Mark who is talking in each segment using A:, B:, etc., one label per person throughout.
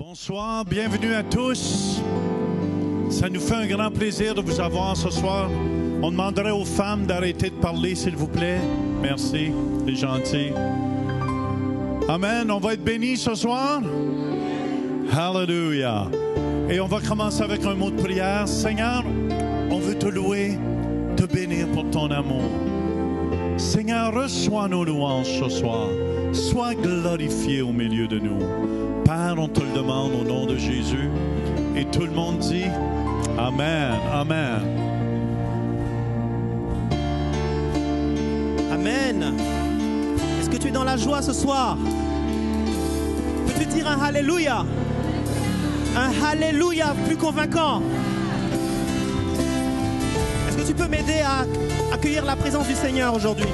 A: Bonsoir, bienvenue à tous. Ça nous fait un grand plaisir de vous avoir ce soir. On demanderait aux femmes d'arrêter de parler, s'il vous plaît. Merci, c'est gentil. Amen, on va être bénis ce soir. Hallelujah. Et on va commencer avec un mot de prière. Seigneur, on veut te louer, te bénir pour ton amour. Seigneur, reçois nos louanges ce soir. Sois glorifié au milieu de nous. Père, on te le demande au nom de Jésus. Et tout le monde dit Amen, Amen.
B: Amen. Est-ce que tu es dans la joie ce soir? Peux-tu dire un Alléluia? Un Alléluia plus convaincant. Est-ce que tu peux m'aider à accueillir la présence du Seigneur aujourd'hui?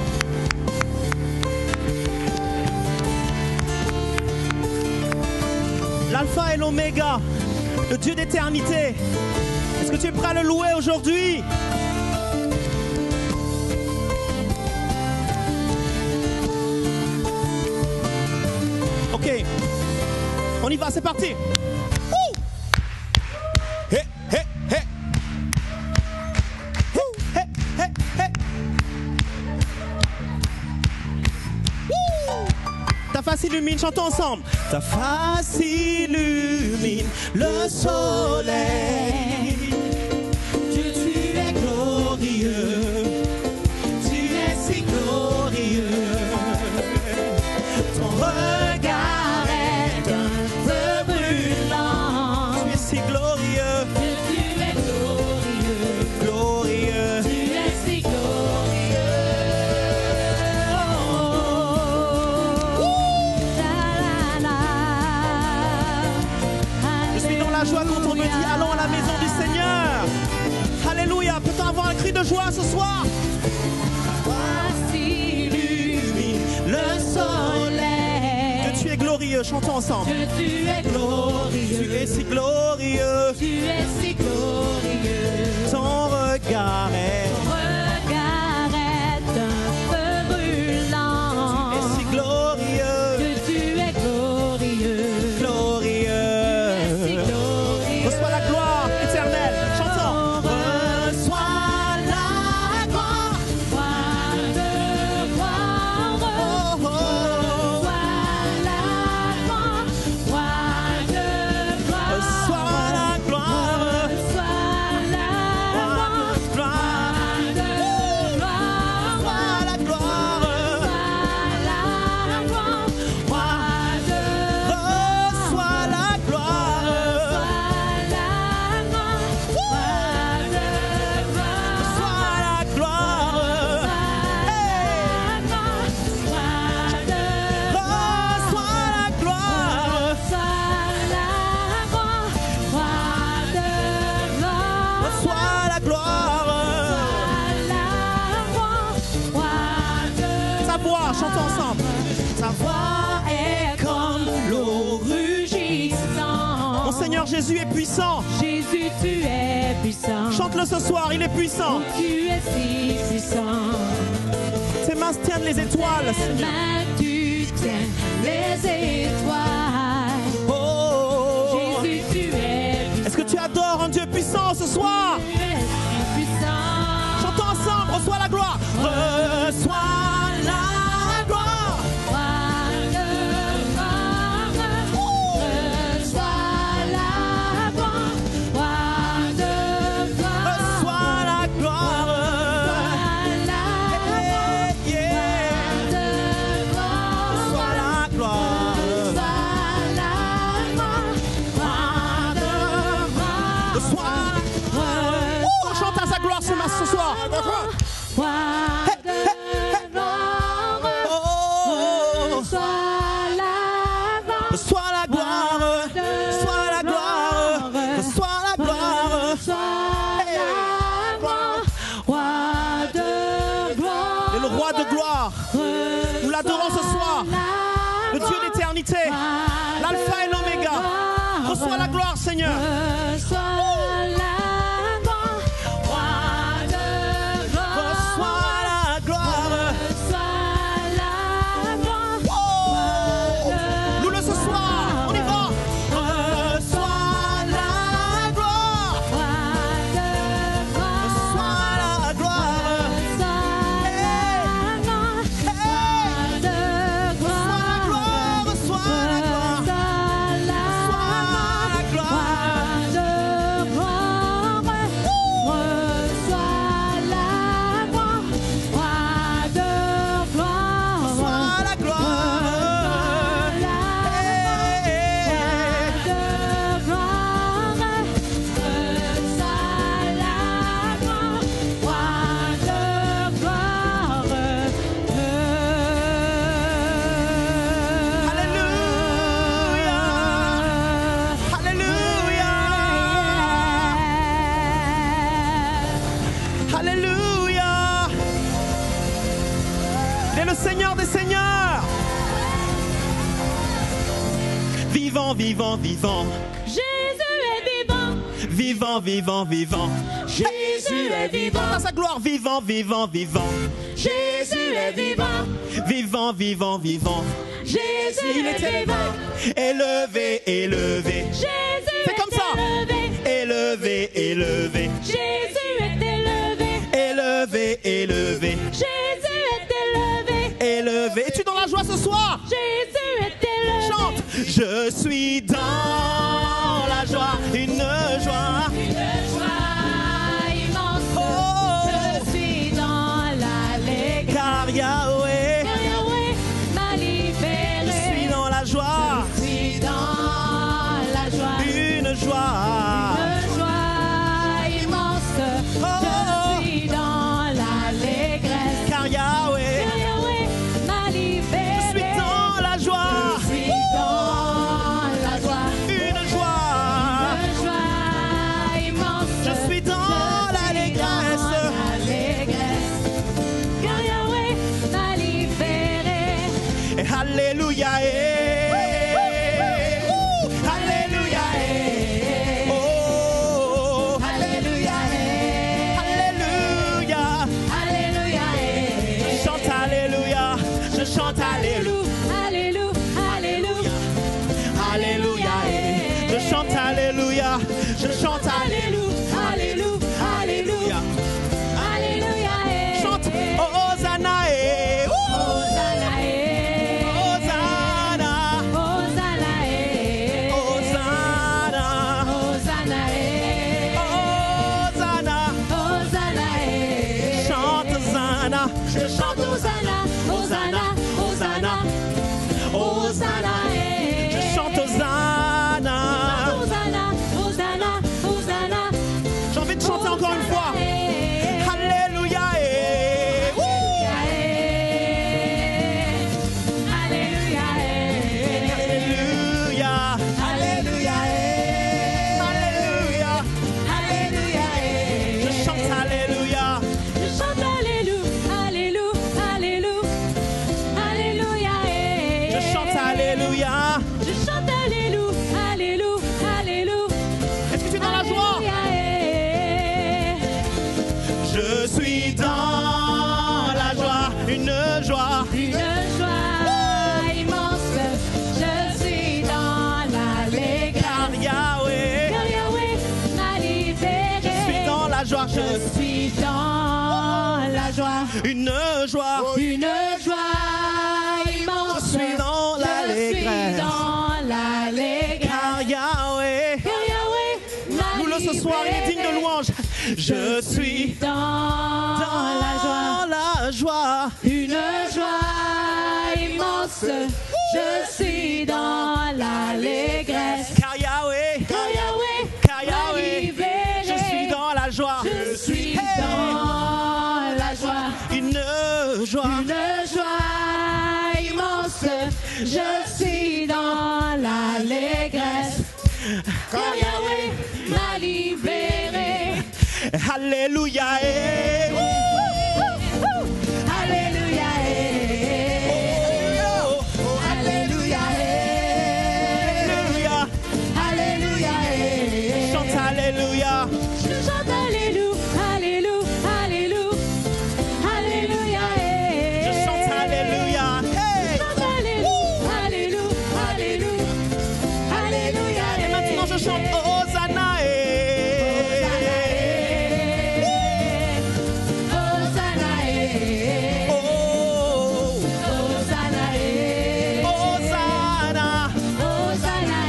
B: L'alpha et l'oméga, le Dieu d'éternité. Est-ce que tu es prêt à le louer aujourd'hui? Ok, on y va, c'est parti. Hey, hey, hey. Hey, hey, hey. Ta face illumine, chantons ensemble. Ta face illumine le soleil. Dieu, tu es glorieux. Tu es si glorieux. Ton regard est un feu brûlant. Tu es si glorieux.
C: Dieu, tu es glorieux.
B: Glorieux.
C: Tu es si glorieux.
B: La joie quand on me dit allons à la maison du Seigneur. Alléluia. Peut-on avoir un cri de joie ce soir?
C: Voici illumine
B: Le
C: soleil.
B: Que tu es glorieux, chantons ensemble.
C: Dieu, tu es glorieux.
B: Tu es si glorieux.
C: Tu es si glorieux.
B: Ton regard est.
C: Ton regard est un feu brûlant.
B: Tu es si glorieux.
C: Dieu, tu es glorieux.
B: Glorieux.
C: Si glorieux.
B: Reçois la gloire éternelle. Chantons. Reçois la gloire.
C: Gloire de gloire.
B: Oh, oh.
C: Reçois la gloire.
B: Reçois la gloire.
C: Reçois la gloire.
B: Reçois la gloire. Reçois la gloire. Reçois la gloire. Hey. Reçois la gloire. Reçois la gloire. Ta voix, chantons ensemble. Ta voix est comme l'eau
C: Rugissant.
B: Mon Seigneur Jésus est puissant.
C: Jésus, tu es puissant.
B: Chante-le ce soir, il est puissant.
C: Tu es si puissant.
B: Tes mains tiennent les étoiles.
C: Tes mains, tu tiens les étoiles.
B: Oh.
C: Jésus, tu es puissant.
B: Est-ce que tu adores un Dieu puissant ce soir?
C: Tu es si puissant.
B: Chantons ensemble, reçois la gloire. Reçois la gloire. Reçois la gloire. Hey, yeah. Reçois la gloire. Reçois. Oh, chante à sa gloire ce soir. Oh. Reçois la gloire. Reçois la gloire. Reçois la gloire. Et le roi de gloire, nous l'adorons ce soir. Le Dieu d'éternité, l'alpha et l'oméga. Reçois la gloire, Seigneur. Reçois la gloire. Oh. Loue-le ce soir. On y va. vivant, vivant, vivant.
C: Jésus est vivant.
B: Vivant, vivant, vivant.
C: Jésus est vivant.
B: Dans sa gloire, vivant, vivant, vivant.
C: Jésus est vivant.
B: Vivant, vivant, vivant.
C: Jésus
B: Il est
C: est vivant.
B: élevé, élevé.
C: Jésus
B: C'est comme
C: est
B: ça.
C: élevé.
B: Élevé, élevé.
C: Jésus est élevé.
B: Élevé, élevé.
C: Jésus est élevé.
B: Élevé. Es-tu dans la joie ce soir?
C: Jésus est élevé.
B: Chante. Je suis dans la joie, une joie.
C: Une joie immense.
B: Oh.
C: Je suis dans l'allégresse.
B: Car Yahweh,
C: Car Yahweh m'a libéré.
B: je suis dans la joie,
C: Je suis dans la joie.
B: une joie.
C: Une joie immense.
B: Oh.
C: Je suis dans l'allégresse.
B: Car Yahweh,
C: Car Yahweh m'a libéré.
B: je suis dans la joie,
C: Je suis dans la joie.
B: une joie.
C: Une joie immense.
B: Je suis dans l'allégresse.
C: Car Yahweh m'a libéré.
B: Et Alléluia, Alléluia, oh,
C: Alléluia.
B: Alléluia.
C: Alléluia.
B: Je chante Alléluia, je chante Alléluia,
C: Alléluia. Alléluia.
B: Alléluia. Je chante Alléluia, je chante Alléluia.
C: Alléluia. Alléluia. Alléluia.
B: Chante Hosanna,
C: Hosanna.
B: Hosanna,
C: Hosanna.
B: Hosanna,
C: Hosanna.
B: Hosanna.
C: Hosanna.
B: Chante Hosanna,
C: Je chante Hosanna. Hosanna. Hosanna. Hosanna.
B: je chante Hosanna.
C: Hosanna. Hosanna. Hosanna.
B: J'ai envie de chanter encore une fois. Alléluia,
C: Alléluia. Alléluia.
B: Alléluia, Alléluia.
C: Alléluia.
B: Je chante Alléluia,
C: Je chante Alléluia. Alléluia. Alléluia.
B: je chante Alléluia.
C: Je chante Alléluia. Alléluia.
B: Est-ce que tu es dans la joie? Je suis dans la joie, une joie.
C: Une joie immense. Je suis dans l'allégresse.
B: Car Yahweh,
C: Car Yahweh m'a libéré.
B: je suis dans la joie,
C: Je suis dans la joie.
B: une joie.
C: Une joie immense.
B: Je suis dans
C: Je suis
B: l'allégresse.
C: dans l'allégresse.
B: Car Yahweh,
C: Car Yahweh m'a
B: nous le ce soir, il est digne de louange. Je suis
C: dans la joie.
B: dans la joie.
C: Une joie immense. Je suis dans l'allégresse.
B: Car Yahweh,
C: Car Yahweh
B: car
C: m'a
B: Yahweh,
C: libéré.
B: je suis dans la joie.
C: Je suis
B: Hey.
C: dans la joie.
B: Une joie.
C: Une joie immense. Je suis dans l'allégresse. Car Yahweh m'a libéré.
B: Alléluia,
C: Alléluia. Alléluia.
B: Alléluia.
C: Alléluia.
B: Chante Alléluia.
C: Je chante Alléluia. Alléluia. Alléluia.
B: Je chante Alléluia. Hey.
C: Chante Alléluia. Alléluia. Alléluia.
B: Et maintenant je chante Hosanna.
C: Hosanna.
B: Oh,
C: Hosanna.
B: Hosanna.
C: Hosanna.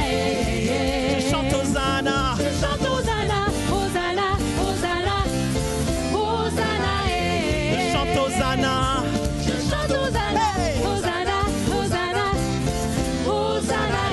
B: Je chante Hosanna.
C: Je chante Hosanna. Hosanna. Hosanna. Hosanna.
B: Je chante Hosanna.
C: Je chante Hosanna.
B: Hey.
C: Hosanna. Hosanna. Hosanna.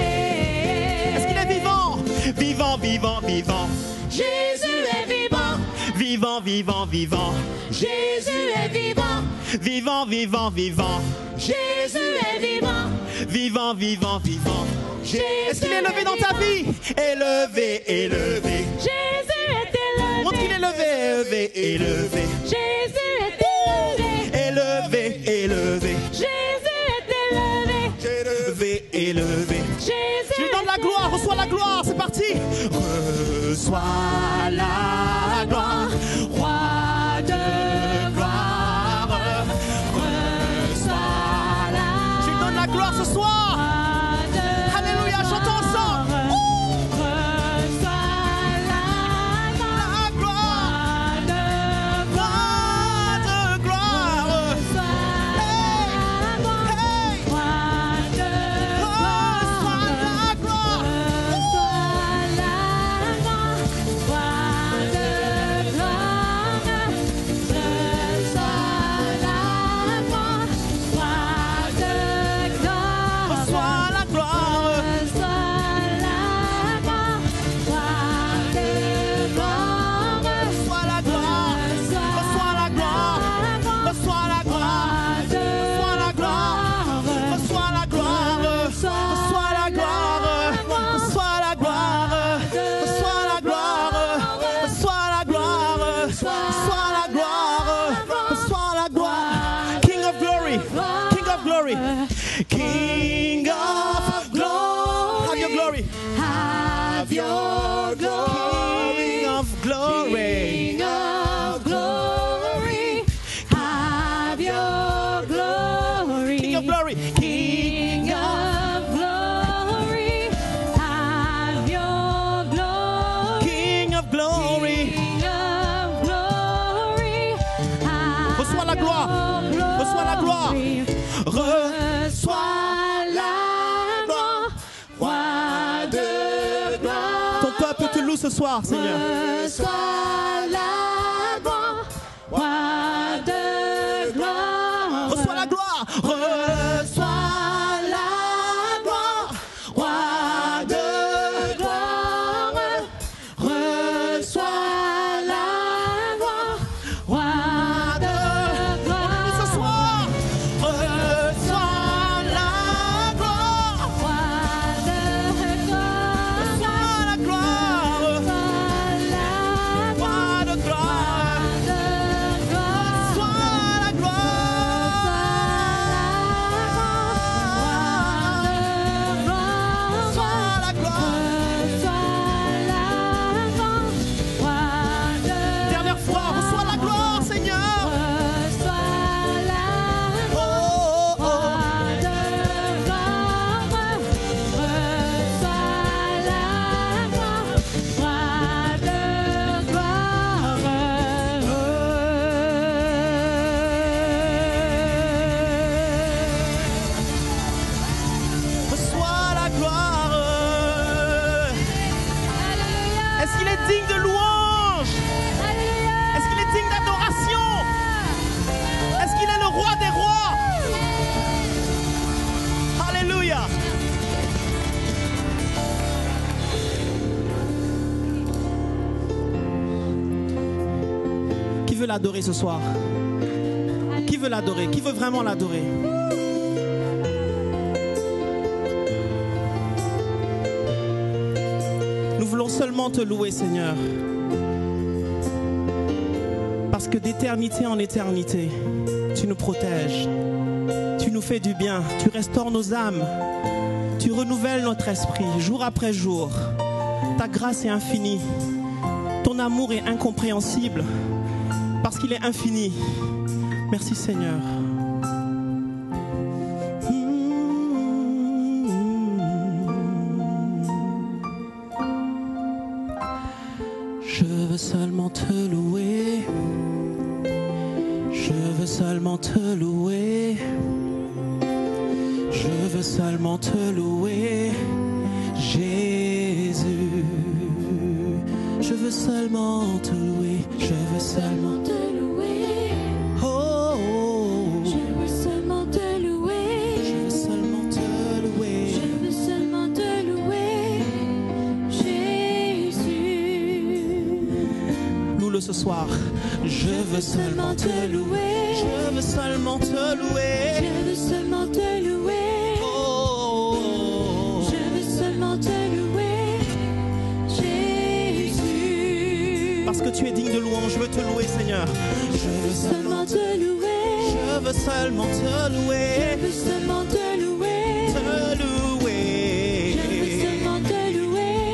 B: Est-ce qu'il est vivant? Vivant, vivant, vivant.
C: Jésus est vivant.
B: Vivant, vivant, vivant.
C: Jésus est vivant.
B: Vivant, vivant, vivant.
C: Jésus est vivant.
B: Vivant, vivant, vivant.
C: Jésus
B: Est-ce qu'il est élevé dans ta vie? Élevé, élevé.
C: Jésus est élevé.
B: Montre qu'il est élevé, élevé, élevé.
C: Jésus est élevé.
B: Élevé, élevé.
C: Jésus est élevé.
B: Élevé, élevé.
C: Jésus
B: Je lui donne la gloire reçois la gloire, roi de gloire, reçois la gloire. Je lui donne la gloire ce soir. Alléluia, chantons ensemble. King of glory, have your glory, King of glory,
C: King of glory, have your glory,
B: King of glory,
C: King of glory, have your glory,
B: King of glory.
C: King of glory, have
B: Reçois la gloire, reçois la gloire,
C: reçois la gloire, roi de gloire.
B: ton peuple te loue ce soir, Seigneur.
C: Reçois la gloire, roi de gloire.
B: Reçois la gloire,
C: Reçois la gloire, roi de gloire. Reçois la gloire, roi de gloire.
B: ce soir. Reçois la gloire,
C: Roi de gloire.
B: reçois la gloire,
C: Roi
B: roi de gloire,
C: de gloire.
B: reçois la gloire. Dernière fois, reçois la gloire, Seigneur. Oh, oh, oh. Reçois la gloire. Est-ce qu'il est digne de louange? Est-ce qu'il est digne d'adoration? Est-ce qu'il est le roi des rois? Alléluia. Qui veut l'adorer ce soir? Qui veut l'adorer? Qui veut vraiment l'adorer? Nous voulons seulement te louer, Seigneur. Parce que d'éternité en éternité, tu nous protèges, tu nous fais du bien, tu restaures nos âmes, tu renouvelles notre esprit jour après jour. Ta grâce est infinie, ton amour est incompréhensible, parce qu'il est infini. Merci Seigneur. Je veux seulement te louer. Je veux seulement te louer. Je veux seulement te louer, Jésus. Je veux seulement te louer. Je veux seulement te
C: louer.
B: Oh, oh.
C: Je veux seulement te louer.
B: Je veux seulement te louer.
C: Je veux seulement te louer, Jésus.
B: Loue-le ce soir. Je veux seulement te louer. Je veux seulement te louer.
C: Je veux seulement te louer.
B: Oh,
C: Je veux seulement te louer, Jésus.
B: parce que tu es digne de louange, je veux te louer, Seigneur. Je veux
C: Seulement te louer.
B: Je veux seulement te louer.
C: Je veux seulement te louer.
B: Te louer.
C: Je veux seulement te louer,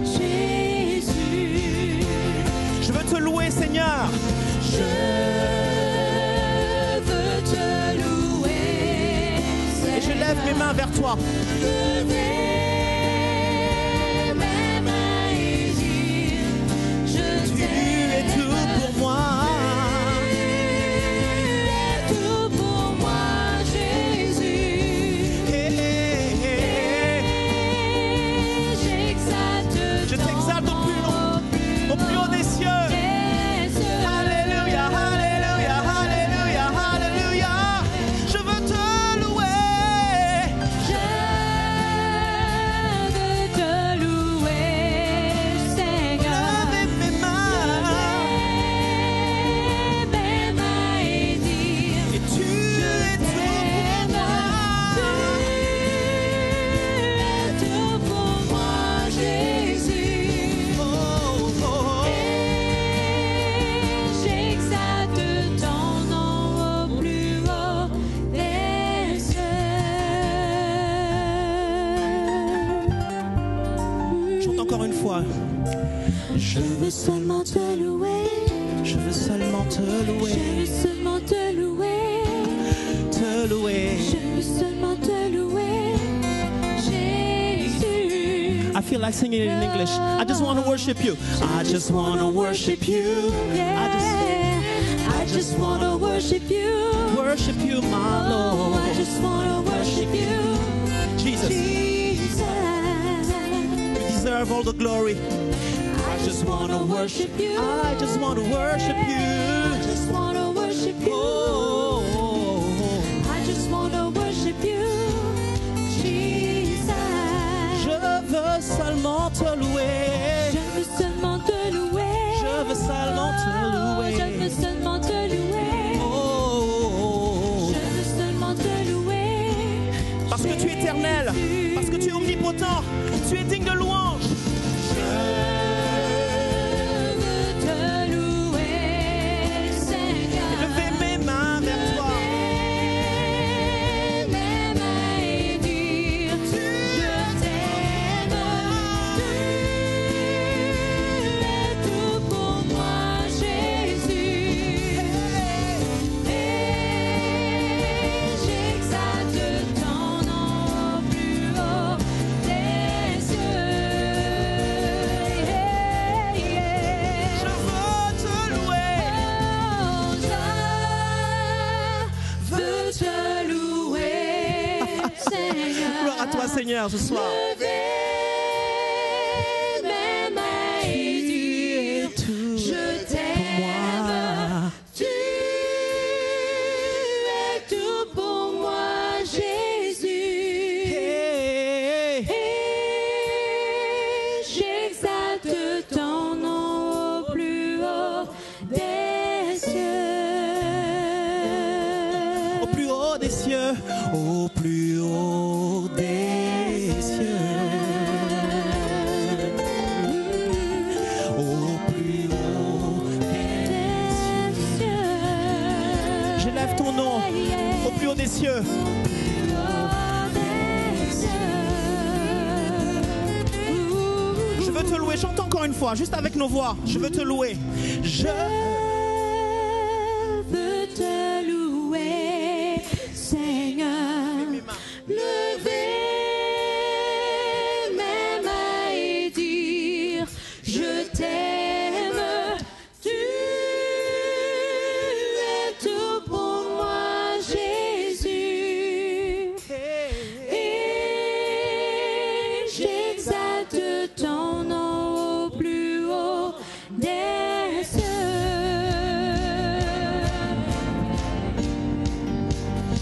C: Jésus.
B: Seigneur.
C: Je veux te louer,
B: Et je lève mes mains vers toi.
C: lever mes mains et dire, je
B: Tu
C: t'aime.
B: es tout pour moi.
C: Tu es tout pour moi, Jésus. J'exalte
B: Je t'exalte
C: ton
B: au plus haut des cieux. Alléluia, alléluia, alléluia, alléluia. Je veux te louer.
C: Je veux te louer, Seigneur.
B: Levez mes mains.
C: Mes mains et dire,
B: Et tu es tout pour moi.
C: tu es tout pour moi, Jésus.
B: Oh, oh, oh.
C: J'exalte ton nom au plus haut des cieux.
B: Chante encore une fois.
C: Je veux seulement te louer.
B: Je veux seulement te
C: Je
B: louer.
C: veux seulement te louer.
B: Te louer.
C: Je veux seulement te louer, Jésus.
B: I feel like singing it in English. I just want to worship you. I just want to worship you.
C: I just want to worship you.
B: Worship you, my
C: Oh, I
B: Lord.
C: just want to worship you,
B: Jesus,
C: Jesus.
B: you deserve all the glory.
C: I just want to worship you.
B: I just want to worship
C: I
B: you.
C: just want to worship you.
B: Oh,
C: I just want to worship you, Jesus.
B: je veux seulement te louer.
C: Je veux seulement te louer.
B: Je veux seulement te
C: Je
B: louer.
C: veux seulement te louer.
B: Oh,
C: Je veux seulement te louer.
B: parce que tu es éternel, parce que tu es omnipotent, tu es digne de louange.
C: Je veux te louer, Seigneur.
B: Levez mes mains vers toi.
C: Lever mes mains et dire, je t'aime. Tu es tout pour moi, Jésus. Et j'exalte ton nom au plus haut des cieux.
B: Je veux te louer.
C: Je veux te louer, Seigneur.
B: Gloire à toi, Seigneur, ce soir.
C: Lever mes mains et dire,
B: tout
C: je
B: pour
C: t'aime.
B: moi.
C: Tu es tout pour moi, Jésus.
B: Hey.
C: Et j'exalte ton nom au plus haut des cieux.
B: Au plus haut des cieux, au plus haut des cieux, au plus haut des cieux. J'élève ton nom au plus haut des cieux. Je veux te louer, chante encore une fois, juste avec nos voix. Je veux te louer. Je
C: veux te louer, Seigneur. Lever mes mains et dire, je t'aime. Tu es tout pour moi, Jésus. Et j'exalte ton nom au plus haut des cieux.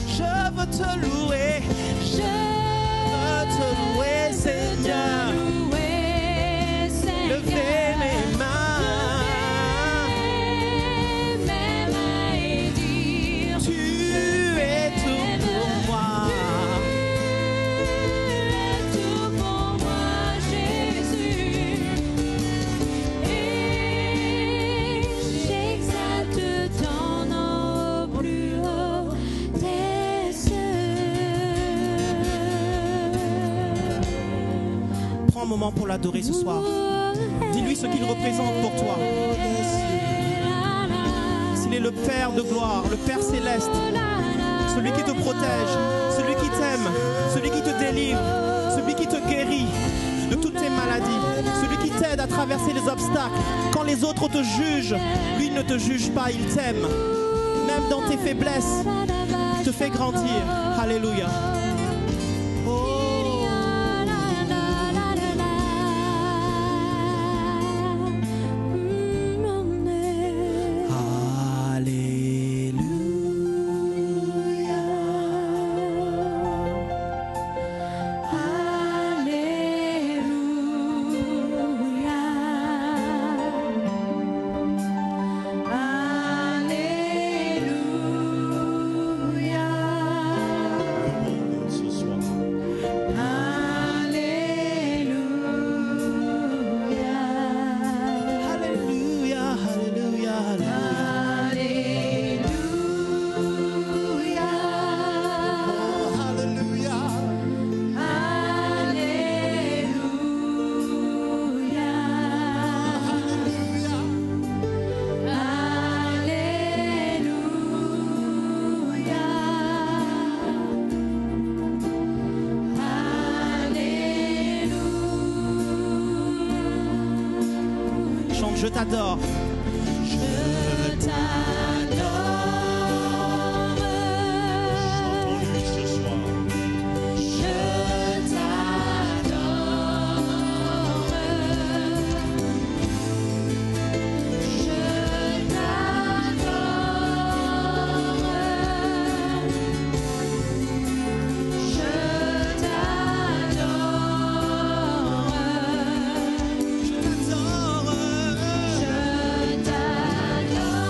B: Je veux te louer.
C: Je
B: veux te louer, Seigneur. Levez mes mains.
C: Mes mains et dire,
B: Tu es tout pour moi.
C: tu es tout pour moi, Jésus. Et j'exalte ton nom au plus haut des cieux.
B: Prends un moment pour l'adorer ce soir. Dis-lui ce qu'il représente pour toi.
C: La, la,
B: qu'il est le Père de gloire, le Père céleste, celui qui te protège, celui qui t'aime, celui qui te délivre, celui qui te guérit de toutes tes maladies, celui qui t'aide à traverser les obstacles. Quand les autres te jugent, lui ne te juge pas, il t'aime. Même dans tes faiblesses, il te fait grandir. Alléluia. Je t'adore.
C: Je t'adore.
A: Chantons-lui ce soir.
C: Je t'adore. Je t'adore. Je t'adore.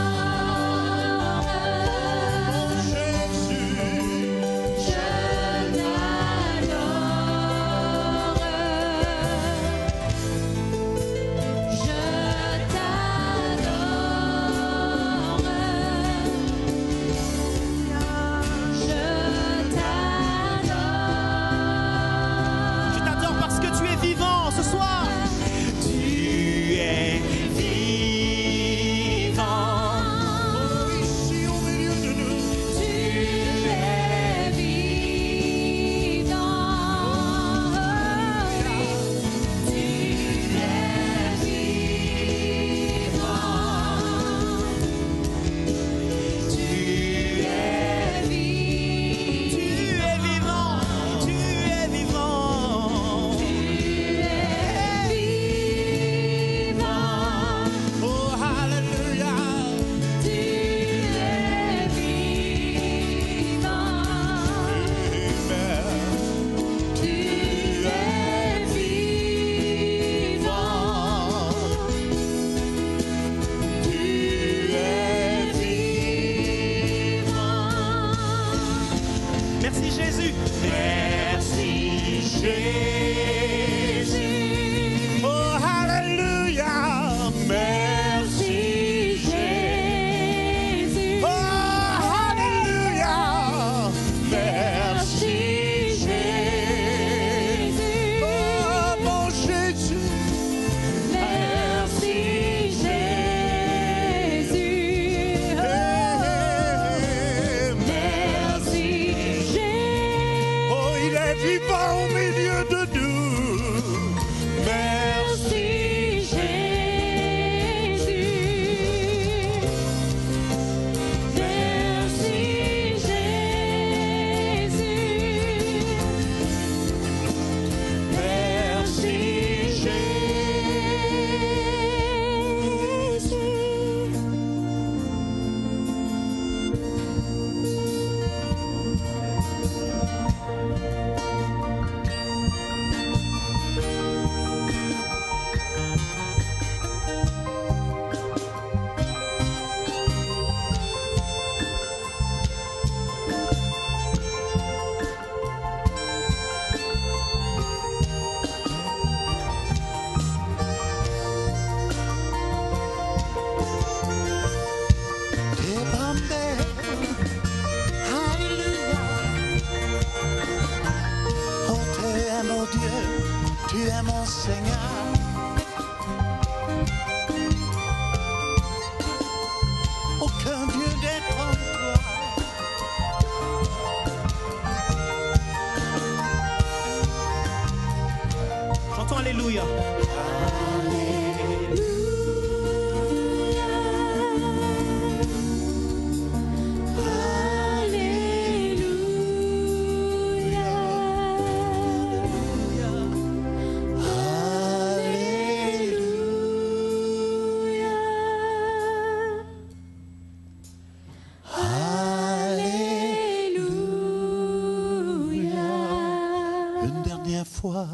A: Une dernière fois.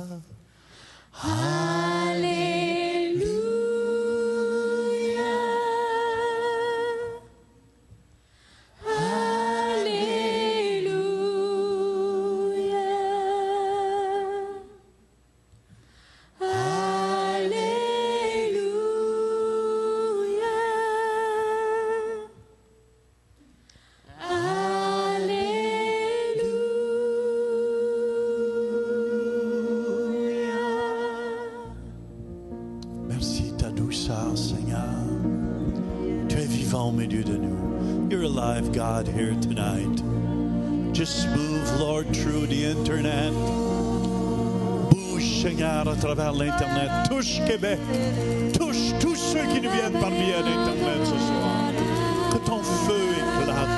A: Merci ta douceur, Seigneur. Tu es vivant au milieu de nous. You're alive, God, here tonight. Just move, Lord, through the internet. Bouge, Seigneur, à travers l'Internet. Touche Québec. Touche tous ceux qui nous viennent par via l'Internet ce soir. Que ton feu éclate.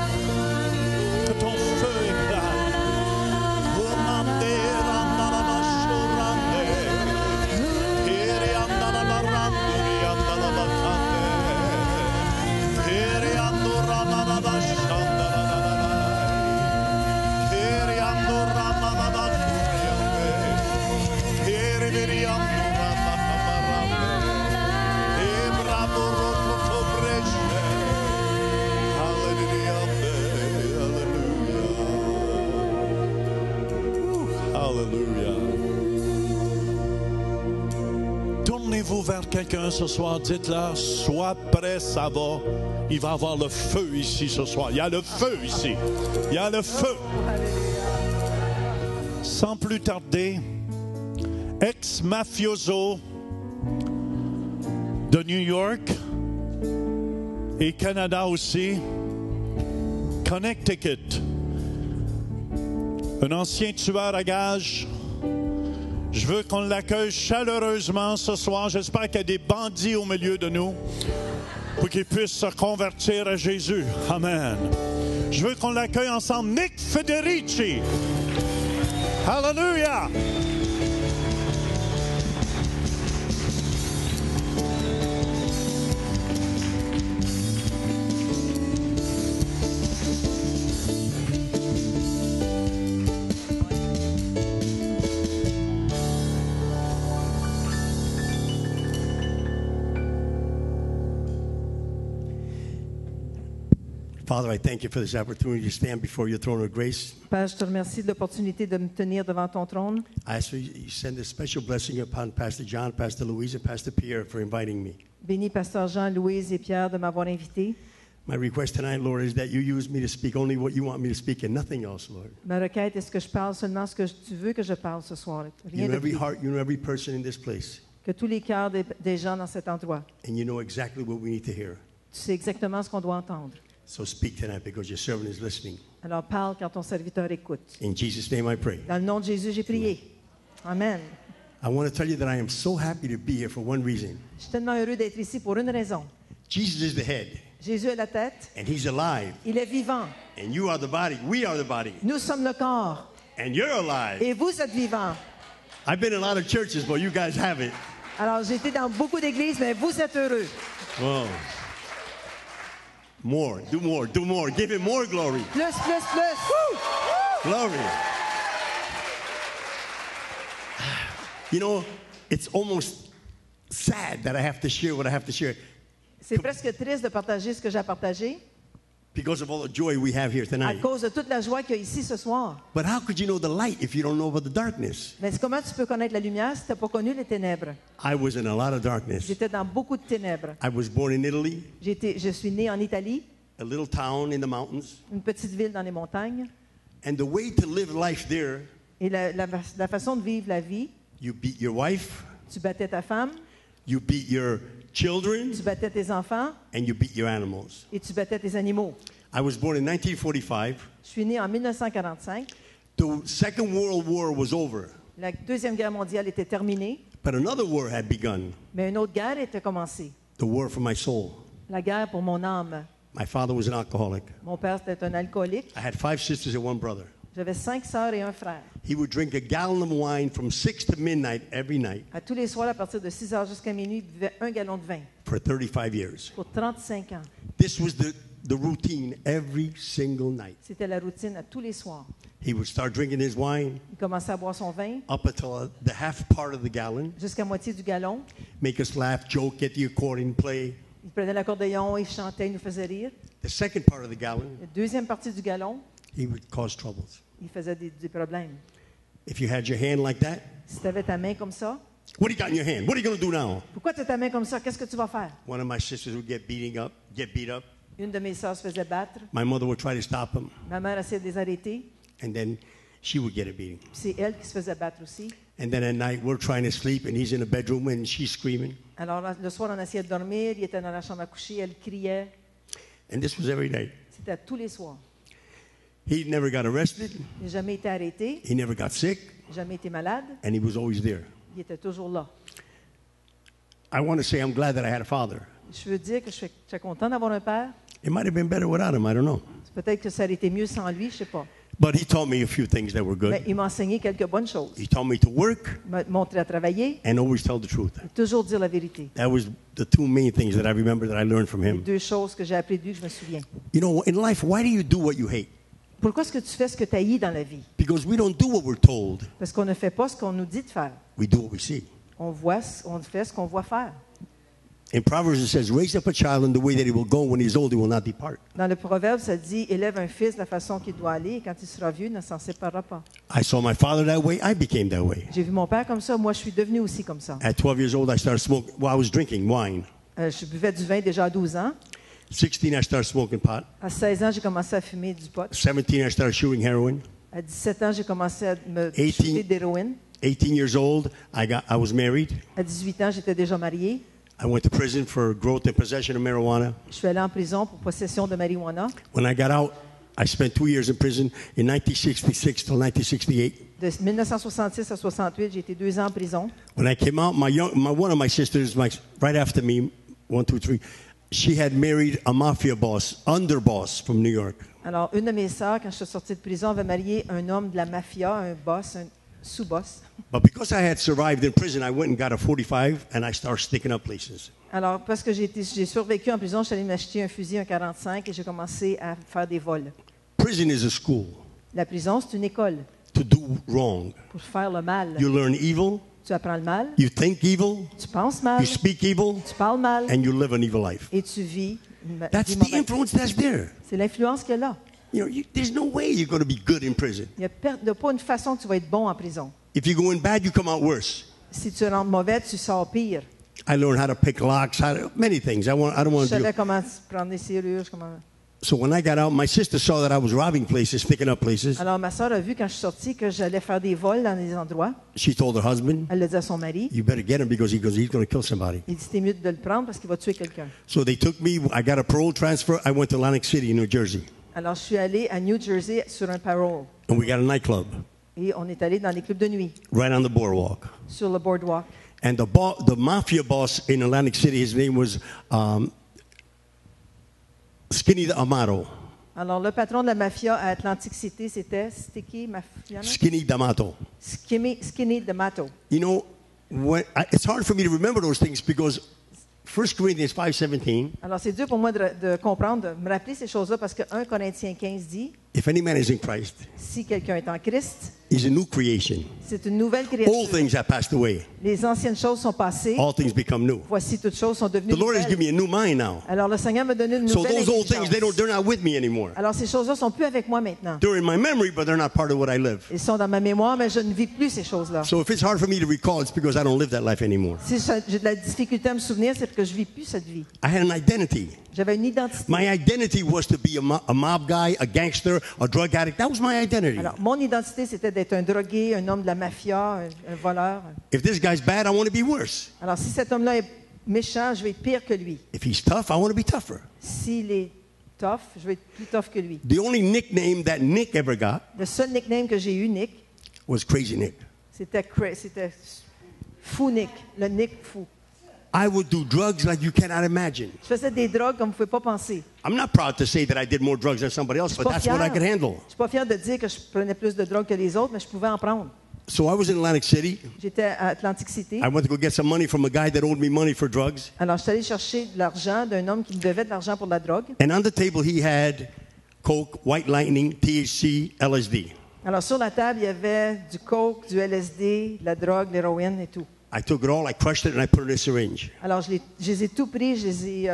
A: Que ton feu éclate. Tournez-vous vers quelqu'un ce soir, dites-leur, sois prêt, ça va. Il va y avoir le feu ici ce soir. Il y a le feu ici. Il y a le feu. Sans plus tarder, ex-mafioso de New York et Canada aussi, Connecticut, un ancien tueur à gages. Je veux qu'on l'accueille chaleureusement ce soir. J'espère qu'il y a des bandits au milieu de nous pour qu'ils puissent se convertir à Jésus. Amen. Je veux qu'on l'accueille ensemble. Nick Federici. Hallelujah.
D: Father, I thank you for this opportunity to stand before your throne of grace.
E: Père, je te remercie de l'opportunité de me tenir devant ton trône.
D: I ask you to send a special blessing upon Pastor John, Pastor Louise, and Pastor Pierre for inviting me.
E: Bénis Pasteur Jean, Louise et Pierre de m'avoir invité.
D: My request tonight, Lord, is that you use me to speak only what you want me to speak and nothing else, Lord.
E: Ma requête est-ce que je parle seulement ce que tu veux que je parle ce soir.
D: You
E: Rien
D: know
E: de
D: every
E: plus.
D: heart, you know every person in this place,
E: Que tous les cœurs des gens dans cet endroit.
D: and you know exactly what we need to hear.
E: Tu sais exactement ce qu'on doit entendre.
D: So speak tonight because your servant is listening.
E: Alors parle quand ton serviteur écoute.
D: In Jesus' name I pray.
E: Dans le nom de Jésus, j'ai prié. Amen.
D: I want to tell you that I am so happy to be here for one reason.
E: Je suis tellement heureux d'être ici pour une raison.
D: Jesus is the head,
E: Jésus est la tête,
D: and he's alive,
E: il est vivant.
D: and you are the body. We are the body,
E: Nous sommes le corps
D: and you're alive.
E: et vous êtes vivants.
D: I've been in a lot of churches, but you guys haven't.
E: Alors j'ai été dans beaucoup d'églises, mais vous êtes heureux.
D: Whoa. More, do more, do more. Give him more glory.
E: Plus, plus, plus.
D: Glory. You know, it's almost sad that I have to share what I have to share
E: C'est presque triste de partager ce que j'ai à partager
D: because of all the joy we have here
E: à
D: tonight.
E: cause de toute la joie qu'il y a ici ce soir.
D: But how could you know the light if you don't know about the darkness?
E: Mais comment tu peux connaître la lumière si tu n'as pas connu les ténèbres?
D: I was in a lot of darkness.
E: J'étais dans beaucoup de ténèbres.
D: I was born in Italy,
E: Je suis né en Italie,
D: a little town in the mountains,
E: une petite ville dans les montagnes.
D: and the way to live life there,
E: Et la façon de vivre la vie,
D: you beat your wife,
E: tu battais ta femme,
D: you beat your children,
E: tu battais tes enfants
D: and you beat your animals.
E: et tu battais tes animaux.
D: I was born in 1945.
E: Je suis né en 1945.
D: The Second World War was over,
E: La Deuxième Guerre mondiale était terminée,
D: But another war had begun,
E: Mais une autre guerre était commencée.
D: the war for my soul.
E: La guerre pour mon âme.
D: My father was an alcoholic.
E: Mon père était un alcoolique.
D: I had 5 sisters and 1 brother.
E: J'avais 5 sœurs et un frère.
D: He would drink a gallon of wine from 6 to midnight every night
E: À tous les soirs, à partir de 6 heures jusqu'à minuit, il buvait 1 gallon de vin
D: for 35 years.
E: pour 35 ans.
D: This was the routine every single night.
E: C'était la routine à tous les soirs.
D: He would start drinking his wine
E: Il commençait à boire son vin
D: up until the half part of the gallon,
E: jusqu'à moitié du gallon.
D: make us laugh, joke, get the accordion, play.
E: Il prenait l'accordéon, il chantait, il nous faisait rire.
D: The second part of the gallon,
E: La deuxième partie du gallon,
D: he would cause troubles.
E: il faisait des problèmes.
D: If you had your hand like that,
E: Si tu avais ta main comme ça,
D: what do you got in your hand? What are you going to do now?
E: pourquoi tu as ta main comme ça? Qu'est-ce que tu vas faire?
D: One of my sisters would get beat up.
E: Une de mes sœurs se faisait battre.
D: My mother would try to stop him,
E: Ma mère essayait de les arrêter.
D: and then she would get a beating.
E: Puis c'est elle qui se faisait battre aussi.
D: And then at night, we're trying to sleep, and he's in the bedroom, and she's screaming.
E: Alors le soir, on essayait de dormir. Il était dans la chambre à coucher. Elle criait.
D: And this was every night.
E: C'était tous les soirs.
D: He never got arrested.
E: Il n'a jamais été arrêté.
D: He never got sick,
E: Il n'a jamais été malade.
D: and he was always there.
E: Il était toujours là.
D: I want to say I'm glad that I had a father.
E: Je veux dire que je suis content d'avoir un père.
D: It might have been better without him. I don't know.
E: Peut-être que ça aurait été mieux sans lui, je ne sais pas.
D: But he taught me a few things that were
E: Mais
D: good.
E: il m'a enseigné quelques bonnes choses.
D: He taught me to work
E: Il m'a montré à travailler
D: and always tell the truth.
E: et toujours dire la vérité.
D: That was the 2 main things that I remember that I learned from
E: Les
D: him.
E: 2 choses que j'ai apprises de lui, que je me souviens.
D: You know, in life, why do you do what you hate?
E: Pourquoi est-ce que tu fais ce que tu haïs dans la vie?
D: Because we don't do what we're told.
E: Parce qu'on ne fait pas ce qu'on nous dit de faire.
D: We do what we see.
E: On fait ce qu'on voit faire.
D: In Proverbs, it says, raise up a child in the way that he will go. When he's old, he will not depart.
E: Dans le proverbe, ça dit « Élève un fils de la façon qu'il doit aller, et quand il sera vieux, il ne s'en séparera pas.
D: I saw my father that way. I became that way. »
E: J'ai vu mon père comme ça, moi je suis devenu aussi comme ça.
D: At 12 years old, I started smoking. Well, I was drinking wine.
E: Je buvais du vin déjà à 12 ans.
D: 16, I started smoking pot.
E: À 16 ans, j'ai commencé à fumer du pot.
D: 17, I started shooting heroin.
E: À 17 ans, j'ai commencé à me
D: 18.
E: shooter d'héroïne.
D: 18 years old, I was married.
E: À 18 ans, j'étais déjà mariée.
D: I went to prison for growth and possession of marijuana.
E: Je suis allée en prison pour possession de marijuana.
D: When I got out, I spent 2 years in prison in 1966 till 1968.
E: De 1966 à 68, j'ai été 2 ans en prison.
D: When I came out, one of my sisters, right after me, 1, 2, 3, she had married a mafia boss, underboss from New York.
E: Alors, une de mes sœurs, quand je suis sortie de prison, avait marié un homme de la mafia, un boss, un sous-boss.
D: But because I had survived in prison, I went and got a 45 and I started sticking up places.
E: Alors, parce que j'ai survécu en prison, je suis allée m'acheter un fusil, un 45, et j'ai commencé à faire des vols.
D: Prison is a school
E: La prison, c'est une école
D: to do wrong.
E: pour faire le mal.
D: You learn evil,
E: Tu apprends le mal,
D: you think evil,
E: tu penses mal,
D: you speak evil,
E: tu parles mal,
D: and you live an evil life.
E: et tu vis une
D: That's
E: vie
D: the
E: mauvaise.
D: influence that's there.
E: C'est l'influence qu'il y a là.
D: You know, there's no way you're going to be good in prison.
E: Il n'y a pas une façon que tu vas être bon en prison.
D: If you go in bad, you come out worse.
E: Si tu rentres mauvais, tu sors pire.
D: I learned how to pick locks, many things. I don't
E: Je
D: want to
E: savais
D: do.
E: comment prendre des serrures.
D: So when I got out, my sister saw that I was robbing places, picking up places.
E: Alors, ma soeur a vu quand je suis sortie que j'allais faire des vols dans des endroits.
D: She told her husband,
E: Elle l'a dit à son mari.
D: "You better get him because he's going to kill somebody."
E: Il dit, c'est mieux de le prendre parce qu'il va tuer quelqu'un.
D: So they took me. I got a parole transfer. I went to Atlantic City, New Jersey,
E: Alors, je suis allée à New Jersey sur un parole.
D: and we got a nightclub
E: Et on est allé dans les clubs de nuit,
D: right on the boardwalk.
E: sur le boardwalk.
D: And the mafia boss in Atlantic City, his name was Skinny D'Amato.
E: Alors, le patron de la mafia à Atlantic City, c'était Sticky Mafia.
D: Skinny D'Amato.
E: Skinny D'Amato.
D: You know, it's hard for me to remember those things because 1 Corinthians 5:17.
E: Alors, c'est dur pour moi de comprendre, de me rappeler ces choses-là parce que 1 Corinthiens 15 dit,
D: If any man is in Christ,
E: si quelqu'un est en Christ,
D: he's a new creation.
E: c'est une nouvelle
D: All
E: créature.
D: things have passed away.
E: Les anciennes choses sont passées.
D: All things become new.
E: Voici toutes choses sont devenues
D: The Lord has
E: nouvelles.
D: given me a new mind now.
E: Alors, le Seigneur m'a donné une
D: So
E: nouvelle
D: those old things,
E: intelligence.
D: they're not with me anymore.
E: Alors, ces choses-là sont plus avec moi maintenant.
D: They're in my memory, but they're not part of what I live.
E: Ils sont dans ma mémoire, mais je ne vis plus ces choses-là.
D: So if it's hard for me to recall, it's because I don't live that life anymore.
E: Si j'ai de la difficulté à me souvenir, c'est que je vis plus cette vie.
D: I had an identity.
E: J'avais une identité.
D: My identity was to be a mob guy, a gangster, a drug addict. That was my identity.
E: Alors, mon identité, c'était d'être un drogué, un homme de la mafia, un voleur.
D: If this guy's bad, I want to be worse.
E: Alors, si cet homme-là est méchant, je vais être pire que lui.
D: If he's tough, I want to be tougher.
E: S'il est tough, je vais être plus tough que lui.
D: The only nickname that Nick ever got
E: Le seul nickname que j'ai eu, Nick,
D: was Crazy Nick.
E: c'était Fou Nick, le Nick fou.
D: I would do drugs like you cannot imagine.
E: Je faisais des drogues comme vous ne pouvez pas penser.
D: I'm not proud to say that I did more drugs than somebody else,
E: Je suis
D: but
E: pas
D: that's what I
E: fière.
D: could handle.
E: Je suis pas fière de dire que je prenais plus de drogue que les autres, mais je pouvais en prendre.
D: So I was in Atlantic City.
E: J'étais à Atlantic City.
D: I went to go get some money from a guy that owed me money for drugs.
E: Alors, je suis allée chercher de l'argent d'un homme qui me devait de l'argent pour de la drogue.
D: And on the table, he had Coke, White Lightning, THC, LSD.
E: Alors, sur la table, il y avait du coke, du LSD, de la drogue, l'héroïne et tout.
D: I took it all, I crushed it, and I put it in a syringe.
E: Alors, je les ai tout pris, je les ai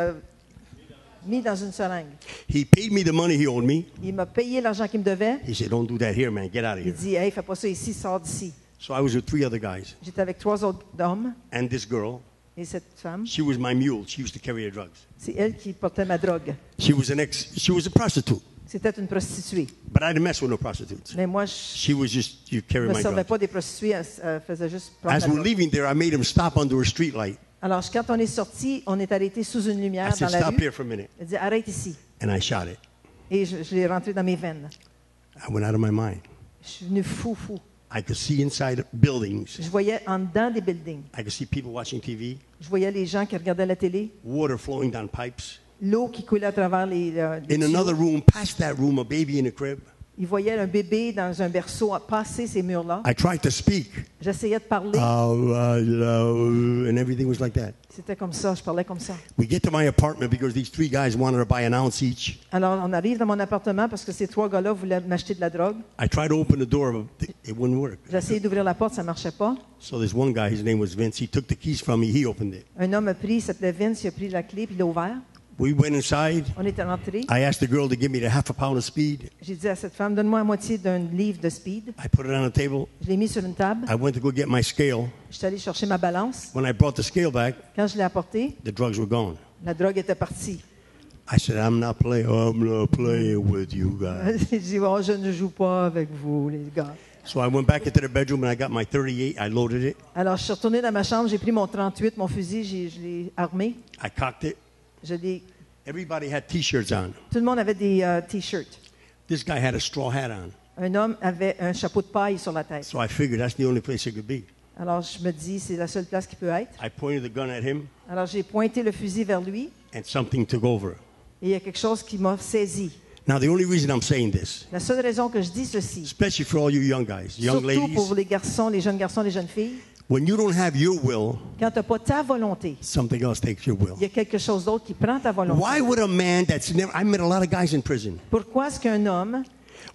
E: mis dans une seringue.
D: He paid me the money he owed me.
E: Il m'a payé l'argent qu'il me devait.
D: He said, "Don't do that here, man. Get out of
E: Il
D: here."
E: dit, hey, fais pas ça ici, sors d'ici.
D: So I was with 3 other guys.
E: J'étais avec 3 autres hommes
D: And this girl,
E: et cette femme,
D: she was my mule. She used to carry the drugs.
E: c'est elle qui portait ma drogue.
D: She was a prostitute.
E: C'était une prostituée.
D: But I didn't mess with no prostitutes.
E: Mais moi, je
D: She was just, you carry
E: ne me
D: my
E: servais
D: drugs.
E: pas des prostituées, elle faisait juste prendre
D: As
E: ma
D: we're
E: drogue.
D: leaving there, I made him stop under a street light.
E: Alors, quand on est sorti, on est arrêté sous une
D: I
E: lumière dans
D: said,
E: la
D: "Stop
E: rue.
D: here for a minute."
E: Elle dit, arrête ici.
D: And I shot it.
E: Et je l'ai rentré dans mes veines.
D: I went out of my mind.
E: Je suis venu fou.
D: I could see inside buildings.
E: Je voyais en dedans des buildings.
D: I could see people watching TV,
E: Je voyais les gens qui regardaient la télé,
D: water flowing down pipes.
E: l'eau qui coulait à travers les
D: In
E: tuyaux.
D: another room, past that room, a baby in a crib.
E: Ils voyaient un bébé dans un berceau passer ces murs-là.
D: I tried to speak.
E: J'essayais de parler.
D: And everything was like that.
E: C'était comme ça, je parlais comme ça.
D: We get to my apartment because these 3 guys wanted to buy an ounce each.
E: Alors, on arrive dans mon appartement parce que ces 3 gars-là voulaient m'acheter de la drogue.
D: I tried to open the door, but it wouldn't work.
E: J'ai essayé d'ouvrir la porte, ça ne marchait pas.
D: So this one guy, his name was Vince, he took the keys from me, he opened it.
E: Un homme a pris, il s'appelait Vince, il a pris la clé puis il l'a ouvert.
D: We went inside.
E: On était rentrés.
D: I asked the girl to give me the half a pound of speed.
E: J'ai dit à cette femme, donne-moi la moitié d'un livre de speed.
D: I put it on the table.
E: Je l'ai mis sur une table.
D: I went to go get my scale.
E: Je suis allé chercher ma balance.
D: When I brought the scale back,
E: Quand je l'ai apporté,
D: the drugs were gone.
E: la drogue était partie.
D: I said, I'm not playing with you guys.
E: J'ai dit, oh, je ne joue pas avec vous, les gars.
D: So I went back into the bedroom and I got my 38. I loaded it.
E: Alors, je suis retournée dans ma chambre, j'ai pris mon 38, mon fusil, je l'ai armé.
D: I cocked it.
E: Je l'ai...
D: Everybody had T-shirts on.
E: Tout le monde avait des T-shirts.
D: This guy had a straw hat on.
E: Un homme avait un chapeau de paille sur la tête.
D: So I figured that's the only place it could be.
E: Alors, je me dis, c'est la seule place qui peut être.
D: I pointed the gun at him
E: Alors, j'ai pointé le fusil vers lui
D: and something took over.
E: et il y a quelque chose qui m'a saisi.
D: Now, the only reason I'm saying this,
E: La seule raison que je dis ceci,
D: especially for all you young guys, young
E: surtout pour
D: ladies,
E: les garçons, les jeunes garçons, les jeunes filles,
D: when you don't have your will,
E: quand tu n'as pas ta volonté,
D: something else takes your will.
E: il y a quelque chose d'autre qui prend ta volonté.
D: Why would a man that's never, I met a lot of guys in prison.
E: Pourquoi est-ce qu'un homme,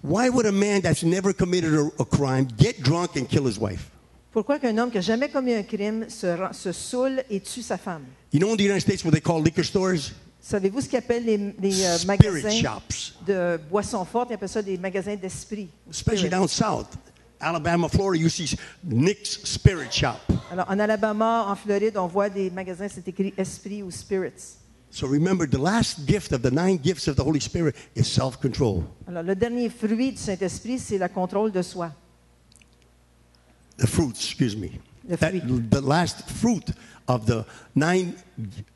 D: Why would a man that's never committed a crime get drunk and kill his wife?
E: pourquoi qu'un homme qui n'a jamais commis un crime se saoule et tue sa femme?
D: You know in the United States what they call liquor stores?
E: Savez-vous ce qu'ils appellent les
D: Spirit
E: magasins
D: shops,
E: de boissons fortes? Ils appellent ça des magasins d'esprit.
D: especially
E: Spirit.
D: down south. Alabama, Florida, you see Nick's Spirit Shop.
E: Alors, en Alabama, en Floride, on voit des magasins, c'est écrit esprit ou spirits.
D: So remember, the last gift of the 9 gifts of the Holy Spirit is self-control.
E: Alors, le dernier fruit du Saint-Esprit, c'est le contrôle de soi.
D: The fruits, excuse me.
E: The fruit.
D: The last fruit of the 9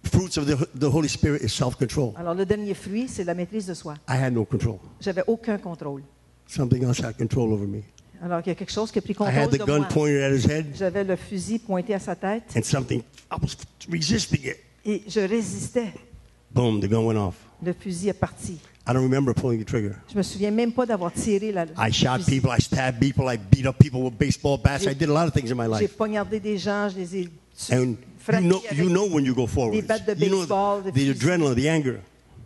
D: fruits of the Holy Spirit is self-control.
E: Alors, le dernier fruit, c'est la maîtrise de soi.
D: I had no control.
E: J'avais aucun contrôle.
D: Something else had control over me.
E: Alors, il y a quelque chose qui a pris
D: I had
E: contrôle
D: the
E: de
D: gun
E: moi.
D: pointed at his head
E: J'avais le fusil pointé à sa tête
D: and something, I was resisting it.
E: et je résistais.
D: Boom, the gun went off.
E: Le fusil est parti.
D: I don't remember pulling the trigger.
E: Je me souviens même pas d'avoir tiré le
D: I shot
E: fusil.
D: people, I stabbed people, I beat up people with baseball bats. I did a lot of things in my
E: J'ai
D: life.
E: poignardé des gens, je les ai
D: And
E: frappés
D: you
E: avec-
D: know when you go forward.
E: des battes de
D: You know
E: baseball, des
D: the
E: fusils.
D: adrenaline, the anger.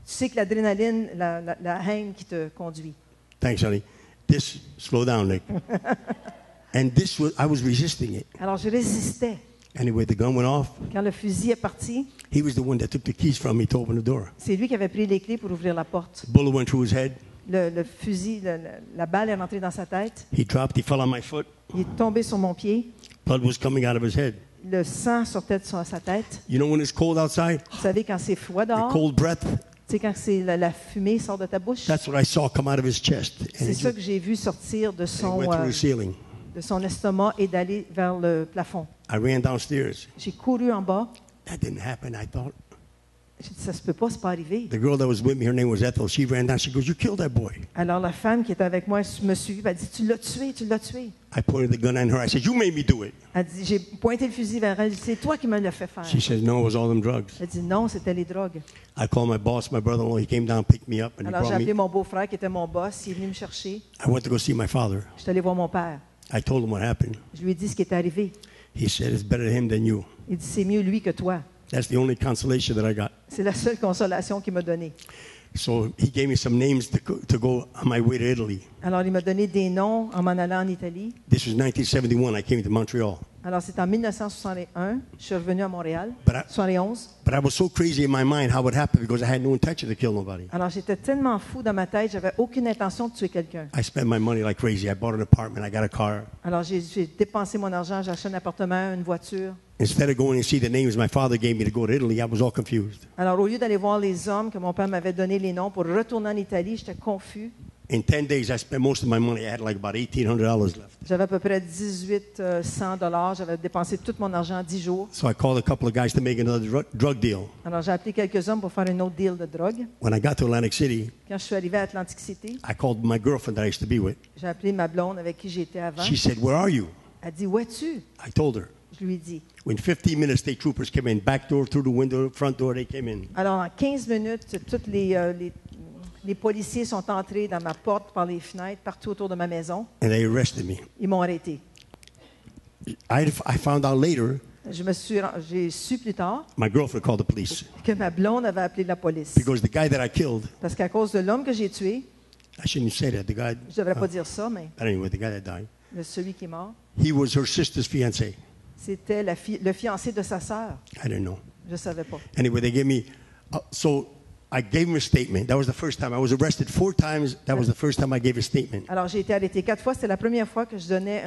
E: Tu sais que l'adrénaline, la haine qui te conduit.
D: Thanks, honey. Slow down, Nick. And I was resisting it.
E: Alors, je résistais.
D: Anyway, the gun went off.
E: Quand le fusil est parti,
D: He was the one that took the keys from me to open the door.
E: c'est lui qui avait pris les clés pour ouvrir la porte.
D: Bullet went through his head.
E: Le fusil, la balle est rentrée dans sa tête.
D: He dropped, he fell on my foot.
E: Il est tombé sur mon pied.
D: Blood was coming out of his head.
E: Le sang sortait de sa tête.
D: You know when it's cold outside?
E: Vous savez, quand c'est froid
D: The
E: dehors,
D: cold breath?
E: tu sais, quand c'est la fumée sort de ta bouche,
D: That's what I saw come out of his chest. And
E: c'est
D: it
E: ça que j'ai vu sortir de
D: just went through the ceiling.
E: son estomac et d'aller vers le plafond.
D: I ran downstairs.
E: J'ai couru en bas.
D: That didn't happen, I thought.
E: J'ai dit, ça se peut pas, c'est pas arrivé.
D: The girl that was with me, her name was Ethel. She ran down. She goes, "You killed that boy."
E: Alors la femme qui était avec moi me suivit, elle dit, tu l'as tué, tu l'as tué.
D: I pointed the gun at her. I said, "You made me do it."
E: Elle dit, j'ai pointé le fusil vers elle, c'est toi qui me l'as fait faire.
D: She says, "No, it was all them drugs."
E: Elle dit, non, c'était les drogues.
D: I called my boss, my brother-in-law. He came down, picked me up, and he
E: Alors j'ai
D: brought
E: appelé
D: me.
E: mon beau-frère qui était mon boss, il est venu me chercher.
D: I went to go see my father.
E: Je suis allée voir mon père.
D: I told him what happened.
E: Je lui ai dit ce qui est arrivé.
D: He said, "It's better him than you."
E: Il dit, c'est mieux lui que toi.
D: That's the only consolation that I got.
E: C'est la seule consolation qu'il m'a donnée.
D: So he gave me some names to go on my way to Italy.
E: Alors il m'a donné des noms en m'en allant en Italie.
D: This was 1971. I came to Montreal.
E: Alors c'est en 1961, je suis revenu à Montréal,
D: But I-
E: 71.
D: But I was so crazy in my mind how it happened because I had no intention to kill nobody.
E: Alors j'étais tellement fou dans ma tête, j'avais aucune intention de tuer quelqu'un.
D: I spent my money like crazy. I bought an apartment. I got a car.
E: Alors j'ai dépensé mon argent, j'ai acheté un appartement, une voiture.
D: Instead of going and see the names my father gave me to go to Italy, I was all confused.
E: Alors au lieu d'aller voir les hommes que mon père m'avait donné les noms pour retourner en Italie, j'étais confus.
D: In 10 days, I spent most of my money. I had like about $1,800 left.
E: J'avais à peu près 1800 $. J'avais dépensé tout mon argent en 10 jours.
D: So I called a couple of guys to make another drug deal.
E: Alors j'ai appelé quelques hommes pour faire un autre deal de drogue.
D: When I got to Atlantic City,
E: Quand je suis arrivé à Atlantic City,
D: I called my girlfriend that I used to be with.
E: j'ai appelé ma blonde avec qui j'étais avant.
D: She said, "Where are you?"
E: Elle dit, où es-tu?
D: I told her.
E: Je lui ai dit.
D: In 15 minutes, state troopers came in, back door, through the window, front door, they came in.
E: Alors en 15 minutes, tous les policiers sont entrés dans ma porte, par les fenêtres, partout autour de ma maison.
D: And they arrested me.
E: Ils m'ont arrêté.
D: I found out later,
E: J'ai su plus tard
D: my girlfriend called the police
E: que ma blonde avait appelé la police.
D: because the guy that I killed,
E: Parce qu'à cause de l'homme que j'ai tué,
D: I shouldn't say that, the guy,
E: je ne devrais pas dire ça, mais
D: but anyway, the guy that died,
E: celui qui est mort,
D: he was her sister's fiancé.
E: c'était le fiancé de sa sœur.
D: I didn't know.
E: Je ne savais pas.
D: Anyway, they gave me, so I gave him a statement. That was the first time. I was arrested 4 times. That was the first time I gave a statement.
E: Alors j'ai été arrêté 4 fois. C'était la première fois que je donnais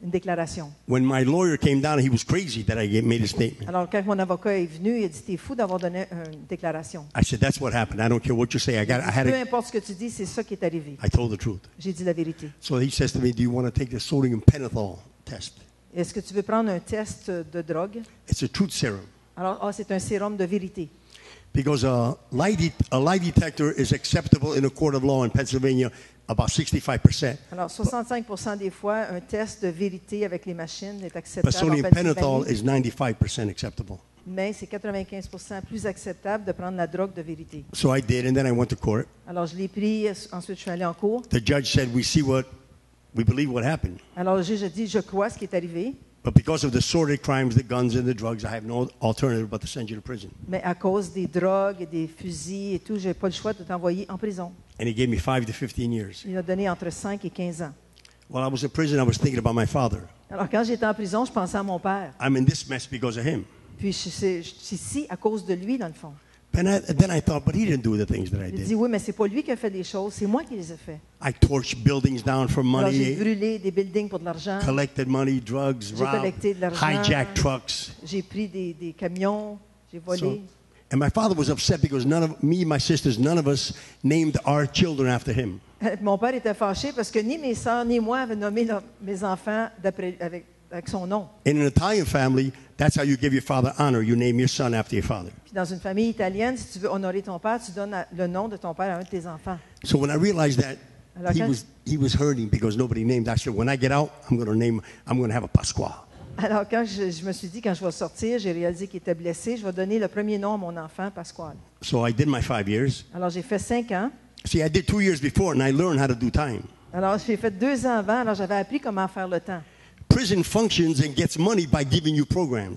E: une déclaration.
D: When my lawyer came down, he was crazy that I made a statement.
E: Alors quand mon avocat est venu, il a dit, t'es fou d'avoir donné une déclaration.
D: I said, "That's what happened. I don't care what you say.
E: Peu importe ce que tu dis, c'est ça qui est arrivé.
D: I told the truth."
E: J'ai dit la vérité.
D: So he says to me, "Do you want to take the sodium pentothal test?"
E: Est-ce que tu veux prendre un test de drogue?
D: It's a truth serum.
E: Alors, c'est un sérum de vérité.
D: Because a lie detector is acceptable in a court of law in Pennsylvania about 65%.
E: Alors, 65% des fois, un test de vérité avec les machines est
D: But
E: acceptable en
D: sodium pentothal
E: Pennsylvanie,
D: is 95% acceptable.
E: mais c'est 95% plus acceptable de prendre la drogue de vérité.
D: So I did, and then I went to court.
E: Alors, je l'ai pris, ensuite je suis allé en cours.
D: The judge said, we believe what happened.
E: Alors, le juge a dit, je crois ce qui est arrivé,
D: But because of the sordid crimes, the guns and the drugs, I have no alternative but to send you to prison.
E: mais à cause des drogues et des fusils et tout, je n'ai pas le choix de t'envoyer en prison.
D: And he gave me 5 to 15 years.
E: Il m'a donné entre 5 et 15 ans.
D: While I was in prison, I was thinking about my father.
E: Alors, quand j'étais en prison, je pensais à mon père.
D: I'm in this mess because of him.
E: Puis, je suis ici à cause de lui, dans le fond.
D: And then I thought, but he didn't do the things that I
E: Il
D: did.
E: dit, oui, mais c'est pas lui qui a fait les choses, c'est moi qui les ai fait.
D: I torched buildings down for
E: Alors, j'ai
D: money,
E: brûlé des buildings pour de l'argent.
D: collected money, drugs,
E: J'ai collecté de l'argent.
D: hijacked trucks.
E: J'ai pris des camions, j'ai volé.
D: And my father was upset because none of me, my sisters, none of us named our children after him.
E: Mon père était fâché parce que ni mes sœurs ni moi avaient nommé mes enfants avec son nom.
D: In an Italian family, that's how you give your father honor. You name your son after your father.
E: Puis dans une famille italienne, si tu veux honorer ton père, tu donnes le nom de ton père à un de tes enfants.
D: So when I realized that
E: Alors,
D: he was hurting because nobody named, I said, when I get out, I'm going to have a Pasquale.
E: Alors quand je me suis dit, quand je vais sortir, j'ai réalisé qu'il était blessé, je vais donner le premier nom à mon enfant, Pasquale.
D: So I did my 5 years.
E: Alors j'ai fait 5 ans.
D: See, I did 2 years before, and I learned how to do time.
E: Alors j'ai fait 2 ans avant, alors j'avais appris comment faire le temps.
D: Prison functions and gets money by giving you programs.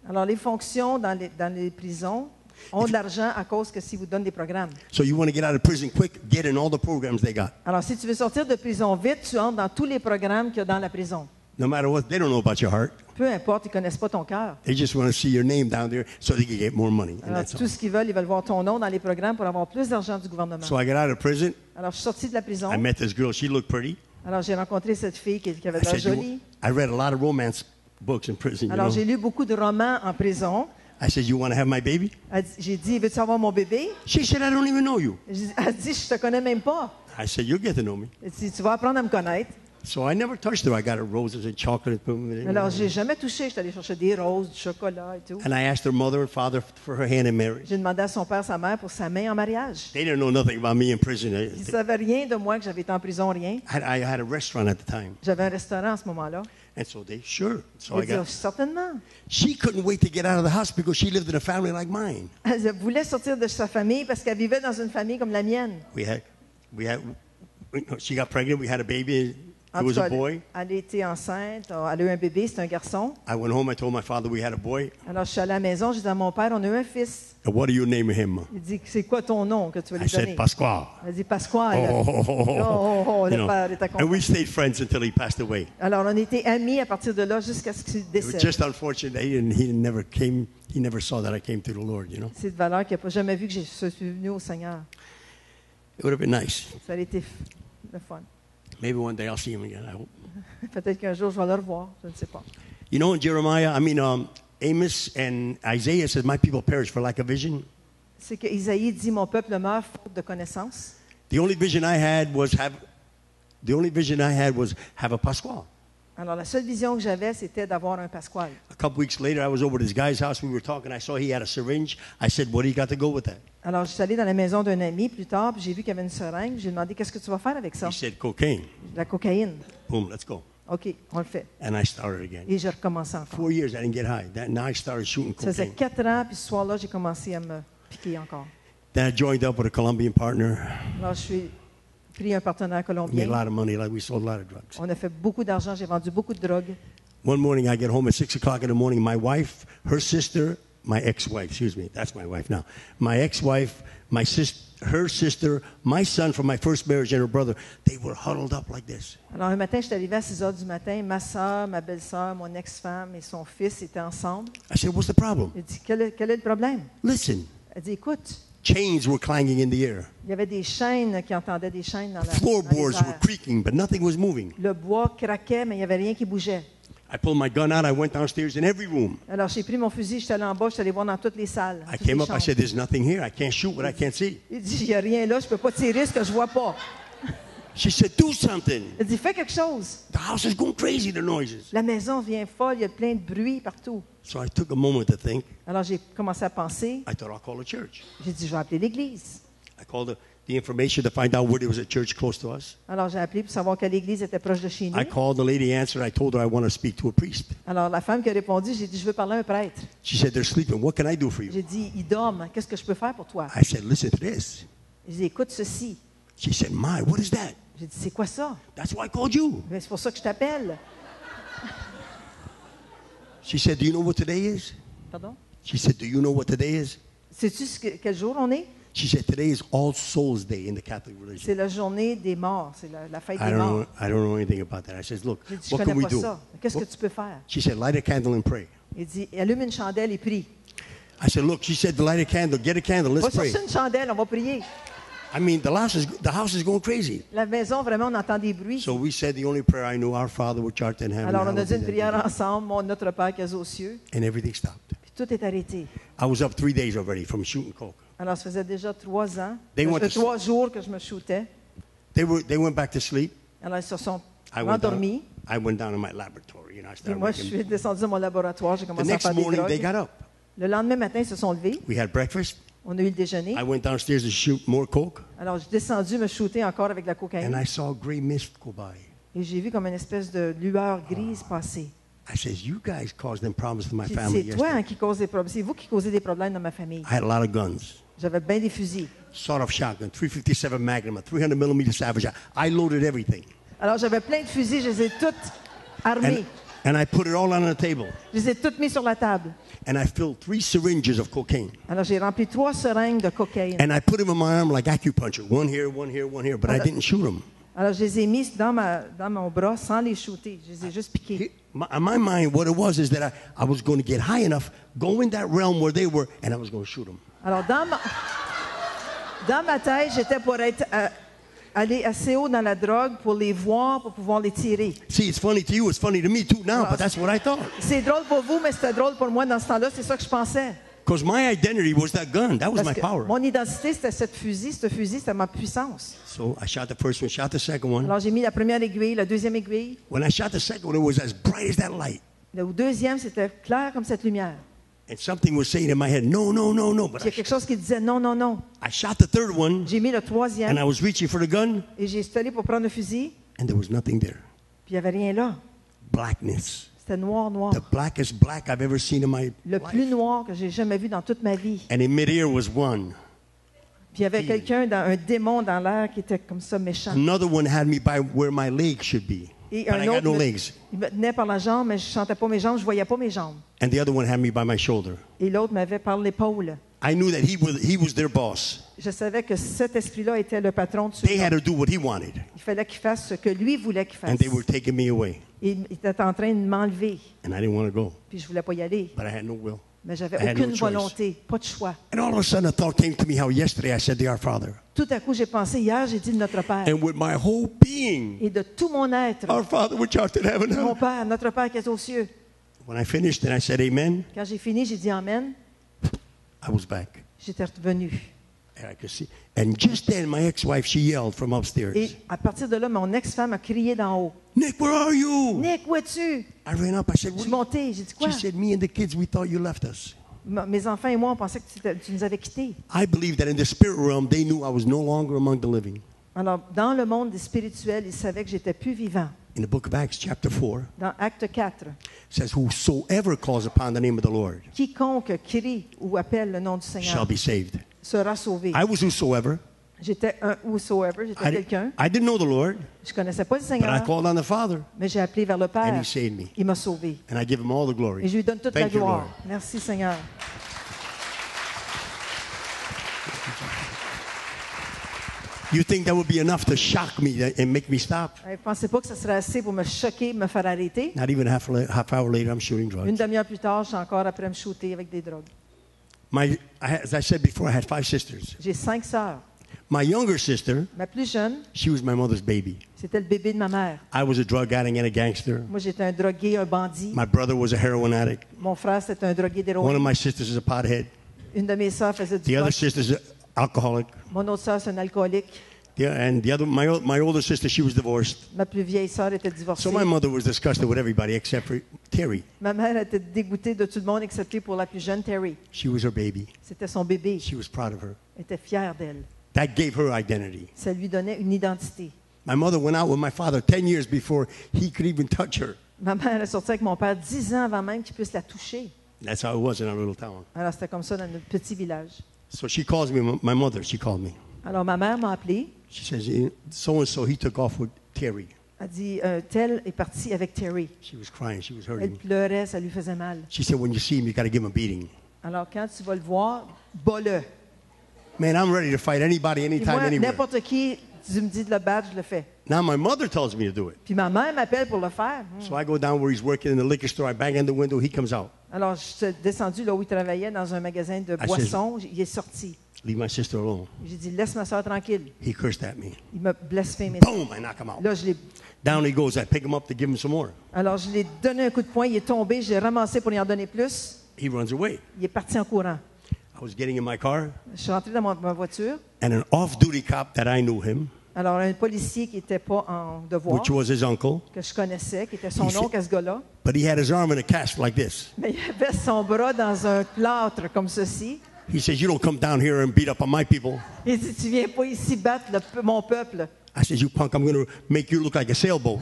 E: Alors les fonctions dans les prisons ont de l'argent à cause que s'ils vous donnent des programmes.
D: So you want to get out of prison quick, get in all the programs they got.
E: Alors si tu veux sortir de prison vite, tu entres dans tous les programmes qu'il y a dans la prison.
D: No matter what, they don't know about your heart.
E: Peu importe, ils ne connaissent pas ton cœur.
D: They just want to see your name down there so they can get more money. And
E: Alors
D: that's all.
E: tout ce qu'ils veulent voir ton nom dans les programmes pour avoir plus d'argent du gouvernement.
D: So I got out of prison.
E: Alors je suis sorti de la prison.
D: I met this girl. She looked pretty.
E: Alors j'ai rencontré cette fille qui avait
D: I
E: l'air
D: said,
E: jolie.
D: I read a lot of romance books in prison. You
E: Alors
D: know?
E: j'ai lu beaucoup de romans en prison.
D: I said, you want to have my baby?
E: J'ai dit, veux-tu avoir mon bébé?
D: She said, I don't even know you.
E: Elle dit, je te connais même pas.
D: I said, you'll get to know me.
E: Elle dit, tu vas apprendre à me connaître.
D: So I never touched her. I got her roses and chocolate.
E: Alors, je n'ai jamais touché. Je suis allée chercher des roses, du chocolat et tout.
D: And I asked her mother and father for her hand in marriage.
E: J'ai demandé à son père, sa mère, pour sa main en mariage.
D: They didn't know nothing about me in prison.
E: Ils ne savaient rien de moi, que j'avais été en prison, rien.
D: I had a restaurant at the time.
E: J'avais un restaurant à ce moment-là.
D: And so they, sure. So
E: Elle
D: I
E: dit,
D: got,
E: certainement.
D: she couldn't wait to get out of the house because she lived in a family like mine.
E: Elle voulait sortir de sa famille parce qu'elle vivait dans une famille comme la mienne.
D: She got pregnant. We had a baby.
E: En
D: It
E: tout
D: was a
E: cas,
D: boy.
E: elle était enceinte, elle a eu un bébé, c'est un garçon.
D: I went home. I told my father we had a boy.
E: Alors, je suis allée à la maison, je dis à mon père, on a eu un fils.
D: And what do you name him?
E: Il dit, c'est quoi ton nom que tu vas
D: I
E: lui donner?
D: said Pasquale.
E: Elle dit, Pasquale.
D: You
E: Le
D: know.
E: père était
D: And
E: content.
D: we stayed friends until he passed away.
E: Alors, on était amis à partir de là jusqu'à ce qu'il
D: It was
E: décède.
D: just unfortunate that he never came. He never saw that I came to the Lord. You know,
E: C'est de valeur qu'il n'a pas jamais vu que je suis venu au Seigneur.
D: it would have been nice.
E: Ça a été le fun.
D: Maybe one day I'll see him again. I hope.
E: Peut-être qu'un jour, je vais le revoir. Je ne sais pas.
D: You know, in Jeremiah, Amos and Isaiah says, "My people perish for lack of vision."
E: C'est que Isaïe dit, mon peuple meurt faute de connaissance.
D: The only vision I had was have a Pasquale.
E: Alors, la seule vision que j'avais, c'était d'avoir un Pasquale.
D: A couple weeks later, I was over at this guy's house. We were talking. I saw he had a syringe. I said, "What do you got to go with that?"
E: Alors, je suis allée dans la maison d'un ami plus tard, puis j'ai vu qu'il y avait une seringue. J'ai demandé, qu'est-ce que tu vas faire avec ça?
D: He said, "Cocaine."
E: De la cocaïne.
D: Boom, let's go.
E: OK, on le fait.
D: And I started again.
E: Et j'ai recommencé encore.
D: 4 years, I didn't get high. Now I started shooting
E: Ça faisait
D: cocaine.
E: 4 ans, puis ce soir-là, j'ai commencé à me piquer encore.
D: Then I joined up with a Colombian partner.
E: Alors, je suis pris un partenaire
D: Made a
E: colombien.
D: lot of money. Like we sold a lot of drugs.
E: On a fait beaucoup d'argent, j'ai vendu beaucoup de drogue.
D: One morning, I get home at 6 o'clock in the morning. My wife, her sister, my ex-wife, excuse me, that's my wife now. My ex-wife, my sister, her sister, my son from my first marriage, and her brother, they were huddled up like this.
E: Alors, un matin, je suis arrivée à 6 heures du matin. Ma soeur, ma belle-sœur, mon ex-femme et son fils étaient ensemble.
D: I said, "What's the problem?"
E: Elle dit, quel est le problème?
D: Listen,
E: Elle dit, écoute,
D: chains were clanging in the air.
E: il y avait des chaînes qui entendaient des chaînes dans la dans les
D: Floorboards were
E: airs.
D: creaking, but nothing was moving.
E: Le bois craquait, mais il n'y avait rien qui bougeait.
D: I pulled my gun out. I went downstairs in every room.
E: Alors, j'ai pris mon fusil, je suis allée en bas, je suis allée voir dans toutes les salles. dans
D: I
E: toutes les
D: came up. I
E: chambres.
D: said, "There's nothing here. I can't shoot what I can't see."
E: Il dit, il n'y a rien là, je ne peux pas tirer ce que je ne vois pas.
D: She said, "Do something.
E: Il dit, fais quelque chose.
D: The house is going crazy, the noises."
E: La maison vient folle, il y a plein de bruit partout.
D: So I took a moment to think.
E: Alors, j'ai commencé à penser.
D: I thought I'll call a church.
E: J'ai dit, je vais appeler l'église.
D: I called the information to find out where there was a church close to us.
E: Alors, j'ai appelé pour savoir quelle église était proche de chez nous.
D: I called the lady, answered. I told her I want to speak to a priest.
E: Alors, la femme qui a répondu, j'ai dit, je veux parler à un prêtre.
D: She said, "They're sleeping. What can I do for you?"
E: J'ai dit, ils dorment. Qu'est-ce que je peux faire pour toi?
D: I said, "Listen to this."
E: J'ai dit, écoute ceci.
D: She said, "My, what is that?"
E: J'ai dit, c'est quoi ça?
D: That's why I called you.
E: Mais c'est pour ça que je t'appelle.
D: She said, "Do you know what today is?"
E: Pardon?
D: She said, "Do you know what today is?"
E: Sais-tu quel jour on est?
D: She said, "Today is All Souls Day in the Catholic religion."
E: C'est la journée des morts. C'est la fête
D: I
E: des
D: don't know.
E: morts.
D: I don't know anything about that. I said, "Look,
E: J'ai dit, je
D: what can
E: connais
D: we
E: pas
D: do?"
E: ça. Qu'est-ce que tu peux faire?
D: She said, "Light a candle and pray."
E: Il dit, allume une chandelle et prie.
D: I said, "Look," she said, "to light a candle. Get a candle.
E: Va
D: Let's pray."
E: chercher une chandelle, on va prier.
D: I mean, the house is going crazy.
E: La maison, vraiment, on entend des bruits.
D: So we said the only prayer I knew, "Our Father which art in heaven."
E: Alors, on a
D: hallowed
E: dit une
D: be thy
E: prière
D: name."
E: ensemble, notre Père qui est aux cieux.
D: And everything stopped.
E: Puis tout est arrêté.
D: I was up 3 days already from shooting coke.
E: Alors, ça faisait déjà 3 ans,
D: They went to-
E: 3 jours que je me shootais.
D: They went back to sleep.
E: Alors, ils se sont
D: I went
E: endormis.
D: down in my laboratory. I
E: Puis
D: started
E: moi, je
D: working.
E: suis descendu dans mon laboratoire, j'ai
D: The
E: commencé à
D: next
E: faire des
D: morning, they
E: drogues.
D: got up.
E: Le lendemain matin, ils se sont levés.
D: We had breakfast.
E: On a eu le déjeuner.
D: I went downstairs to shoot more coke,
E: Alors, j'ai descendu me shooter encore avec la
D: and
E: cocaïne.
D: I saw a gray mist go by.
E: Et j'ai vu comme une espèce de lueur grise passer.
D: I says, "You guys caused them problems to my
E: J'ai dit,
D: family
E: c'est toi
D: yesterday."
E: hein, qui cause des problèmes. C'est vous qui causez des problèmes dans ma famille.
D: I had a lot of guns.
E: J'avais bien des fusils.
D: Sawed-off shotgun, 357 Magnum, a 300 millimeter Savage. I loaded everything,
E: Alors, j'avais plein de fusils. Je les ai toutes armés.
D: and I put it all on the table.
E: Je les ai toutes mis sur la table.
D: And I filled 3 syringes of cocaine,
E: Alors, j'ai rempli 3 seringues de cocaïne.
D: and I put them in my arm like acupuncture. One here, one here, one here. But I didn't shoot them.
E: Alors, je les ai mis dans mon bras sans les shooter. Je les ai juste piqués.
D: In my mind, what it was is that I was going to get high enough, go in that realm where they were, and I was going to shoot them.
E: Alors, dans ma tête, j'étais pour être aller assez haut dans la drogue pour les voir, pour pouvoir les tirer.
D: See, it's funny to you. It's funny to me too now, but that's what I thought.
E: C'est drôle pour vous, mais c'était drôle pour moi dans ce temps-là. C'est ça que je pensais.
D: Because my identity was that gun. That was
E: Parce
D: my
E: que
D: power.
E: mon identité, c'était cette fusil. Ce fusil, c'était ma puissance.
D: So I shot the first one, shot the second one.
E: Alors, j'ai mis la première aiguille, la deuxième aiguille.
D: When I shot the second one, it was as bright as that light.
E: Le deuxième, c'était clair comme cette lumière.
D: And something was saying in my head, no, no, no, no. But
E: Il y a quelque chose qui disait non, non, non.
D: I shot the third one,
E: J'ai mis le
D: and
E: troisième
D: I was reaching for the gun,
E: et j'ai allé pour prendre le fusil,
D: and there was nothing there.
E: puis il n'y avait rien là.
D: Blackness.
E: C'était noir, noir.
D: The blackest black I've ever seen in my
E: Le plus
D: life.
E: noir que j'ai jamais vu dans toute ma vie.
D: And in midair was one.
E: Puis il y avait quelqu'un, un démon dans l'air qui était comme ça méchant.
D: Another one had me by where my legs should be.
E: Et
D: But
E: un
D: I got
E: autre,
D: no legs.
E: il me tenait par la jambe, mais je ne sentais pas mes jambes, je ne voyais pas mes jambes.
D: And the other one had me by my shoulder.
E: Et l'autre m'avait par l'épaule.
D: I knew that he was their boss.
E: Je savais que cet esprit-là était le patron de
D: They had
E: ceux-là.
D: to do what he wanted.
E: Il fallait qu'il fasse ce que lui voulait qu'il fasse.
D: And they were taking me away.
E: Et il était en train de m'enlever.
D: And I didn't want to go.
E: Puis je ne voulais pas y aller.
D: But I had no will.
E: Mais j'avais
D: I had no
E: aucune
D: choice.
E: volonté, pas de choix.
D: And all of a sudden a thought came to me how yesterday I said the Our Father.
E: Tout à coup, j'ai pensé, hier, j'ai dit de notre Père.
D: And with my whole being,
E: Et de tout mon être,
D: Our Father which art in heaven.
E: mon Père, notre Père qui est aux cieux.
D: When I finished and I said amen,
E: Quand j'ai fini, j'ai dit Amen.
D: I was back.
E: J'étais revenu.
D: And I could see. And just then my ex-wife, she yelled from upstairs,
E: Et à partir de là, mon ex-femme a crié d'en haut.
D: Nick, where are you?
E: Nick, où es-tu?
D: I ran up. I said,
E: Je suis
D: what?
E: montée. J'ai dit quoi?
D: She said, me and the kids, we thought you left us.
E: Mes enfants et moi, on pensait que tu nous avais quittés.
D: I believe that in the spirit realm, they knew I was no longer among the living.
E: Alors, dans le monde des spirituels, ils savaient que j'étais plus vivant.
D: In the book of Acts, chapter 4,
E: Dans Acte 4,
D: it says, whosoever calls upon the name of the Lord
E: quiconque crie ou appelle le nom du
D: shall
E: Seigneur
D: be saved.
E: sera sauvé.
D: I was whosoever.
E: J'étais un whosoever, j'étais quelqu'un.
D: I didn't know the Lord,
E: Je ne connaissais pas le
D: but I
E: Seigneur,
D: called on the Father,
E: mais j'ai appelé vers le
D: and
E: Père.
D: He saved me.
E: Il m'a sauvé.
D: And I give Him all the glory.
E: Et je lui donne toute la
D: Thank you,
E: gloire.
D: Lord.
E: Merci, Seigneur.
D: You think that would be enough to shock me and make me stop?
E: Je ne pensais pas que ce serait assez pour me choquer, me faire arrêter.
D: Not even half hour later, I'm shooting
E: Une
D: drugs.
E: demi-heure plus tard, je suis encore après me shooter avec des drogues.
D: As I said before, I had 5 sisters.
E: J'ai 5 sœurs.
D: My younger sister,
E: Ma plus jeune,
D: she was my mother's baby.
E: c'était le bébé de ma mère.
D: I was a drug addict and a gangster.
E: Moi, j'étais un drogué, un bandit.
D: My brother was a heroin addict.
E: Mon frère, c'était un drogué
D: One of
E: d'héroïne.
D: my sisters is a pothead.
E: Une de mes sœurs faisait
D: The
E: du
D: other
E: pot.
D: sister's an alcoholic.
E: Mon autre sœur, c'est un alcoolique.
D: And my older sister, she was divorced.
E: Ma plus vieille sœur était divorcée.
D: So my mother was disgusted with everybody except for Terry.
E: Ma mère était dégoûtée de tout le monde, excepté pour la plus jeune, Terry.
D: She was her baby.
E: C'était son bébé.
D: She was proud of her.
E: Elle était fière d'elle.
D: That gave her identity.
E: Ça lui donnait une identité.
D: My mother went out with my father 10 years before he could even touch her.
E: Ma mère est sortie avec mon père 10 ans avant même qu'il puisse la toucher.
D: That's how it was in our little town.
E: Alors, c'était comme ça dans notre petit village.
D: So she calls me, my mother, she called me.
E: Alors, ma mère m'a appelé.
D: She says, so-and-so, he took off with Terry.
E: Elle dit, tel est parti avec Terry.
D: She was crying, she was
E: Elle
D: hurting.
E: pleurait, ça lui faisait mal.
D: She said, when you see him, you got to give him a beating.
E: Alors, quand tu vas le voir, bats-le.
D: Man, I'm ready to fight anybody,
E: Puis
D: anytime,
E: moi,
D: anywhere.
E: n'importe qui, tu me dis de le battre, je le fais.
D: Now my mother tells me to do it.
E: Puis ma mère m'appelle pour le faire.
D: So I go down where he's working in the liquor store. I bang on the window. He comes out.
E: Alors, je suis descendu là où il travaillait, dans un magasin de boissons. Il est sorti.
D: Leave my sister alone.
E: J'ai dit, laisse ma soeur tranquille.
D: He cursed at me.
E: Il m'a blasphémé.
D: Boom! I knock him out.
E: Là, je l'ai...
D: Down he goes. I pick him up to give him some more.
E: Alors, je lui ai donné un coup de poing. Il est tombé. Je l'ai ramassé pour lui en donner plus.
D: He runs away.
E: Il est parti en courant.
D: I was getting in my car,
E: Je suis rentré dans ma voiture.
D: and an off-duty cop that I knew him,
E: Alors, un policier qui n'était pas en devoir,
D: which was his uncle,
E: que je connaissais, qui était son
D: Il fait-
E: oncle à ce gars-là,
D: but he had his arm in a cast like this.
E: mais il avait son bras dans un plâtre comme ceci.
D: He says, "You don't come down here and beat up on my people."
E: Il dit, tu viens pas ici battre mon peuple.
D: I said, "You punk! I'm going to make you look like a sailboat."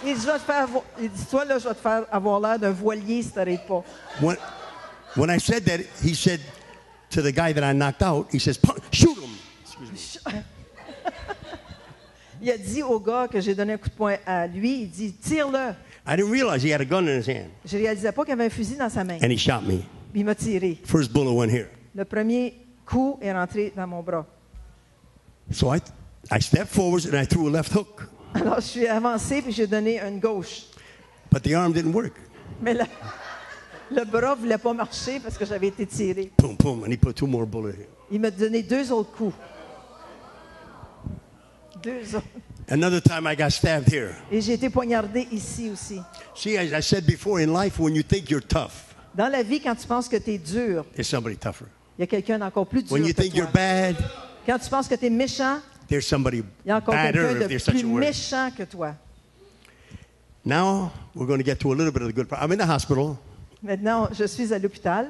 E: Il dit, il dit, toi, là, je vais te faire avoir l'air d'un voilier si tu n'arrêtes pas.
D: When I said that, he said to the guy that I knocked out, he says, "Punk, shoot him." Excuse me.
E: Il a dit au gars que j'ai donné un coup de poing à lui, il dit, tire-le.
D: I didn't realize he had a gun in his hand,
E: Je ne réalisais pas qu'il avait un fusil dans sa main.
D: and he shot me.
E: Puis il m'a tiré.
D: First bullet went here.
E: Le premier coup est rentré dans mon bras.
D: So I stepped forward and I threw a left hook,
E: Alors, je suis avancé puis j'ai donné une gauche.
D: but the arm didn't work.
E: Mais le bras ne voulait pas marcher parce que j'avais été tiré.
D: Boom, boom, and he put 2 more bullets here.
E: Il m'a donné 2 autres coups. 2 autres.
D: Another time I got stabbed here.
E: Et j'ai été poignardé ici aussi.
D: See, as I said before, in life, when you think you're tough,
E: Dans la vie, quand tu penses que tu es dur,
D: there's somebody tougher.
E: il y a quelqu'un d'encore plus dur
D: When you
E: que
D: think
E: toi.
D: you're bad,
E: Quand tu penses que tu es méchant,
D: there's somebody
E: il y a encore
D: badder,
E: quelqu'un
D: if
E: de
D: there's such
E: plus
D: a word.
E: méchant que toi.
D: Now, we're going to get to a little bit of the good part. I'm in the hospital,
E: Maintenant, je suis à l'hôpital.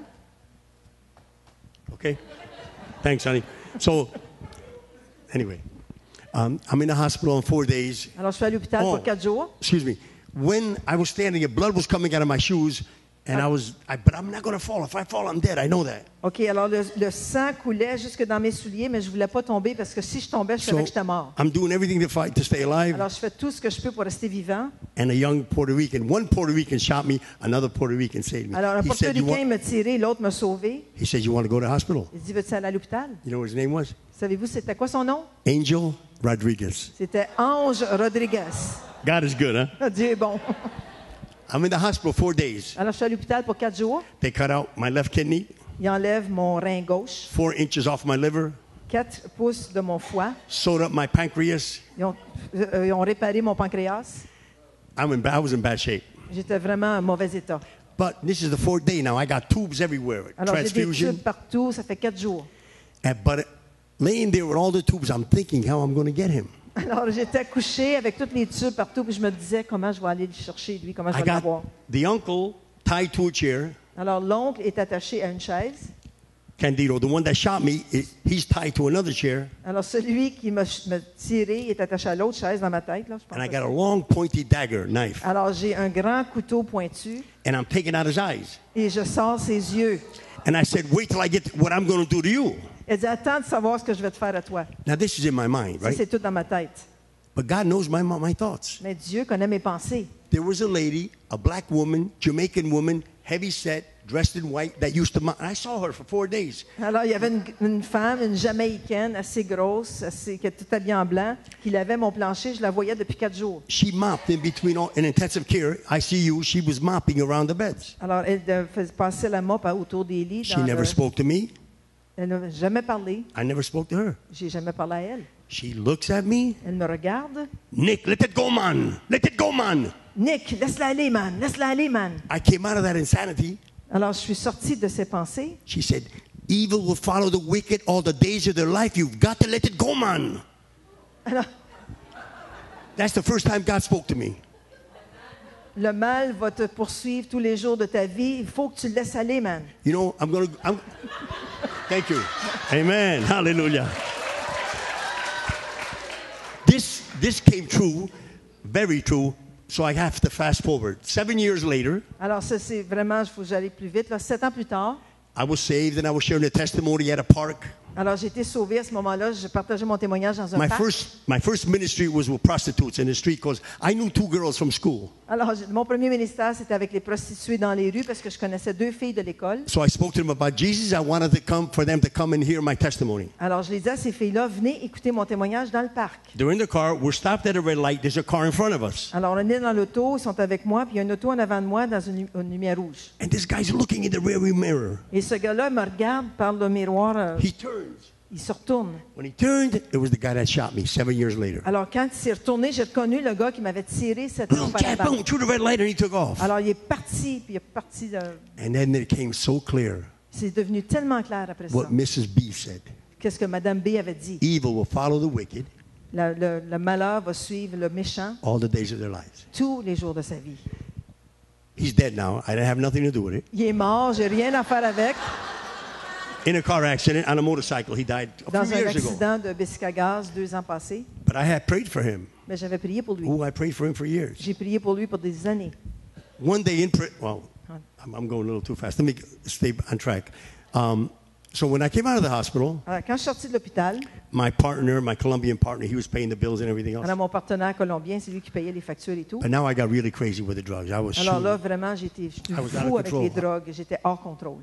D: okay? Thanks, honey. So, anyway, I'm in the hospital in 4 days.
E: Alors, je suis à l'hôpital
D: Oh.
E: pour 4 jours.
D: Excuse me. When I was standing, blood was coming out of my shoes, and but I'm not going to fall. If I fall, I'm dead. I know that.
E: OK, alors le sang coulait jusque dans mes souliers, mais je ne voulais pas tomber parce que si je tombais, je savais
D: So
E: que j'étais mort.
D: I'm doing everything to fight to stay alive.
E: Alors, je fais tout ce que je peux pour rester vivant.
D: And a young Puerto Rican, one Puerto Rican shot me, another Puerto Rican saved me.
E: Alors, un
D: He said,
E: portoricain m'a tiré, l'autre m'a sauvé.
D: he said, you want to go to the hospital?
E: Il dit, veux-tu aller à l'hôpital?
D: You know what his name was?
E: Savez-vous c'était quoi son nom?
D: Angel Rodriguez.
E: C'était Ange Rodriguez.
D: God is good, huh?
E: Dieu est bon.
D: I'm in the hospital 4 days.
E: Alors, je suis à l'hôpital pour 4 jours.
D: They cut out my left kidney,
E: Ils enlèvent mon rein gauche,
D: 4 inches off my liver,
E: 4 pouces de mon foie.
D: sewed up my pancreas.
E: Ils ont réparé mon pancréas.
D: I was in bad shape.
E: J'étais vraiment en mauvais état.
D: But this is the 4th day now. I got tubes everywhere,
E: Alors, j'ai des
D: transfusion.
E: tubes partout. Ça fait 4 jours.
D: But laying there with all the tubes, I'm thinking how I'm going to get him.
E: Alors, j'étais couché avec tous les tubes partout, puis je me disais comment je vais aller le chercher, lui, comment je
D: I
E: vais l'avoir.
D: got the uncle tied to a chair.
E: Alors, l'oncle est attaché à une chaise.
D: Candido, the one that shot me, he's tied to another chair.
E: Alors, celui qui m'a tiré est attaché à l'autre chaise dans ma tête. Là, je pense
D: And I
E: que
D: got a
E: c'est-
D: long pointy dagger knife.
E: Alors, j'ai un grand couteau pointu
D: And I'm taking out his eyes.
E: et je sors ses yeux.
D: And I said, wait till I get what I'm going to do to you.
E: Elle dit, attends de savoir ce que je vais te faire à toi.
D: Now, this is in my mind,
E: Ça,
D: right?
E: c'est tout dans ma tête.
D: But God knows my thoughts.
E: Mais Dieu connaît mes pensées.
D: There was a lady, a black woman, Jamaican woman, heavy set, dressed in white, that used to, and I saw her for 4 days.
E: Alors, il y avait une femme, une Jamaïcaine, assez grosse, qui était tout habillée en blanc, qui lavait mon plancher. Je la voyais depuis 4 jours.
D: She mopped in between in intensive care, ICU, she was mopping around the beds.
E: Alors, elle faisait passer la mop autour des lits.
D: She
E: dans
D: never
E: le-
D: spoke to me.
E: Elle n'a jamais parlé.
D: I never spoke to her.
E: J'ai jamais parlé à elle.
D: She looks at me.
E: Elle me regarde.
D: Nick, let it go, man. Let it go, man.
E: Nick, laisse-la aller, man. Laisse-la aller, man.
D: I came out of that insanity.
E: Alors, je suis sortie de ces pensées.
D: She said, evil will follow the wicked all the days of their life. You've got to let it go, man.
E: Alors,
D: That's the first time God spoke to me.
E: le mal va te poursuivre tous les jours de ta vie. Il faut que tu le laisses aller, man.
D: You know, thank you. Amen. Hallelujah. This came true, very true, so I have to fast forward. 7 years later,
E: Alors, ça, c'est vraiment, il faut que j'aille plus vite. Là, 7 ans plus tard,
D: I was saved and I was sharing a testimony at a park.
E: alors j'ai été sauvée à ce moment-là. Je partageais mon témoignage dans un
D: My
E: parc.
D: first ministry was with prostitutes in the street because I knew 2 girls from school.
E: Alors, mon premier ministère, c'était avec les prostituées dans les rues parce que je connaissais 2 filles de l'école.
D: So I spoke to them about Jesus. I wanted for them to come and hear my testimony.
E: Alors, je les dis à ces filles-là, venez écouter mon témoignage dans le parc.
D: They're in the car. We're stopped at a red light. There's a car in front of us.
E: Alors, on est dans l'auto, ils sont avec moi, puis il y a une auto en avant de moi dans une lumière rouge.
D: And this guy's looking in the rearview mirror.
E: Et ce gars-là me regarde par le miroir,
D: He turns.
E: il se retourne.
D: When he turned, it was the guy that shot me 7 years later.
E: Alors, quand il s'est retourné, j'ai reconnu le gars qui m'avait tiré 7 ans
D: Boom,
E: auparavant.
D: boom, through the red light, and he took off.
E: Alors, il est parti, puis il est parti.
D: And then it came so clear
E: C'est devenu tellement clair après ça.
D: what Mrs. B said.
E: Qu'est-ce que Mme B avait dit?
D: Evil will follow the wicked
E: Le malheur va suivre le méchant
D: all the days of their lives.
E: tous les jours de sa vie.
D: He's dead now. I didn't have nothing to do with it.
E: Il est mort, j'ai rien à faire avec.
D: In a car accident on a motorcycle. He died a
E: Dans
D: few
E: un
D: years ago.
E: accident de bicycle à gaz 2 ans passés.
D: But I had prayed for him.
E: Mais j'avais prié pour lui.
D: Oh, I prayed for him for years.
E: J'ai prié pour lui pour des années.
D: One day I'm going a little too fast. Let me stay on track. So when I came out of the hospital,
E: Alors, quand je suis sortie de l'hôpital,
D: my partner, my Colombian partner, he was paying the bills and everything else.
E: alors mon partenaire colombien, c'est lui qui payait les factures et tout.
D: But now I got really crazy with the drugs. I was
E: Alors là,
D: shooting.
E: vraiment, j'étais
D: I was out of
E: fou avec
D: control.
E: les drogues. J'étais hors contrôle.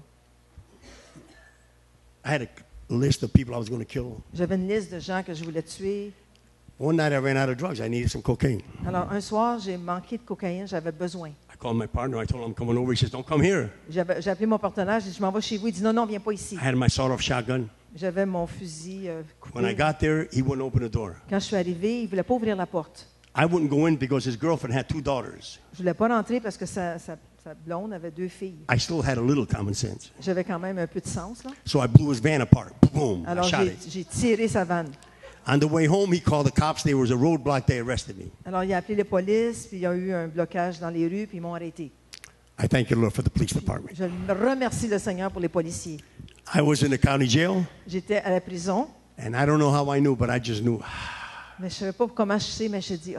D: I had a list of people I was going to kill.
E: J'avais une liste de gens que je voulais tuer.
D: One night I ran out of drugs. I needed some cocaine.
E: Alors, un soir, j'ai manqué de cocaïne. J'avais besoin.
D: I called my partner. I told him I'm coming over. He says, don't come here.
E: J'ai appelé mon partenaire. J'ai dit, je m'en vais chez vous. Il dit, non, non, viens pas ici.
D: I had my sawed-off shotgun.
E: J'avais mon fusil
D: When I
E: coupé.
D: got there, he wouldn't open the door.
E: Quand je suis arrivée, il ne voulait pas ouvrir la porte.
D: I wouldn't go in because his girlfriend had 2 daughters.
E: Je ne voulais pas rentrer parce que sa blonde avait 2 filles.
D: I still had a little common sense.
E: J'avais quand même un peu de sens, là.
D: So I blew his van apart. Boom. I
E: Alors,
D: shot it.
E: j'ai tiré sa vanne.
D: On the way home, he called the cops. There was a roadblock. They arrested me.
E: Alors, il a appelé les polices, puis il y a eu un blocage dans les rues, puis ils m'ont arrêté.
D: I thank you, Lord, for the police department.
E: Je remercie le Seigneur pour les policiers.
D: I was in the county jail,
E: J'étais à la prison,
D: and I don't know how I knew, but I just knew
E: mais je ne savais pas comment je sais, mais j'ai dit,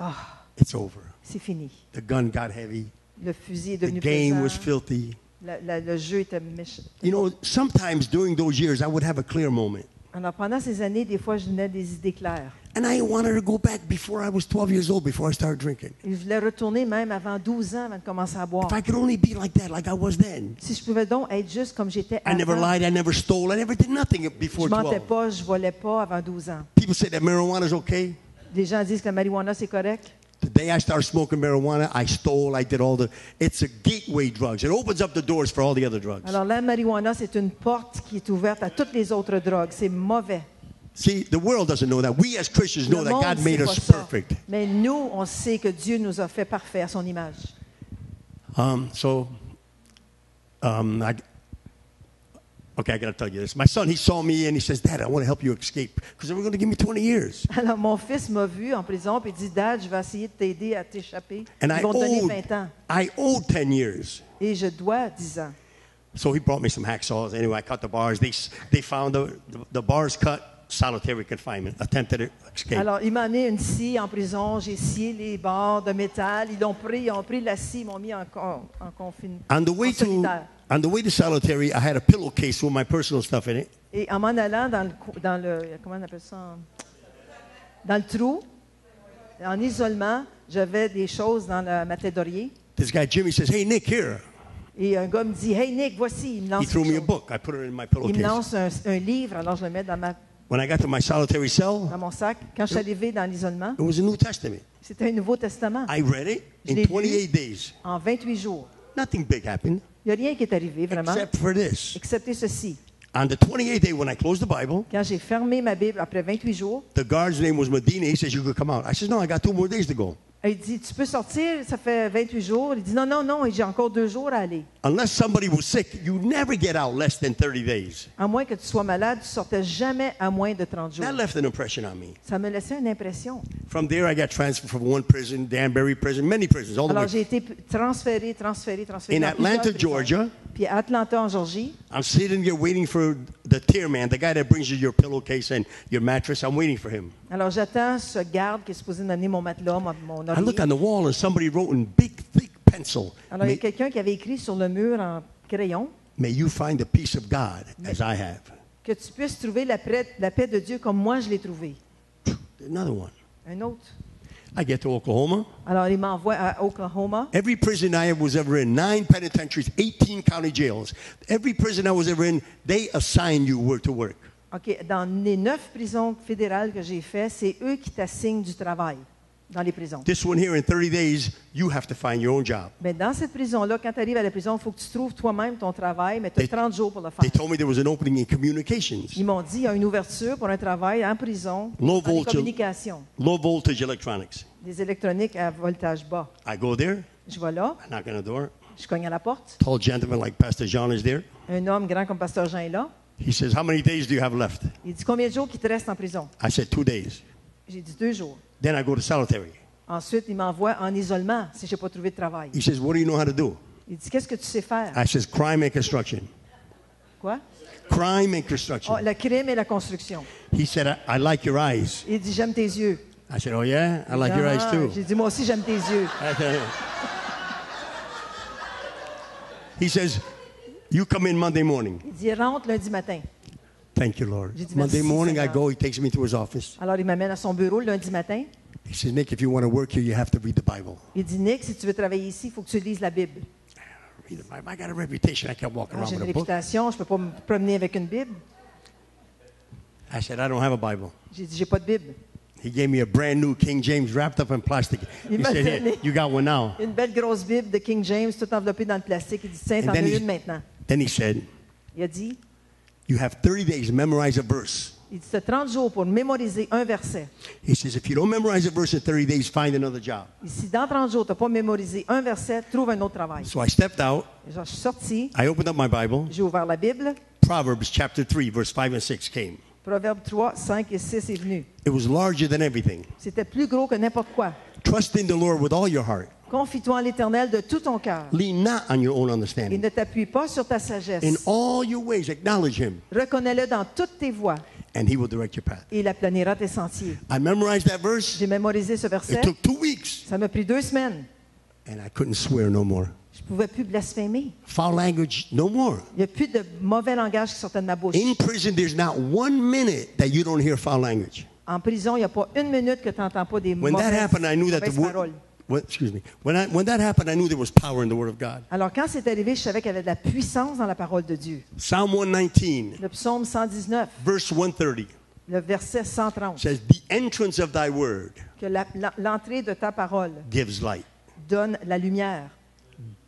D: it's over.
E: c'est fini.
D: The gun got heavy.
E: Le fusil est
D: The
E: devenu
D: game was
E: pesant.
D: filthy.
E: Le jeu était méchant.
D: You know, sometimes during those years, I would have a clear moment.
E: Alors, pendant ces années, des fois, je venais des idées claires.
D: And I wanted to go back before I was 12 years old, before I started drinking.
E: Et je voulais retourner même avant 12 ans, avant de commencer à boire.
D: If I could only be like that, like I was then.
E: Si je pouvais donc être juste comme j'étais
D: I never
E: avant.
D: lied, I never stole, I never did nothing before
E: Je mentais
D: 12.
E: pas, je volais pas avant 12 ans.
D: People say that marijuana is okay.
E: Des gens disent que la marijuana, c'est correct.
D: The day I started smoking marijuana, I stole, I did all the, it's a gateway drugs. It opens up the doors for all the other drugs.
E: Alors, la marijuana, c'est une porte qui est ouverte à toutes les autres drogues. C'est mauvais.
D: See, the world doesn't know that. We as Christians know
E: Le
D: that
E: monde
D: God
E: sait
D: made
E: pas
D: us
E: ça.
D: perfect.
E: Mais nous, on sait que Dieu nous a fait parfaits à son image.
D: Okay, I got to tell you this. My son, he saw me and he says, Dad, I want to help you escape because they were going to give me 20 years.
E: Alors, mon fils m'a vu en prison et dit, Dad, je vais essayer de t'aider à t'échapper.
D: And
E: Ils vont te donner 20 ans.
D: I owed 10 years.
E: Et je dois 10 ans.
D: So he brought me some hacksaws. Anyway, I cut the bars. They found the bars cut, solitary confinement, attempted escape.
E: Alors, il m'a amené une scie en prison. J'ai scié les barres de métal. Ils ont pris la scie, ils m'ont mis en confinement.
D: On the way to solitary, I had a pillowcase with my personal stuff in it.
E: Et en m'en allant dans le comment on appelle ça? Dans le trou, en isolement, j'avais des choses dans ma tête d'oreiller.
D: This guy, Jimmy, says, hey, Nick, here.
E: Et un gars me dit, hey Nick, voici. Il me lance,
D: He threw me a
E: quelque chose.
D: book. I put it in my
E: Il me
D: pillowcase.
E: lance un livre, alors je le mets dans
D: When I got to my solitary cell,
E: mon sac. Quand je suis arrivé dans l'isolement,
D: it was a New Testament.
E: c'était un Nouveau Testament.
D: I read it
E: Je
D: in
E: l'ai lu
D: 28 days.
E: en 28 jours.
D: Nothing big happened
E: Il n'y a rien qui est arrivé, vraiment,
D: except for this.
E: excepté ceci.
D: On the 28th day, when I closed the Bible,
E: Quand j'ai fermé ma Bible après 28 jours,
D: the guard's name was Medina. He says, you could come out. I said, no, I got 2 more days to go.
E: il dit, tu peux sortir, ça fait 28 jours. Il dit, non, non, non, et j'ai encore 2 jours à aller.
D: Unless somebody was sick, you never get out less than 30 days.
E: À moins que tu sois malade, tu sortais jamais à moins de 30 jours.
D: That left an impression on me.
E: Ça me laissait une impression.
D: From there, I got transferred from one prison, Danbury prison, many prisons, all the
E: Alors,
D: way.
E: j'ai été transféré
D: In
E: dans plusieurs
D: Atlanta,
E: prisons.
D: Georgia,
E: Puis à Atlanta, en Georgie,
D: I'm sitting there waiting for the tier man, the guy that brings you your pillowcase and your mattress. I'm waiting for him.
E: alors j'attends ce garde qui est supposé me donner mon matelas, mon
D: I look
E: oreiller.
D: on the wall and somebody wrote in big, thick pencil,
E: Alors, il y a
D: may,
E: quelqu'un qui avait écrit sur le mur en crayon
D: may you find the peace of God as I have.
E: que tu puisses trouver la paix de Dieu comme moi je l'ai trouvée.
D: Another one.
E: Un autre.
D: I get to Oklahoma.
E: Alors, il m'envoie à Oklahoma.
D: Every prison I was ever in, 9 penitentiaries, 18 county jails. Every prison I was ever in, they assign you where to work.
E: OK, dans les 9 prisons fédérales que j'ai fait, c'est eux qui t'assignent du travail dans les prisons.
D: This one here, in 30 days, you have to find your own job.
E: Mais dans cette prison-là, quand tu arrives à la prison, il faut que tu trouves toi-même ton travail, mais tu as
D: They-
E: 30 jours pour le
D: They
E: faire.
D: told me there was an opening in communications,
E: Ils m'ont dit, il y a une ouverture pour un travail en prison,
D: Low
E: dans les
D: voltage.
E: communications,
D: low voltage electronics.
E: des électroniques à voltage bas.
D: I go there,
E: Je vais là,
D: I knock on the door.
E: je cogne à la porte.
D: Tall gentleman like Pastor John is there.
E: Un homme grand comme Pasteur Jean est là.
D: He says, how many days do you have left?
E: Il dit, combien de jours qu'il te reste en prison?
D: I said, 2 days.
E: J'ai dit 2 jours.
D: Then I go to solitary.
E: Ensuite, il m'envoie en isolement si je n'ai pas trouvé de travail.
D: He says, what do you know how to do?
E: Il dit, qu'est-ce que tu sais faire?
D: I says, crime and construction.
E: Quoi?
D: Crime and construction.
E: Oh, le crime et la construction.
D: He said, I like your eyes.
E: Il dit, j'aime tes yeux.
D: I said, oh yeah? I like your eyes
E: Ah,
D: too.
E: J'ai dit, moi aussi, j'aime tes yeux.
D: He says, you come in Monday morning.
E: Il dit, rentre lundi matin.
D: Thank you, Lord.
E: J'ai dit,
D: Monday
E: merci,
D: morning, I
E: Seigneur.
D: go. He takes me to his office.
E: Alors, il m'amène à son bureau le lundi matin.
D: He says, Nick, if you want to work here, you have to read the Bible.
E: Il dit, Nick, si tu veux travailler ici, il faut que tu lises la Bible.
D: Read the Bible. I got a reputation. I can't walk
E: Ah,
D: around
E: j'ai une
D: with a book.
E: réputation, je ne peux pas me promener avec une Bible.
D: I said, I don't have a Bible.
E: J'ai dit, j'ai pas de Bible.
D: He gave me a brand new King James wrapped up in plastic. He
E: Il m'a
D: said, here,
E: donné-
D: you got one now.
E: Une belle grosse Bible de King James, tout enveloppée dans le plastique. Il dit, tiens,
D: And
E: t'en
D: then
E: as
D: he-
E: une maintenant.
D: Then he said,
E: Il a dit,
D: You have 30 days to memorize a verse.
E: Il dit, tu as 30 jours pour mémoriser un verset.
D: He says, if you don't memorize a verse in 30 days, find another job.
E: Et si dans 30 jours, tu n'as pas mémorisé un verset, trouve un autre travail.
D: So I stepped out.
E: Et je suis sorti,
D: I opened up my Bible.
E: j'ai ouvert la Bible.
D: Proverbs chapter 3, verse 5 and 6 came.
E: Proverbe 3, 5 et 6 est venu.
D: It was larger than everything.
E: C'était plus gros que n'importe quoi.
D: Trust in the Lord with all your heart.
E: Confie-toi en l'Éternel de tout ton cœur.
D: Lean not on your own
E: Et
D: understanding.
E: ne t'appuie pas sur ta sagesse.
D: In all your ways, acknowledge him,
E: Reconnais-le dans toutes tes voies
D: and he will direct your path.
E: et il aplanira tes sentiers.
D: I memorized that verse.
E: J'ai mémorisé ce verset.
D: It took 2 weeks,
E: Ça m'a pris 2 semaines.
D: and I couldn't swear no more.
E: Je ne pouvais plus blasphémer.
D: Foul language, no more.
E: Il n'y a plus de mauvais langage qui sortait de ma bouche.
D: In prison, there's not 1 minute that you don't hear foul language.
E: En prison, il n'y a pas une minute que tu n'entends pas des
D: When that
E: mauvaises,
D: happened, I knew that the
E: mauvaises paroles.
D: word. Excuse me. When that happened, I knew there was power in the Word of God.
E: Alors, quand c'est arrivé, je savais qu'il y avait de la puissance dans la parole de Dieu.
D: Psalm 119,
E: Le psaume 119,
D: verse 130
E: le verset 130,
D: says, "The entrance of thy word
E: que l'entrée de ta parole
D: gives light."
E: donne la lumière,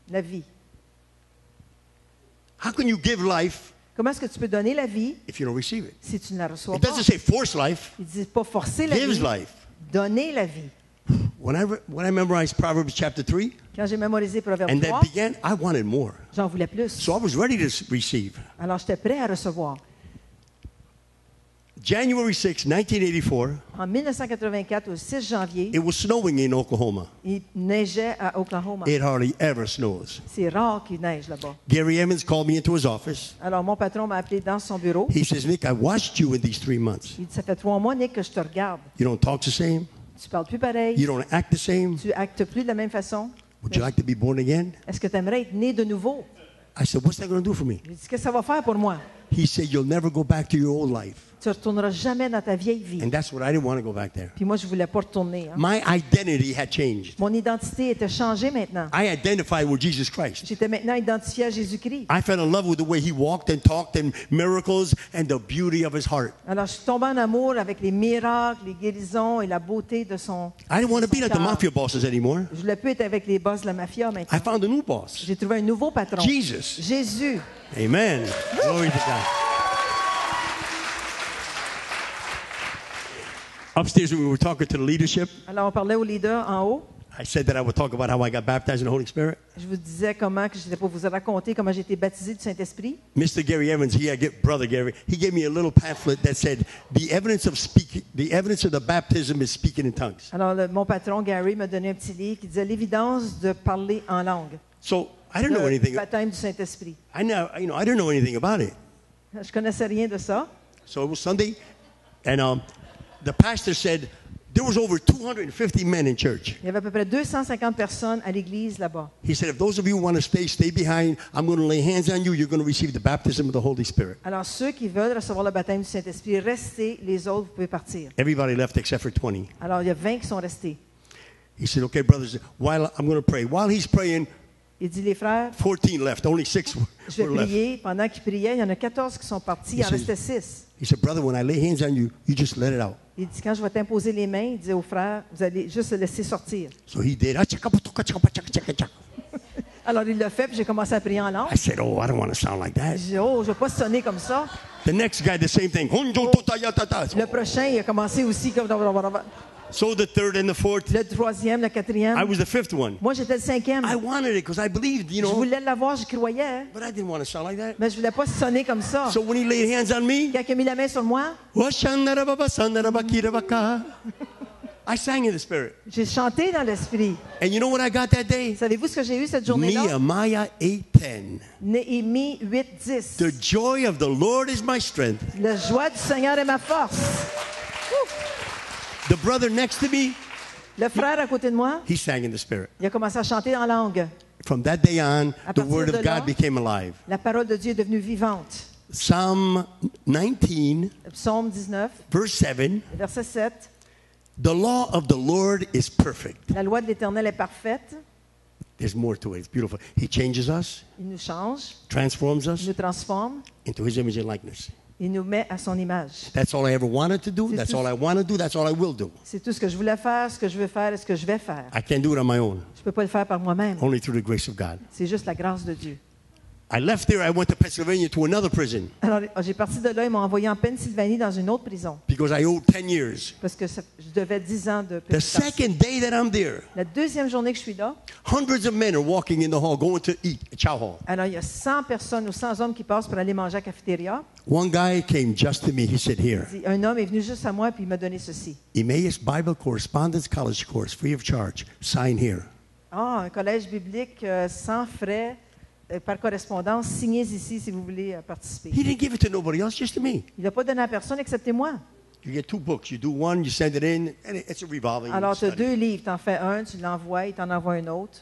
E: la vie.
D: How can you give life
E: Comment est-ce que tu peux donner la vie
D: if you don't receive it?
E: si tu ne la reçois
D: It
E: pas?
D: doesn't say force life.
E: Il ne dit pas forcer la
D: Gives
E: vie,
D: life.
E: donner la vie.
D: When I memorized Proverbs chapter 3,
E: Quand j'ai mémorisé Proverbe
D: and
E: 3,
D: that began, I wanted more.
E: j'en voulais plus.
D: So I was ready to receive.
E: Alors, j'étais prêt à recevoir.
D: January 6, 1984,
E: En 1984, au 6 janvier,
D: it was snowing in Oklahoma.
E: il neigeait à Oklahoma.
D: It hardly ever snows.
E: C'est rare qu'il neige là-bas.
D: Gary Emmons called me into his office.
E: Alors, mon patron m'a appelé dans son bureau.
D: He says, "Nick, I watched you in these 3 months.
E: Il dit, ça fait 3 mois, Nick, que je te regarde.
D: You don't talk the same.
E: Tu parles plus pareil.
D: You don't act the same.
E: Tu actes plus de la même façon.
D: Would you like to be born again?"
E: Est-ce que tu aimerais être né de nouveau?
D: I said, "What's that going to do for me?"
E: Je lui dis, qu'est-ce que ça va faire pour moi?
D: He said, "You'll never go back to your old life."
E: Tu ne retourneras jamais dans ta vieille vie.
D: And that's what I didn't want to go back there.
E: Puis moi, je ne voulais pas retourner. Hein.
D: My identity had changed.
E: Mon identité était changée maintenant.
D: I identified with Jesus Christ.
E: J'étais maintenant identifié à Jésus-Christ.
D: I fell in love with the way he walked and talked and miracles and the beauty of his heart.
E: Alors, je suis tombée en amour avec les miracles, les guérisons et la beauté de son
D: I didn't want to be
E: son
D: like the
E: cœur.
D: mafia bosses anymore.
E: Je ne voulais plus être avec les boss de la mafia maintenant.
D: I found a new boss.
E: J'ai trouvé un nouveau patron.
D: Jesus.
E: Jésus.
D: Amen. Glory to God. Upstairs, we were talking to the leadership.
E: Alors, on parlait aux leaders en haut.
D: I said that I would talk about how I got baptized in the Holy Spirit.
E: Je vous disais comment, que j'étais pour vous raconter comment j'ai été baptisé du Saint-Esprit.
D: Mr. Gary Evans, Brother Gary, he gave me a little pamphlet that said the evidence of the baptism is speaking in tongues.
E: Alors, mon patron, Gary, m'a donné un petit livre qui disait l'évidence de parler en langue.
D: So I didn't know
E: Le
D: anything.
E: baptême du Saint-Esprit.
D: I didn't know anything about it.
E: Je connaissais rien de ça.
D: So it was Sunday, and the pastor said there was over 250 men in church.
E: Il y avait à peu près 250 personnes à l'église là-bas.
D: He said, if those of you who want to stay behind. I'm going to lay hands on you. You're going to receive the baptism of the Holy Spirit.
E: Alors, ceux qui veulent recevoir le baptême du Saint-Esprit, restez. Les autres, vous pouvez partir.
D: Everybody left except for 20.
E: Alors, il y a 20 qui sont restés.
D: He said, okay, brothers, while I'm going to pray. While he's praying,
E: Il dit, les frères,
D: 14 left. Only 6
E: je
D: were
E: vais
D: left.
E: prier. Pendant qu'il priait, il y en a 14 qui sont partis. Il en restait 6.
D: He said, brother, when I lay hands on you, you just let it out.
E: Il dit, quand je vais t'imposer les mains, il dit aux frères, vous allez juste le laisser sortir.
D: So he did.
E: Alors, il l'a fait, puis j'ai commencé à prier en langue.
D: I said, oh, I don't want to sound like that.
E: J'ai dit, oh, je ne vais pas sonner comme ça.
D: The next guy, the same thing.
E: Le prochain, il a commencé aussi comme...
D: So the third and the fourth.
E: Le troisième, le quatrième.
D: I was the fifth one.
E: Moi, j'étais le cinquième.
D: I wanted it because I believed,
E: Je voulais l'avoir, je croyais.
D: But I didn't want to sound like that.
E: Mais je ne voulais pas sonner comme ça.
D: So when he laid hands on me,
E: Quand il a mis la main sur moi,
D: I sang in the Spirit.
E: j'ai chanté dans l'esprit.
D: And you know what I got that day?
E: Savez-vous ce que j'ai eu cette journée-là?
D: Nehemiah 8:10.
E: Néhémie 8:10.
D: The joy of the Lord is my strength.
E: La joie du Seigneur est ma force.
D: The brother next to me,
E: Le frère à côté de moi,
D: he sang in the Spirit.
E: il a commencé à chanter en langue.
D: From that day on,
E: À
D: the
E: partir
D: Word
E: de
D: of
E: là,
D: God became alive.
E: La parole de Dieu est devenue vivante.
D: Psalm 19,
E: Psaume 19,
D: verse 7.
E: verset 7.
D: The law of the Lord is perfect.
E: La loi de l'Éternel est parfaite.
D: There's more to it. It's beautiful. He changes us,
E: Il nous change,
D: transforms
E: il
D: us
E: nous transforme,
D: into His image and likeness.
E: il nous met à son image.
D: That's all I ever wanted to do.
E: C'est
D: That's
E: tout.
D: all I want to do. That's all I will do.
E: C'est tout ce que je voulais faire, ce que je veux faire et ce que je vais faire.
D: I can't do it on my own.
E: Je ne peux pas le faire par moi-même.
D: Only through the grace of God.
E: C'est juste la grâce de Dieu.
D: I left there. I went to Pennsylvania to another prison
E: Alors, j'ai parti de là, ils m'ont envoyé en Pennsylvanie dans une autre prison
D: because I owed 10 years.
E: parce que je devais 10 ans de
D: The
E: pénitence.
D: second day that I'm there,
E: La deuxième journée que je suis là,
D: hundreds of men are walking in the hall going to eat at Chow Hall.
E: alors il y a 100 personnes ou 100 hommes qui passent pour aller manger à la cafétéria.
D: One guy came just to me. He said, "Here,
E: Un homme est venu juste à moi et il m'a donné ceci.
D: Emmaus Bible Correspondence College course, free of charge. Sign here."
E: Ah, un collège biblique sans frais, par correspondance. Signez ici si vous voulez participer.
D: He didn't give it to nobody else, just to me.
E: Il n'a pas donné à personne excepté moi.
D: You get 2 books. You do one, you send it in, and it's a revolving
E: Alors, tu as
D: study.
E: 2 livres, tu en fais un, tu l'envoies, il t'en envoie un autre.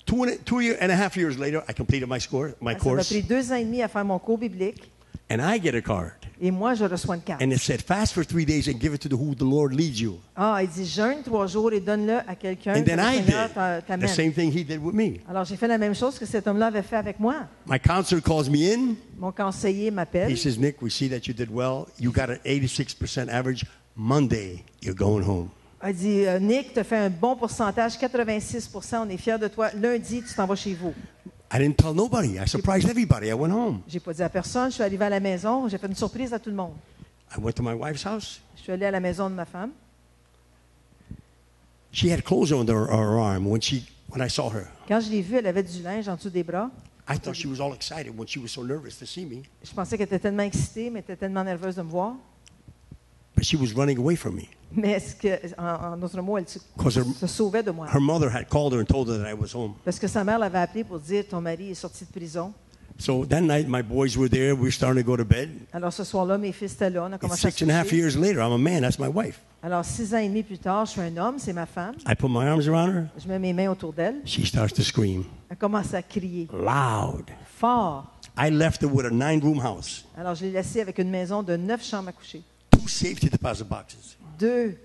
D: 2.5 years later, I completed my
E: Ça m'a
D: course,
E: pris 2 ans et demi à faire mon cours biblique
D: and I get a card.
E: et moi, je reçois une carte.
D: And it said, fast for 3 days and give it to who the Lord leads you.
E: Ah, il dit jeûne 3 jours et donne-le à quelqu'un
D: And
E: que
D: then
E: le
D: I
E: Seigneur
D: did the
E: t'amène.
D: same thing he did with me.
E: Alors, j'ai fait la même chose que cet homme-là avait fait avec moi.
D: My counselor calls me in.
E: Mon conseiller m'appelle.
D: He says, Nick, we see that you did well. You got an 86% average. Monday, you're going home.
E: Il dit, Nick, tu as fait un bon pourcentage, 86%, on est fiers de toi. Lundi, tu t'en vas chez vous.
D: I didn't tell nobody. I surprised everybody. I went home.
E: J'ai pas dit à personne, je suis arrivé à la maison, j'ai fait une surprise à tout le monde.
D: I went to my wife's house.
E: Je suis allé à la maison de ma femme.
D: She had clothes under her arm when I saw her.
E: Quand je l'ai vue, elle avait du linge en dessous des bras.
D: I thought she was all excited when she was so nervous to see me.
E: Je pensais qu'elle était tellement excitée, mais elle était tellement nerveuse de me voir.
D: But she was running away from me.
E: Mais est-ce que, en d'autres mots, elle
D: Because
E: se sauvait de moi.
D: her mother had called her and told her that I was home.
E: Parce que sa mère l'avait appelée pour dire, ton mari est sorti de prison.
D: So that night, my boys were there. We were starting to go to bed.
E: Alors ce soir-là, mes fils étaient là, on a
D: And
E: commencé à se
D: 6.5
E: coucher.
D: years later, I'm a man. That's my wife.
E: Alors 6 ans et demi plus tard, je suis un homme, c'est ma femme.
D: I put my arms around her.
E: Je mets mes mains autour d'elle.
D: She starts to scream
E: Elle commence à crier
D: loud.
E: fort.
D: I left her with a 9-room house,
E: Alors je l'ai laissée avec une maison de 9 chambres à coucher.
D: 2 safety deposit boxes.
E: 2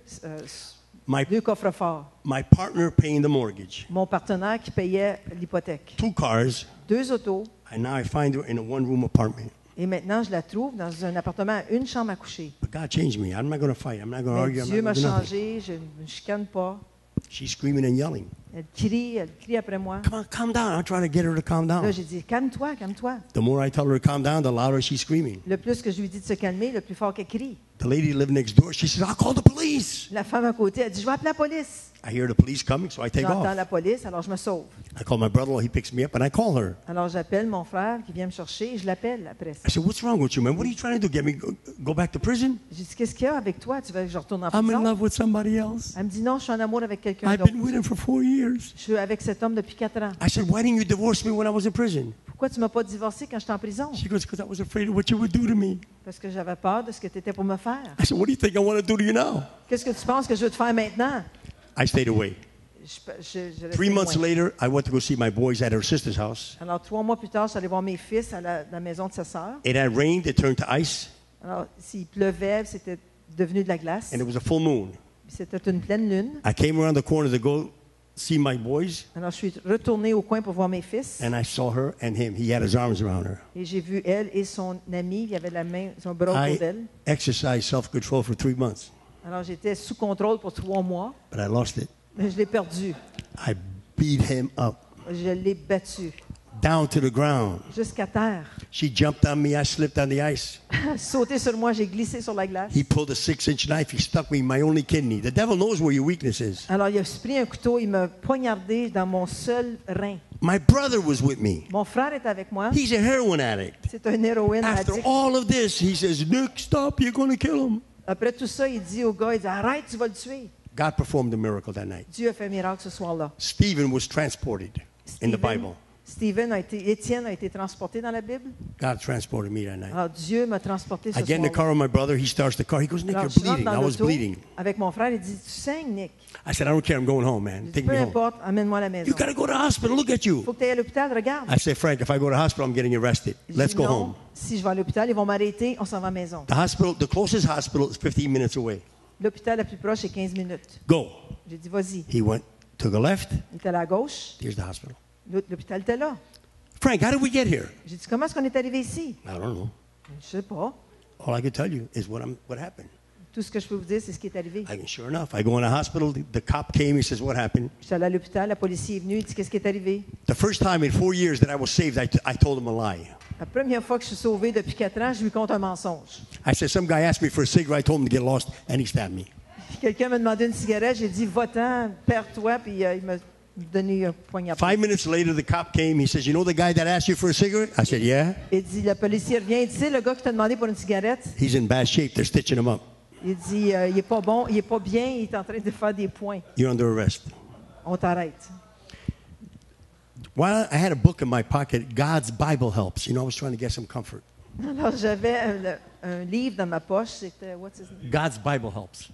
D: My
E: coffres-forts.
D: partner paying the mortgage.
E: Mon partenaire qui payait l'hypothèque.
D: 2 cars.
E: 2 autos.
D: And now I find her in a 1-room apartment.
E: Et maintenant, je la trouve dans un appartement à 1 chambre à coucher.
D: But God changed me. I'm not going to fight. I'm not going to
E: Mais
D: argue. I'm
E: Dieu
D: not
E: m'a
D: going to do nothing.
E: changé, je ne chicane pas.
D: She's screaming and yelling.
E: Elle crie après moi.
D: Come on, calm down. I'm trying to get her to calm
E: Là,
D: down.
E: j'ai dit, calme-toi, calme-toi.
D: The more I tell her to calm down, the louder she's screaming.
E: Le plus que je lui dis de se calmer, le plus fort qu'elle crie.
D: The lady living next door, she says, I'll call the police.
E: La femme à côté, elle dit, je vais appeler la police.
D: I hear the police coming, so I take
E: J'entends
D: off.
E: la police, alors je me sauve.
D: I call my brother-in-law, he picks me up, and I call her.
E: Alors j'appelle mon frère qui vient me chercher et je l'appelle après.
D: I said, what's wrong with you, man? What are you trying to do? Get me go back to prison?
E: J'ai dit, qu'est-ce qu'il y a avec toi? Tu veux que je retourne en
D: I'm in
E: prison?
D: love with somebody else.
E: Elle me dit, non, je suis en amour avec quelqu'un
D: I've
E: d'autre.
D: been with him for 4 years.
E: Je suis avec cet homme depuis 4 ans.
D: I said, why didn't you divorce me when I was in prison?
E: Pourquoi tu ne m'as pas divorcé quand j'étais en prison?
D: She goes, because I was afraid of what you would do to me.
E: Parce que j'avais peur de ce que tu étais pour me faire.
D: I said, what do you think I want to do to you now?
E: Qu'est-ce que tu penses que je veux te faire maintenant?
D: I stayed away.
E: Je
D: 3 months
E: loin.
D: later, I went to go see my boys at her sister's house.
E: Alors 3 mois plus tard, je suis allé voir mes fils à la maison de sa sœur.
D: It had rained, it turned to ice,
E: Alors s'il pleuvait, c'était devenu de la glace.
D: and it was a full moon.
E: C'était une pleine lune.
D: I came around the corner to go see my boys,
E: Alors je suis retournée au coin pour voir mes fils.
D: and I saw her and him. He had his arms around her.
E: Et j'ai vu elle et son ami, il avait la main, son bras autour
D: I
E: d'elle.
D: exercised self-control for 3 months,
E: Alors j'étais sous contrôle pour 3 mois,
D: but I lost it.
E: mais je l'ai perdu.
D: I beat him up,
E: Je l'ai battu
D: down to the ground.
E: jusqu'à terre.
D: She jumped on me, I slipped on the ice.
E: Sauté sur moi, j'ai glissé sur la glace.
D: He pulled a 6-inch knife, he stuck me in my only kidney. The devil knows where your weakness is.
E: Alors il a pris un couteau, il m'a poignardé dans mon seul rein.
D: My brother was with me.
E: Mon frère est avec moi.
D: He's a heroin addict.
E: C'est un héroïne
D: After
E: addict.
D: all of this, he says, Nick, stop, you're going to kill him.
E: Après tout ça, il dit au gars, il dit, arrête, tu vas le tuer.
D: God performed a miracle that night.
E: Dieu a fait un miracle ce soir-là.
D: Stephen was transported in the Bible.
E: Étienne a été transporté dans la Bible.
D: God transported me that night.
E: Alors Dieu m'a transporté ce
D: I get in the car
E: soir-là.
D: with my brother. He starts the car. He goes, Nick,
E: Alors
D: you're
E: je rentre
D: bleeding.
E: dans
D: I was
E: l'auto
D: bleeding.
E: avec mon frère, il dit, tu saignes, Nick.
D: I said, I don't care. I'm going home, man.
E: Il dit,
D: Take
E: peu
D: me home.
E: importe, amène-moi à la maison.
D: You got to go to the hospital. Look at you.
E: Faut que tu ailles à l'hôpital, regarde.
D: I said, Frank, if I go to the hospital, I'm getting arrested.
E: Il
D: Let's
E: dit,
D: go
E: non,
D: home.
E: si je vais à l'hôpital, ils vont m'arrêter, on s'en va à la maison.
D: The hospital, the closest hospital is 15 minutes away.
E: L'hôpital le plus proche est 15 minutes.
D: Go.
E: J'ai dit, vas-y.
D: He went to the left.
E: Il était allé à gauche,
D: Here's the hospital.
E: l'hôpital était là.
D: Frank, how did we get here?
E: J'ai dit, comment est-ce qu'on est arrivé ici?
D: I don't know.
E: Je sais pas.
D: All I can tell you is what happened.
E: Tout ce que je peux vous dire, c'est ce qui est arrivé.
D: And sure enough, I go in the hospital. The cop came. He says, "What happened?"
E: Je suis allé à l'hôpital, la policier est venue, il dit qu'est-ce qui est arrivé.
D: The first time in 4 years that I was saved, I told him a lie.
E: La première fois que je suis sauvé depuis 4 ans, je lui conte un mensonge.
D: I said, some guy asked me for a cigarette. I told him to get lost, and he stabbed me.
E: Quelqu'un m'a demandé une cigarette, j'ai dit va-t'en, perds-toi, puis il m'a donné un poignard.
D: 5 minutes later, the cop came. He says, "You know the guy that asked you for a cigarette?" I said, "Yeah."
E: Il dit, le policier revient, il dit, c'est le gars qui t'a demandé pour une cigarette.
D: He's in bad shape. They're stitching him up.
E: Il dit, il est pas bon, il est pas bien, il est en train de faire des points.
D: You're under arrest.
E: On t'arrête.
D: Well, I had a book in my pocket, God's Bible Helps. You know, I was trying to get some comfort.
E: Alors j'avais un livre dans ma poche, c'était what's his name?
D: God's Bible Helps.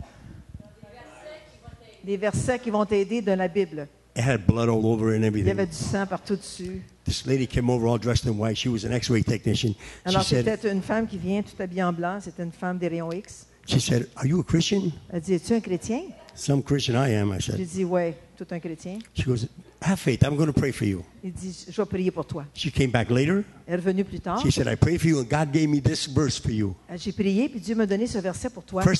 E: Des versets qui vont t'aider de la Bible.
D: It had blood all over it and
E: Il y avait
D: everything.
E: du sang partout dessus.
D: This lady came over all dressed in white. She was an X-ray technician.
E: Alors
D: She
E: c'était une femme qui vient tout habillée en blanc, c'était une femme des rayons X.
D: said, "Are you a Christian?"
E: Elle dit, es-tu un chrétien?
D: Some Christian I am, I
E: J'ai
D: said.
E: dit, ouais, tout un chrétien.
D: She goes, "Have faith. I'm going to pray for you."
E: Il dit, je vais prier pour toi.
D: She came back later.
E: Elle est revenue plus tard.
D: She said, "I prayed for you and God gave me this verse for you."
E: J'ai prié, puis Dieu m'a donné ce verset pour toi.
D: 1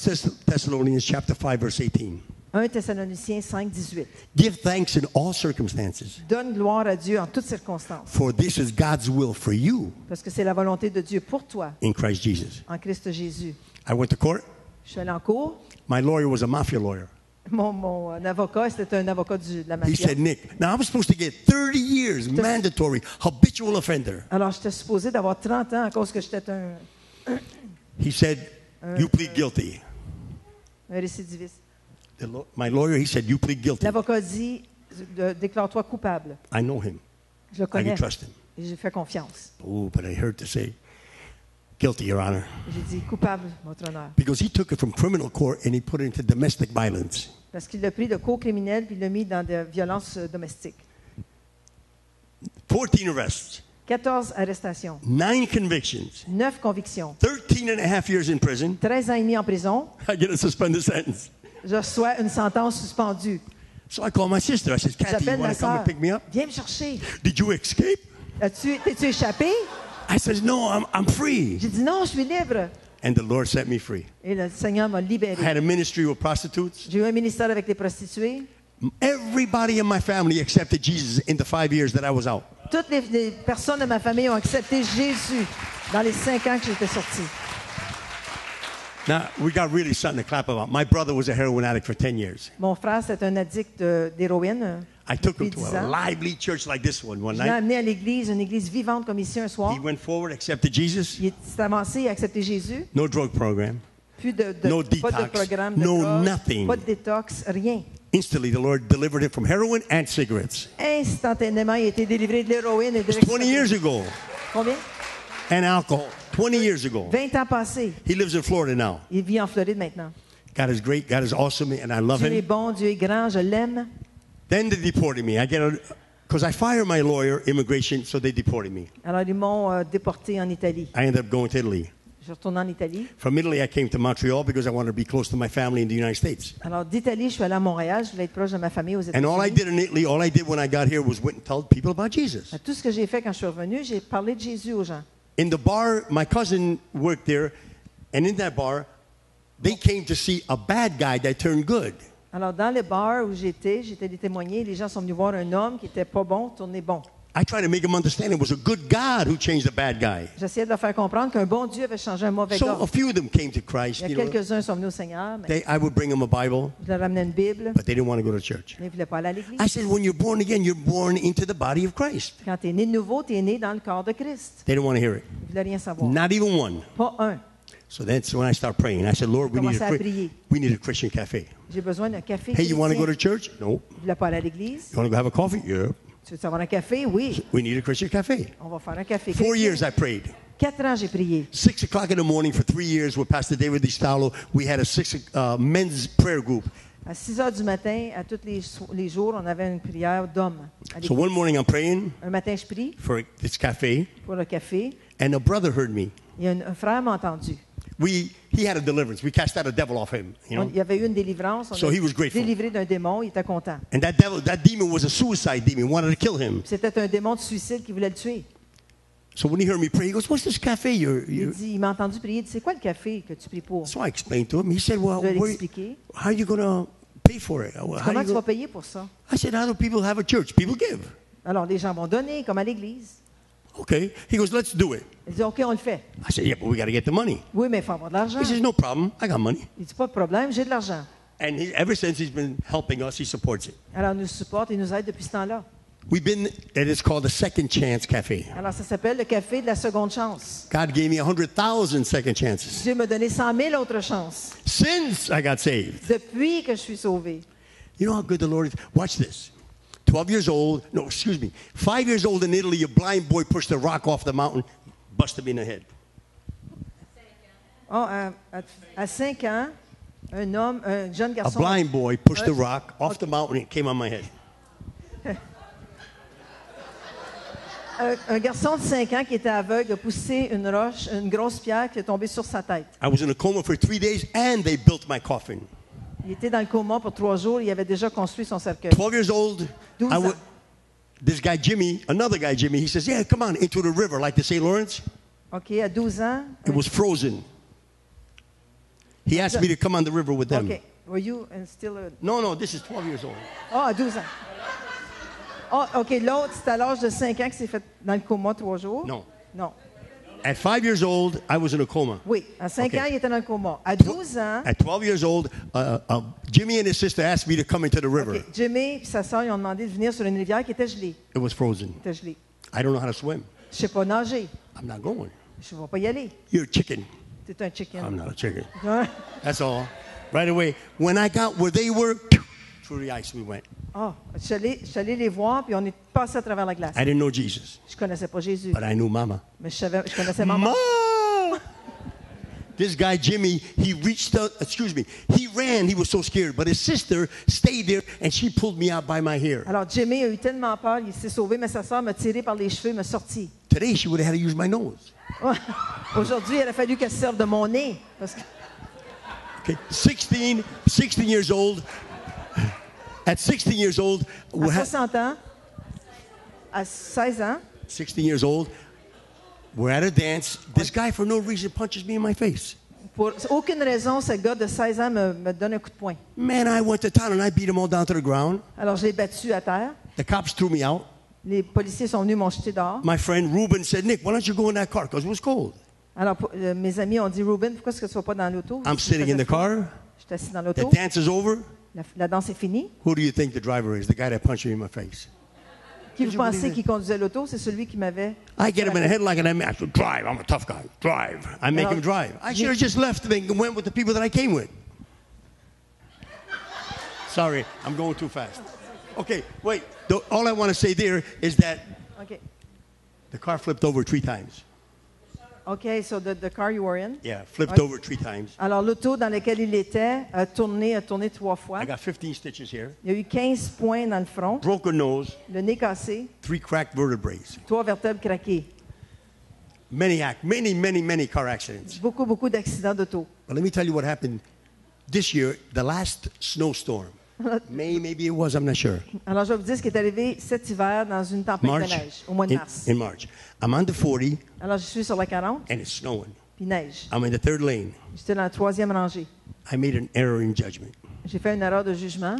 D: Thessalonians chapter 5 verse 18.
E: 1 Thessaloniciens 5, 18.
D: Give thanks in all circumstances,
E: Donne gloire à Dieu en toutes circonstances,
D: for this is God's will for you
E: parce que c'est la volonté de Dieu pour toi,
D: in Christ Jesus.
E: en Christ Jésus.
D: I went to court.
E: Je suis allé en cours.
D: My lawyer was a mafia lawyer.
E: Mon avocat, c'était un avocat de la
D: He
E: mafia.
D: said, "Nick, now I was supposed to get 30 years mandatory habitual offender."
E: Alors, j'étais supposé d'avoir 30 ans à cause que j'étais un
D: He said, "You plead guilty."
E: récidiviste.
D: My lawyer, he said, "You plead guilty."
E: L'avocat dit, déclare-toi coupable.
D: I know him.
E: Je le
D: I
E: connais.
D: can trust him.
E: Et j'ai fait confiance.
D: Oh, but I heard to say, "Guilty, Your Honor,"
E: J'ai dit, coupable, votre honneur.
D: because he took it from criminal court and he put it into domestic violence.
E: Parce qu'il l'a pris de cours criminel puis il l'a mis dans des violences domestiques.
D: 14 arrests,
E: 14 arrestations,
D: 9 convictions,
E: 9 convictions,
D: 13 and a half years in prison.
E: 13 ans et demi en prison.
D: I get a suspended sentence.
E: Je reçois une sentence suspendue.
D: So I call my sister. I said, "Kathy, you
E: J'appelle
D: want
E: ma
D: to come
E: soeur.
D: and pick me up?"
E: Viens me chercher.
D: Did you escape?
E: T'es-tu échappé?
D: I said, "No, I'm free."
E: J'ai dit non, je suis libre.
D: And the Lord set me free.
E: Et le Seigneur m'a
D: I had
E: libéré.
D: a ministry with prostitutes.
E: J'ai eu un ministère avec les prostituées.
D: Everybody in my family accepted Jesus in the 5 years that I was out.
E: Toutes les personnes de ma famille ont accepté Jésus dans les 5 ans que j'étais sorti.
D: Now, we got really something to clap about. My brother was a heroin addict for 10 years.
E: Mon frère, c'est un addict d'héroïne.
D: I took him
E: Depuis
D: to
E: 10
D: a
E: ans.
D: lively church like this one
E: Je l'ai
D: night.
E: amené à l'église, une église vivante comme ici un soir.
D: He went forward, accepted Jesus.
E: Il s'est avancé, il a accepté Jésus.
D: No drug program.
E: Plus
D: No
E: pas
D: detox.
E: de programme de
D: No
E: drogue,
D: nothing.
E: pas de détox, rien.
D: Instantly, the Lord delivered him from heroin and cigarettes.
E: Instantanément, il a été délivré de l'héroïne et de
D: It was 20 years ago.
E: Combien?
D: And alcohol. 20 years ago.
E: 20 ans passés.
D: He lives in Florida now.
E: Il vit en Floride maintenant.
D: God is great. God is awesome, and I love
E: Dieu est
D: him.
E: bon, Dieu est grand, je l'aime.
D: Then they deported me. Because I fired my lawyer, immigration, so they deported me.
E: Alors, ils m'ont déporté en Italie.
D: I ended up going to Italy.
E: Je suis retourné en Italie.
D: From Italy, I came to Montreal because I wanted to be close to my family in the United States.
E: Alors, d'Italie, je suis allé à Montréal. Je voulais être proche de ma famille aux
D: And all I
E: États-Unis.
D: did in Italy, all I did when I got here was went and told people about Jesus.
E: Tout ce que j'ai fait quand je suis revenu, j'ai parlé de Jésus aux gens.
D: In the bar, my cousin worked there, and in that bar, they came to see a bad guy that turned good.
E: Alors, dans le bar où j'étais allé témoigner. Les gens sont venus voir un homme qui était pas bon, tourner bon.
D: I tried to make them understand it was a good God who changed the bad guy.
E: J'essayais de leur faire comprendre qu'un bon Dieu avait changé un mauvais
D: So
E: gars.
D: a few of them came to Christ.
E: Il y
D: You
E: a
D: know,
E: quelques-uns sont venus au Seigneur, mais
D: I would bring them a Bible,
E: je leur ramenais une Bible,
D: but they didn't want to go to church.
E: mais ils ne voulaient pas aller à l'église.
D: I said, when you're born again, you're born into the body of Christ.
E: Quand tu es né de nouveau, tu es né dans le corps de Christ.
D: They didn't want to hear it.
E: Ils ne voulaient rien savoir.
D: Not even one.
E: Pas un.
D: So that's when I start praying. I said, Lord, we need a Christian cafe.
E: J'ai besoin d'un café.
D: Hey, you want to go to
E: chrétien.
D: church? No.
E: Ils ne voulaient pas aller à l'église.
D: You want to go have a coffee? Yeah.
E: Tu veux avoir un café? Oui.
D: We need a Christian cafe.
E: On va faire un café.
D: 4 years I prayed.
E: 4 ans, j'ai prié.
D: 6 o'clock in the morning for 3 years with Pastor David DiStalo. We had a men's prayer group.
E: À 6 heures du matin, à tous les jours, on avait une prière d'hommes. à
D: So
E: l'église.
D: one morning I'm praying
E: Un matin, je prie
D: for this cafe,
E: pour le café.
D: and a brother heard me.
E: Il y a un frère m'a entendu.
D: He had a deliverance. We cast out a devil off him, you know.
E: Il y avait eu une délivrance. On
D: So
E: a
D: he was grateful.
E: délivré d'un démon. Il était content.
D: And that demon was a suicide demon, wanted to kill him.
E: C'était un démon de suicide qui voulait le tuer.
D: So when he heard me pray, he goes, "What's this cafe
E: Il m'a entendu prier. Il dit, c'est quoi le café que tu pries pour?
D: So I explained to him. He said, "Well,
E: Je lui ai expliqué.
D: how are you going to pay for it? How
E: Comment
D: you
E: tu vas
D: gonna-"
E: payer pour ça?
D: I said, "How do people have a church? People give."
E: Alors, les gens vont donner, comme à l'église.
D: Okay. He goes, "Let's do it."
E: Il dit, OK, on le fait.
D: I said, "Yeah, but we got to get the money."
E: Oui, mais il faut avoir de l'argent.
D: He says, "No problem. I got money."
E: Il dit, pas de problème, j'ai de l'argent.
D: And ever since he's been helping us, he supports it.
E: Alors, il nous supporte et nous aide depuis ce temps-là.
D: We've been, and it's called the Second Chance Cafe.
E: Alors, ça s'appelle le café de la seconde chance.
D: God gave me 100,000 second chances
E: Dieu m'a donné 100 000 autres chances
D: since I got saved.
E: depuis que je suis sauvé.
D: You know how good the Lord is? Watch this. 12 years old, no, excuse me, 5 years old in Italy, a blind boy pushed a rock off the mountain, busted me in the head.
E: Oh, à 5 ans, un jeune
D: A
E: garçon.
D: blind boy pushed a rock off the mountain and it came on my head.
E: Un garçon de 5 ans qui était aveugle a poussé une roche, une grosse pierre qui est tombée sur sa tête.
D: I was in a coma for 3 days and they built my coffin.
E: Il était dans le coma pour 3 jours. Il avait déjà construit son cercueil.
D: 12 years old,
E: 12 ans.
D: this guy Jimmy, another guy Jimmy, he says, "Yeah, come on, into the river like the St. Lawrence."
E: OK, à 12 ans.
D: It was frozen. He asked me to come on the river with them.
E: OK. Were you still a...
D: No, this is 12 years old.
E: Oh, à 12 ans. Oh, OK, l'autre, c'est à l'âge de 5 ans qu'il s'est fait dans le coma 3 jours?
D: No.
E: Non.
D: At 5 years old, I was in a coma.
E: Oui, à 5
D: OK.
E: ans, il était dans le coma. À 12 ans,
D: At 12 years old, Jimmy and his sister asked me to come into the river.
E: OK, Jimmy et sa sœur, ils ont demandé de venir sur une rivière qui était gelée.
D: It was frozen.
E: Était gelée.
D: I don't know how to swim.
E: Je ne sais pas nager.
D: I'm not going.
E: Je ne vais pas y aller.
D: You're a chicken.
E: C'est un chicken.
D: I'm not a chicken.
E: Hein?
D: That's all. Right away. When I got where they were, through the ice we went.
E: Ah, je suis allée les voir, puis on est passé à travers la glace.
D: I didn't know Jesus,
E: Je ne connaissais pas Jésus,
D: but I knew Mama.
E: mais je connaissais maman.
D: Ma! This guy, Jimmy, he reached out, he ran, he was so scared, but his sister stayed there and she pulled me out by my hair.
E: Alors, Jimmy a eu tellement peur, il s'est sauvé, mais sa sœur m'a tiré par les cheveux, m'a sorti.
D: Today, she would have had to use my nose.
E: Aujourd'hui, il a fallu qu'elle se serve de mon nez. Parce que...
D: Okay, 16 years old. At 16 years old,
E: À 60 ans, à 16 ans,
D: 16 years old, we're at a dance. This guy, for no reason, punches me in my face.
E: pour aucune raison, ce gars de 16 ans me donne un coup de poing.
D: Man, I went to town and I beat him all down to the ground.
E: Alors, je l'ai battu à terre.
D: The cops threw me out.
E: Les policiers sont venus m'ont jeté dehors.
D: My friend Ruben said, "Nick, why don't you go in that car? Because it was cold."
E: Alors, mes amis ont dit, Ruben, pourquoi est-ce que tu ne vas pas dans l'auto?
D: I'm sitting in the car.
E: Je suis assis dans
D: The
E: l'auto.
D: dance is over.
E: La danse est finie.
D: Who do you think the driver is? The guy that punched me in my face.
E: Qui vous pensez qui conduisait l'auto? C'est celui qui m'avait...
D: I get him in the headlock and I said, "Drive. I'm a tough guy. Drive." I make him drive. I should have just left and went with the people that I came with. Sorry, I'm going too fast. Okay, wait. All I want to say there is that
E: OK.
D: the car flipped over 3 times.
E: OK, so the car you were in.
D: Yeah, flipped over 3 times.
E: Alors, l'auto dans laquelle il était a tourné 3 fois.
D: I got 15 stitches here,
E: Il y a eu 15 points dans le front,
D: broken nose,
E: le nez cassé,
D: 3 cracked vertebrae.
E: 3 vertèbres craquées.
D: Many car accidents.
E: Beaucoup d'accidents d'auto.
D: But let me tell you what happened this year, the last snowstorm. Maybe it was, I'm not sure.
E: Alors, je vais vous dire ce qui est arrivé cet hiver dans une tempête de neige, au mois de mars.
D: In March. I'm on the 40
E: Alors, je suis sur la 40,
D: and it's snowing.
E: puis neige.
D: I'm in the 3rd lane.
E: J'étais dans la 3e rangée.
D: I made an error in judgment.
E: J'ai fait une erreur de jugement.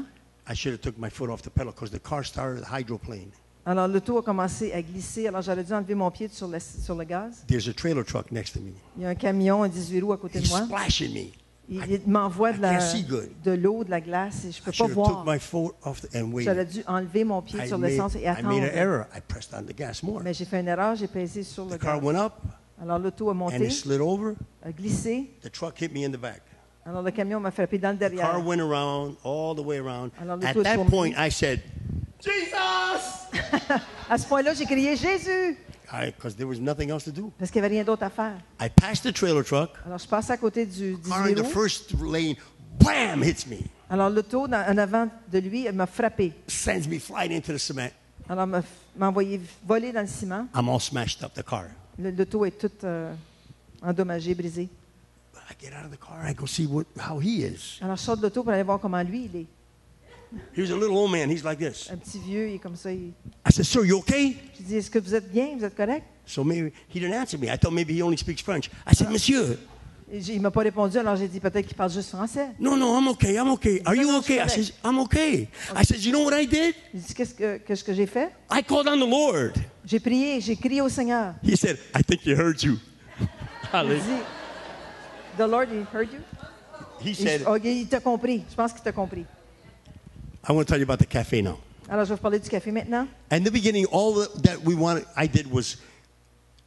D: I should have took my foot off the pedal because the car started a hydroplane.
E: Alors, l'auto a commencé à glisser. Alors, j'aurais dû enlever mon pied sur le gaz.
D: There's a trailer truck next to me.
E: Il y a un camion, un 18 roues à côté de
D: He's
E: moi.
D: splashing me.
E: Il m'envoie
D: I can't see good.
E: de l'eau, de la glace, et je ne peux
D: I
E: pas
D: should have took
E: voir.
D: my foot off and
E: J'aurais
D: waited.
E: dû enlever mon pied sur l'essence et
D: I made an
E: attendre.
D: error. I pressed on the gas more.
E: Mais j'ai fait une erreur, j'ai pesé sur le
D: The car
E: gaz.
D: went up
E: Alors, l'auto a
D: and
E: monté,
D: it slid over.
E: a glissé.
D: The truck hit me in the back.
E: Alors, le camion m'a frappé dans le
D: The car
E: derrière.
D: went around all the way around.
E: Alors, le
D: At
E: tout est
D: that
E: tourné.
D: point, I said, "Jesus!"
E: À ce point-là, j'ai crié Jésus,
D: Because there was nothing else to do.
E: parce qu'il n'y avait rien d'autre à faire.
D: I passed the trailer truck.
E: Alors, je passe à côté du
D: Car in
E: 18
D: the
E: roues.
D: first lane, wham, hits me.
E: Alors, l'auto, en avant de lui, elle m'a frappé.
D: Sends me flying into the cement.
E: Alors, m'a envoyé voler dans le ciment.
D: I'm all smashed up, the car.
E: L'auto est toute endommagée, brisée.
D: I get out of the car. I go see how he is.
E: Alors, je sors de l'auto pour aller voir comment lui, il est.
D: Here's a little old man. He's like this.
E: Un petit vieux, il est comme ça.
D: I said, "Sir, you okay?"
E: Je dis, est-ce que vous êtes bien? Vous êtes correct?
D: So maybe he didn't answer me. I thought maybe he only speaks French. I said, Monsieur.
E: Et il ne m'a pas répondu, alors j'ai dit peut-être qu'il parle juste français.
D: No, I'm okay. I'm okay. Are you
E: No,
D: okay? I
E: correct.
D: said, I'm okay. I said, you know what I did?
E: J'ai dit qu'est-ce que j'ai fait?
D: I called on the Lord.
E: J'ai prié, j'ai crié au Seigneur.
D: He said, I think he heard you.
E: Il dit, The Lord, he heard you?
D: He said,
E: Ok, il t'a compris. Je pense qu'il t'a compris.
D: I want to tell you about the cafe now.
E: Alors, je vais vous parler du café maintenant.
D: In the beginning, I did was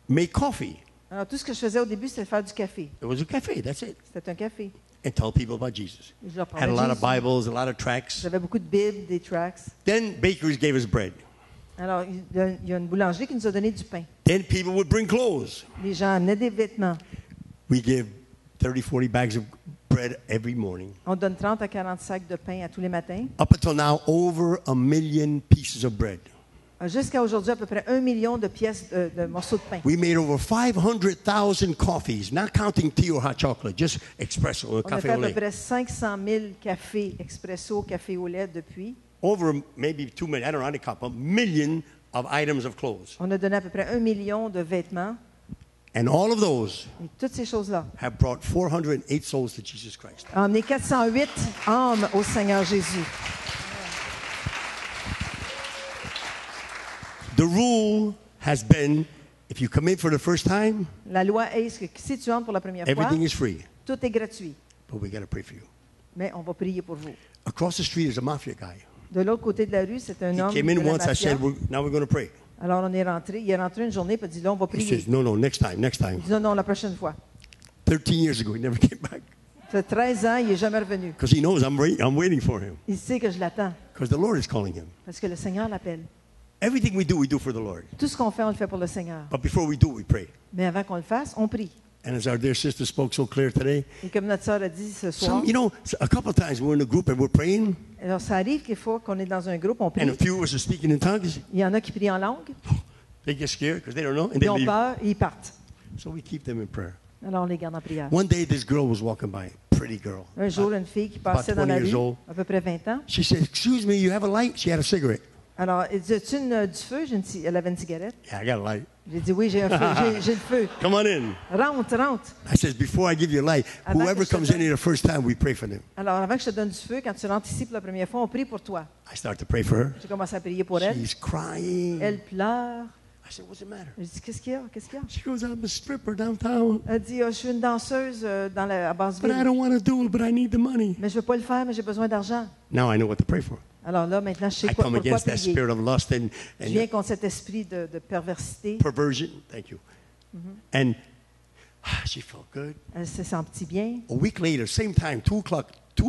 D: make coffee.
E: Alors, tout ce que je faisais au début, c'était faire du café.
D: It was a cafe, that's it.
E: C'était un café.
D: And tell people about Jesus.
E: Et je leur
D: Had
E: parlais
D: a
E: de
D: lot of
E: Jésus.
D: Bibles, a lot of tracts.
E: J'avais beaucoup de Bibles, des tracts.
D: Then bakeries gave us bread.
E: Alors, il y a une boulangerie qui nous a donné du pain.
D: Then people would bring clothes.
E: Les gens amenaient des vêtements.
D: We give 30, 40 bags of bread every morning.
E: On donne 30 à 40 sacs de pain à tous les matins.
D: Up until now, over 1 million pieces of bread.
E: Jusqu'à aujourd'hui, à peu près 1 million de pièces de morceaux de pain.
D: We made over 500,000 coffees, not counting tea or hot chocolate, just espresso or
E: On a
D: café
E: fait à
D: au
E: peu
D: lait.
E: près 500 000 cafés expresso, café au lait depuis.
D: Over maybe 2 million, I don't know how to count, a million of items of clothes.
E: On a donné à peu près 1 million de vêtements.
D: And all of those
E: Et toutes ces choses-là
D: have brought 408 souls to Jesus Christ.
E: ont emmené 408 âmes au Seigneur Jésus.
D: The rule has been, if you come in for the first time,
E: La loi est que si tu entres pour la première fois,
D: everything is free.
E: tout est gratuit.
D: But we got to pray for you.
E: Mais on va prier pour vous.
D: Across the street is a mafia guy.
E: De l'autre côté de la rue, c'est un
D: He
E: homme
D: came
E: de
D: in
E: la
D: once, I
E: mafia.
D: said, now we're going to pray.
E: Alors on est rentré. Il est rentré une journée et a dit là, on va
D: He
E: prier.
D: says, no, next time.
E: Il dit non, la prochaine fois.
D: 13 years ago, he never came back.
E: Ça fait 13 ans, il n'est jamais revenu.
D: Because he knows I'm waiting for him.
E: Il sait que je l'attends
D: Because the Lord is calling him.
E: parce que le Seigneur l'appelle.
D: Everything we do for the Lord.
E: Tout ce qu'on fait, on le fait pour le Seigneur.
D: But before we do, we pray.
E: Mais avant qu'on le fasse, on prie.
D: And as our dear sister spoke so clear today,
E: Et comme notre sœur a dit ce soir,
D: a couple of times we're in a group and we're praying,
E: alors ça arrive qu'il faut qu'on est dans un groupe, on prie.
D: and a few of us are speaking in tongues.
E: Il y en a qui prient en langue,
D: They get scared because they don't know, and they
E: ils ont
D: leave.
E: peur et ils partent.
D: So we keep them in prayer.
E: Alors on les garde en prière.
D: One day, this girl was walking by, pretty girl.
E: Un jour, une fille qui passait
D: About
E: dans la
D: 20 years
E: rue,
D: old.
E: à peu près 20 ans.
D: She said, "Excuse me, you have a light?" She had a cigarette.
E: Alors, elle dit, as-tu du feu? Elle avait une cigarette.
D: Yeah, I got a light.
E: J'ai dit, oui, j'ai un feu, j'ai le feu.
D: Come on in.
E: Rentre, rentre.
D: I said, before I give you a light,
E: Avant que
D: whoever
E: je te
D: comes in
E: donne-
D: here the first time, we pray for them.
E: Alors, avant que je te donne du feu, quand tu rentres ici pour la première fois, on prie pour toi.
D: I start to pray for her.
E: J'ai commencé à prier pour elle.
D: She's crying.
E: Elle pleure.
D: I said, what's the matter?
E: Je dis, qu'est-ce qu'il y a? Qu'est-ce qu'il y a?
D: She goes, I'm a stripper downtown,
E: Elle dit, je suis une danseuse à
D: but I
E: Basseville.
D: don't want to do it, but I need the money.
E: Mais je ne veux pas le faire, mais j'ai besoin d'argent.
D: Now I know what to pray for.
E: Alors là, maintenant, je sais
D: I
E: quoi,
D: come
E: pour quoi
D: against that
E: prier.
D: spirit of lust and
E: Je viens contre cet esprit de perversité.
D: perversion. Thank you. And she felt good.
E: Elle se sentit bien.
D: A week later, same time, 2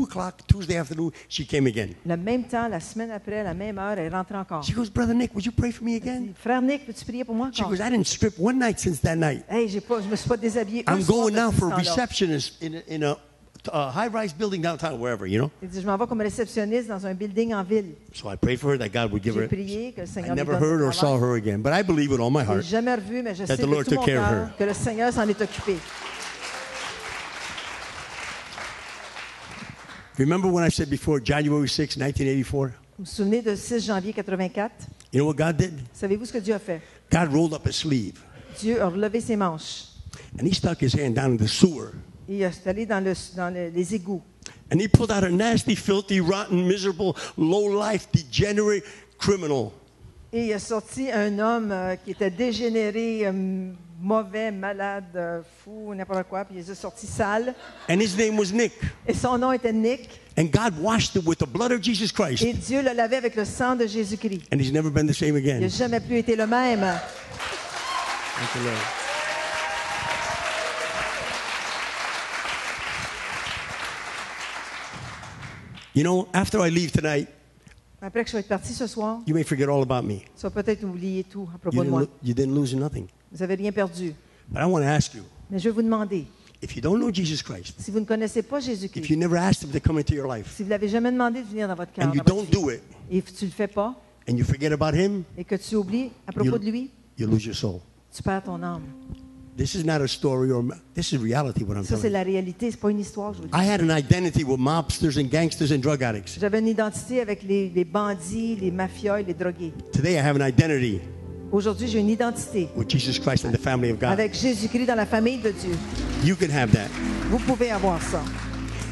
D: o'clock, Tuesday afternoon, she came again.
E: Le même temps, la semaine après, à la même heure, elle rentre encore.
D: She goes, Brother Nick, would you pray for me
E: Elle
D: again?
E: dit, Frère Nick, peux-tu prier pour moi
D: She
E: encore?
D: goes, I didn't strip one night since that night.
E: Hey, je me suis pas déshabillée. un
D: I'm
E: soir
D: going now
E: depuis ce
D: for a
E: temps-là.
D: receptionist in a high-rise building downtown, wherever, you know.
E: Elle dit, je m'en vais comme réceptionniste dans un building en ville.
D: So I prayed for her that God would give
E: J'ai
D: her.
E: prié que le
D: I
E: Seigneur lui
D: never
E: donne
D: heard
E: du
D: or saw
E: travail.
D: her again, but I believe with all my
E: Je l'ai
D: heart.
E: jamais revue, mais je
D: that
E: sais
D: the Lord
E: de tout
D: took
E: mon
D: care of
E: cœur
D: her.
E: que le Seigneur s'en est occupé.
D: Remember when I said before, January 6, 1984?
E: Vous vous souvenez de 6 janvier 84?
D: You know what God did?
E: Savez-vous ce que Dieu a fait?
D: God rolled up his sleeve,
E: Dieu a relevé ses manches.
D: and he stuck his hand down in the sewer,
E: Et il est allé dans les égouts.
D: and he pulled out a nasty, filthy, rotten, miserable, low-life, degenerate criminal.
E: Et il a sorti un homme qui était dégénéré, mauvais, malade, fou, n'importe quoi. Puis il les a sortis sales.
D: And his name was Nick.
E: Et son nom était Nick.
D: And God washed it with the blood of Jesus Christ.
E: Et Dieu le lavait avec le sang de Jésus-Christ.
D: And he's never been the same
E: Il n'a
D: again.
E: jamais plus été le même.
D: Thank you, Lord. You know, after I leave tonight,
E: Après que je vais être parti ce soir,
D: you may forget all about me.
E: tu vas peut-être oublier tout à propos de moi.
D: You didn't lose nothing.
E: Vous n'avez rien perdu.
D: But I want to ask you,
E: Mais je vais vous demander,
D: if you don't know Jesus Christ,
E: si vous ne connaissez pas
D: if
E: Jésus-Christ,
D: you never asked him to come into your life,
E: si vous ne l'avez jamais demandé de venir dans votre cœur,
D: and you
E: dans votre
D: don't
E: vie,
D: do it,
E: et tu ne le fais pas,
D: and you forget about him,
E: et que tu oublies à propos de lui,
D: you lose your soul.
E: tu perds ton âme.
D: This is not a story or this is reality what I'm
E: Ça, c'est
D: telling you.
E: la réalité, c'est pas une histoire, je vous le dis.
D: I had an identity with mobsters and gangsters and drug addicts.
E: J'avais une identité avec les bandits, les mafias et les drogués.
D: Today I have an identity
E: Aujourd'hui, j'ai une identité
D: with Jesus Christ and the family of God.
E: avec Jésus-Christ dans la famille de Dieu.
D: You can have that.
E: Vous pouvez avoir ça.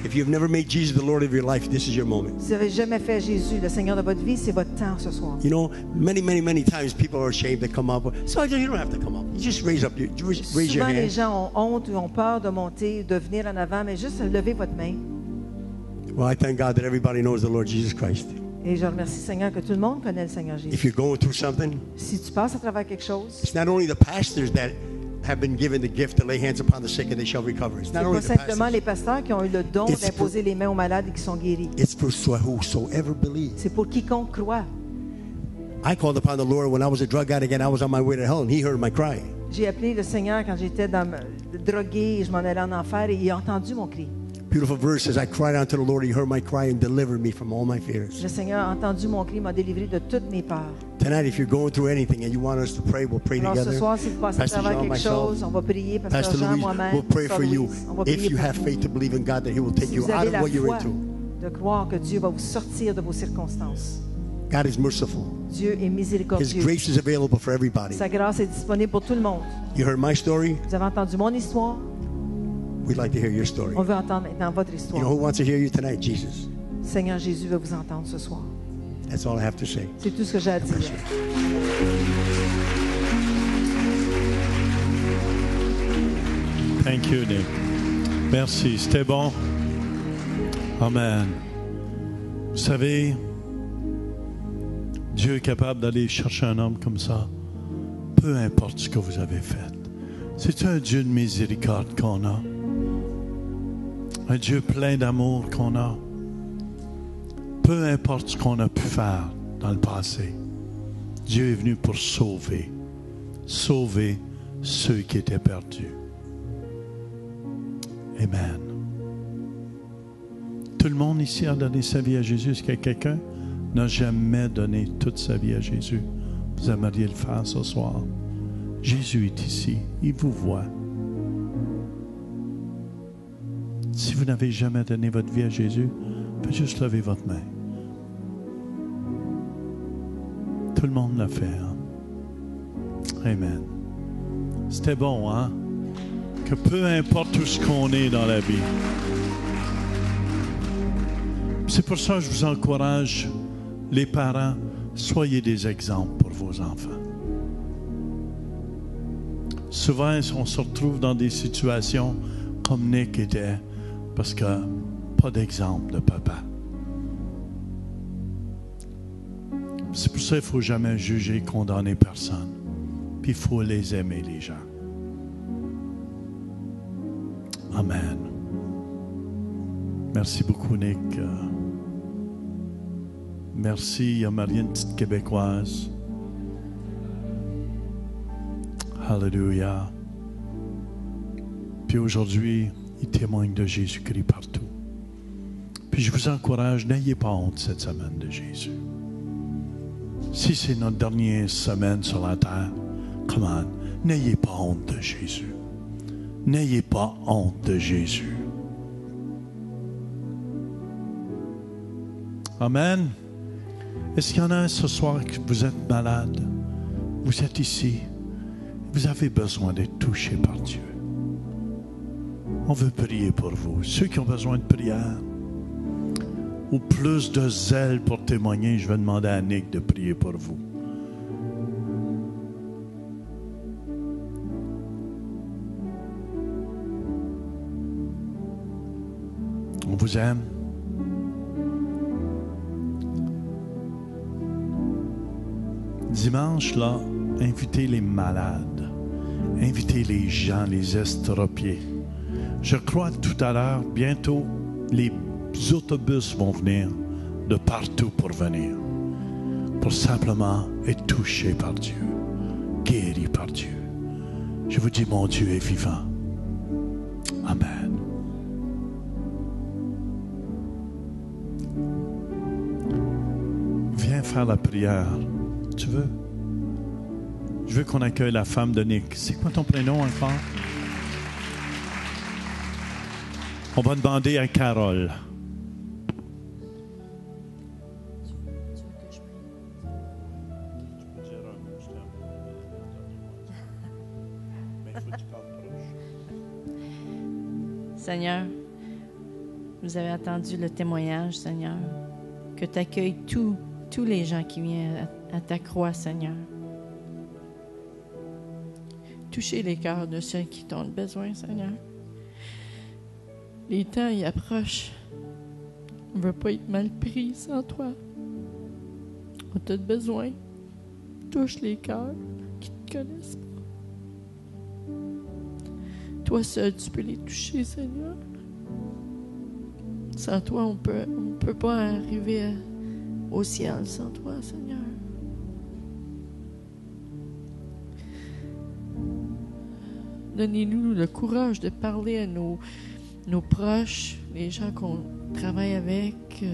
D: If you've never made Jesus the Lord of your life, this is your moment.
E: Si vous n'avez jamais fait Jésus le Seigneur de votre vie, c'est votre temps ce soir.
D: You know, many times people are ashamed to come up. So you don't have to come up. You just raise your
E: Souvent, les
D: hand.
E: gens ont honte ou ont peur de monter, de venir en avant, mais juste levez votre main.
D: Well, I thank God that everybody knows the Lord Jesus Christ.
E: Et je remercie Seigneur que tout le monde connaît le Seigneur
D: If
E: Jésus.
D: you're going through something,
E: Si tu passes à travers quelque chose,
D: it's not only the pastors that have been given the gift to lay hands upon the sick and they shall recover. It's
E: c'est
D: not
E: pas
D: only the
E: simplement
D: pastors.
E: les pasteurs qui ont eu le don
D: It's
E: d'imposer les mains aux malades et qui sont guéris.
D: It's for whosoever believes.
E: C'est pour quiconque croit.
D: I called upon the Lord when I was a drug addict and I was on my way to hell, and He heard my cry.
E: J'ai appelé le Seigneur quand j'étais drogué et je m'en allais en enfer et il a entendu mon cri.
D: Beautiful verse says, I cried unto the Lord, He heard my cry and delivered me from all my fears.
E: Le Seigneur a entendu mon cri, m'a délivré de toutes mes peurs.
D: Tonight, if you're going through anything and you want us to pray, we'll pray
E: Alors ce
D: together.
E: soir, si vous passez à
D: Pastor
E: travers
D: Jean,
E: quelque
D: myself,
E: chose, on va prier, Pasteur
D: Pastor
E: Jean,
D: Louise,
E: moi-même,
D: we'll pray
E: Pasteur
D: for you.
E: Louise. On va
D: If
E: prier
D: you
E: pour
D: have
E: vous.
D: faith to believe in God, that He will take
E: Si
D: you
E: vous
D: out
E: avez
D: of
E: la
D: what you're
E: foi
D: into.
E: de croire que Dieu va vous sortir de vos circonstances.
D: God is merciful.
E: Dieu est
D: His
E: miséricordieux.
D: grace is available for everybody.
E: Sa grâce est disponible pour tout le monde.
D: You heard my story.
E: Vous avez entendu mon histoire.
D: We'd like to hear your story.
E: On veut entendre maintenant votre
D: You
E: histoire.
D: know who wants to hear you tonight? Jesus.
E: Seigneur Jésus veut vous entendre ce soir.
D: That's all I have to say.
E: C'est tout ce que j'ai à dire.
A: Thank you, Nick. Merci, c'était bon. Amen. Vous savez, Dieu est capable d'aller chercher un homme comme ça, peu importe ce que vous avez fait. C'est un Dieu de miséricorde qu'on a. Un Dieu plein d'amour qu'on a. Peu importe ce qu'on a pu faire dans le passé, Dieu est venu pour sauver ceux qui étaient perdus. Amen. Tout le monde ici a donné sa vie à Jésus. Est-ce que quelqu'un n'a jamais donné toute sa vie à Jésus? Vous aimeriez le faire ce soir. Jésus est ici. Il vous voit. Si vous n'avez jamais donné votre vie à Jésus, faites juste lever votre main. Tout le monde l'a fait. Hein? Amen. C'était bon, hein? Que peu importe où ce qu'on est dans la vie. C'est pour ça que je vous encourage, les parents, soyez des exemples pour vos enfants. Souvent, on se retrouve dans des situations comme Nick était, parce que pas d'exemple de papa. C'est pour ça qu'il ne faut jamais juger, condamner personne. Puis il faut les aimer, les gens. Amen. Merci beaucoup, Nick. Merci. Il y a Marie, une petite Québécoise. Alléluia. Puis aujourd'hui, il témoigne de Jésus-Christ partout. Puis je vous encourage, n'ayez pas honte cette semaine de Jésus. Si c'est notre dernière semaine sur la terre, come on, n'ayez pas honte de Jésus. N'ayez pas honte de Jésus. Amen. Est-ce qu'il y en a ce soir que vous êtes malade? Vous êtes ici. Vous avez besoin d'être touché par Dieu. On veut prier pour vous. Ceux qui ont besoin de prière ou plus de zèle pour témoigner, je vais demander à Nick de prier pour vous. On vous aime. Dimanche, là, invitez les malades, invitez les gens, les estropiés. Je crois que tout à l'heure, bientôt, les autobus vont venir de partout pour venir, pour simplement être touchés par Dieu, guéris par Dieu. Je vous dis, mon Dieu est vivant. Amen. Viens faire la prière. Tu veux? Je veux qu'on accueille la femme de Nick. C'est quoi ton prénom encore? On va demander à Carole.
F: Seigneur, vous avez entendu le témoignage, Seigneur, que tu accueilles tous les gens qui viennent à ta croix, Seigneur. Touchez les cœurs de ceux qui t'ont besoin, Seigneur. Les temps y approchent. On ne veut pas être mal pris sans toi. On a tout besoin. Touche les cœurs qui ne te connaissent pas. Toi seul, tu peux les toucher, Seigneur. Sans toi, on peut pas arriver au ciel sans toi, Seigneur. Donnez-nous le courage de parler à nos proches, les gens qu'on travaille avec,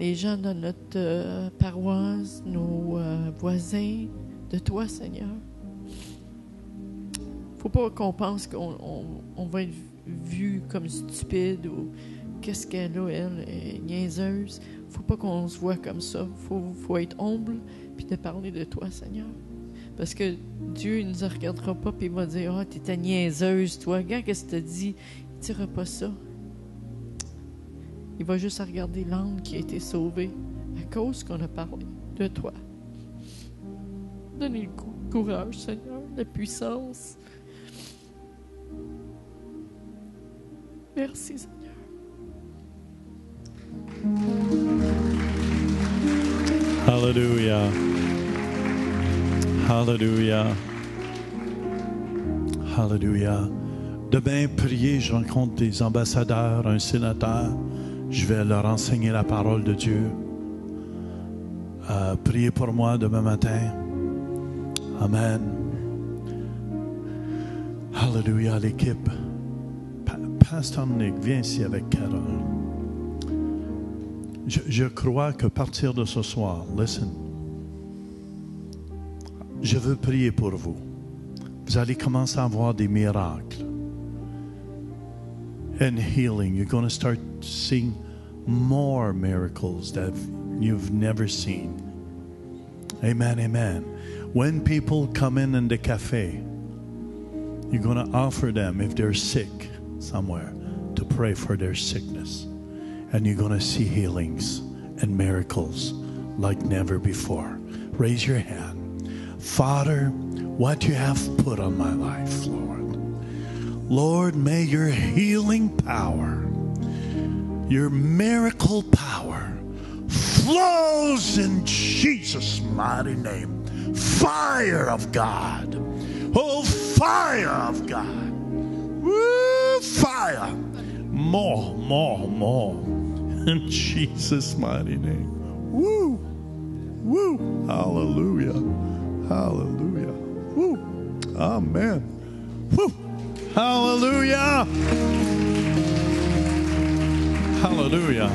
F: les gens dans notre paroisse, nos voisins, de toi, Seigneur. Faut pas qu'on pense qu'on va être vu comme stupide ou qu'est-ce qu'elle a, elle est niaiseuse. Faut pas qu'on se voit comme ça. Faut être humble puis de parler de toi, Seigneur. Parce que Dieu, il nous regardera pas puis il va dire « Ah, t'es niaiseuse, toi. Regarde qu'est-ce que tu as dit. » Il ne dira pas ça. Il va juste regarder l'âme qui a été sauvée à cause qu'on a parlé de toi. Donne-nous le courage, Seigneur, la puissance. Merci, Seigneur.
A: Hallelujah. Hallelujah. Hallelujah. Demain, priez, je rencontre des ambassadeurs, un sénateur. Je vais leur enseigner la parole de Dieu. Priez pour moi demain matin. Amen. Hallelujah, l'équipe. Pasteur Nick, viens ici avec Carole. Je crois que à partir de ce soir, listen, je veux prier pour vous. Vous allez commencer à voir des miracles. And healing. You're going to start seeing more miracles that you've never seen. Amen, amen. When people come in the cafe, you're going to offer them, if they're sick somewhere, to pray for their sickness. And you're going to see healings and miracles like never before. Raise your hand. Father, what you have put on my life, Lord. Lord, may your healing power, your miracle power flows in Jesus' mighty name. Fire of God. Oh, fire of God. Woo, fire. More. In Jesus' mighty name. Woo. Woo. Hallelujah. Hallelujah. Woo. Amen. Woo. Hallelujah. Hallelujah.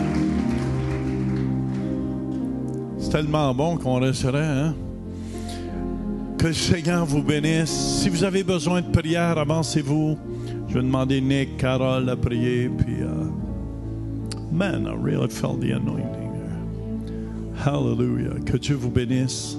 A: C'est tellement bon qu'on resterait, hein? Que le Seigneur vous bénisse. Si vous avez besoin de prière, avancez-vous. Je vais demander Nick, Carole à prier. Puis, man, I really felt the anointing there. Hallelujah. Que Dieu vous bénisse.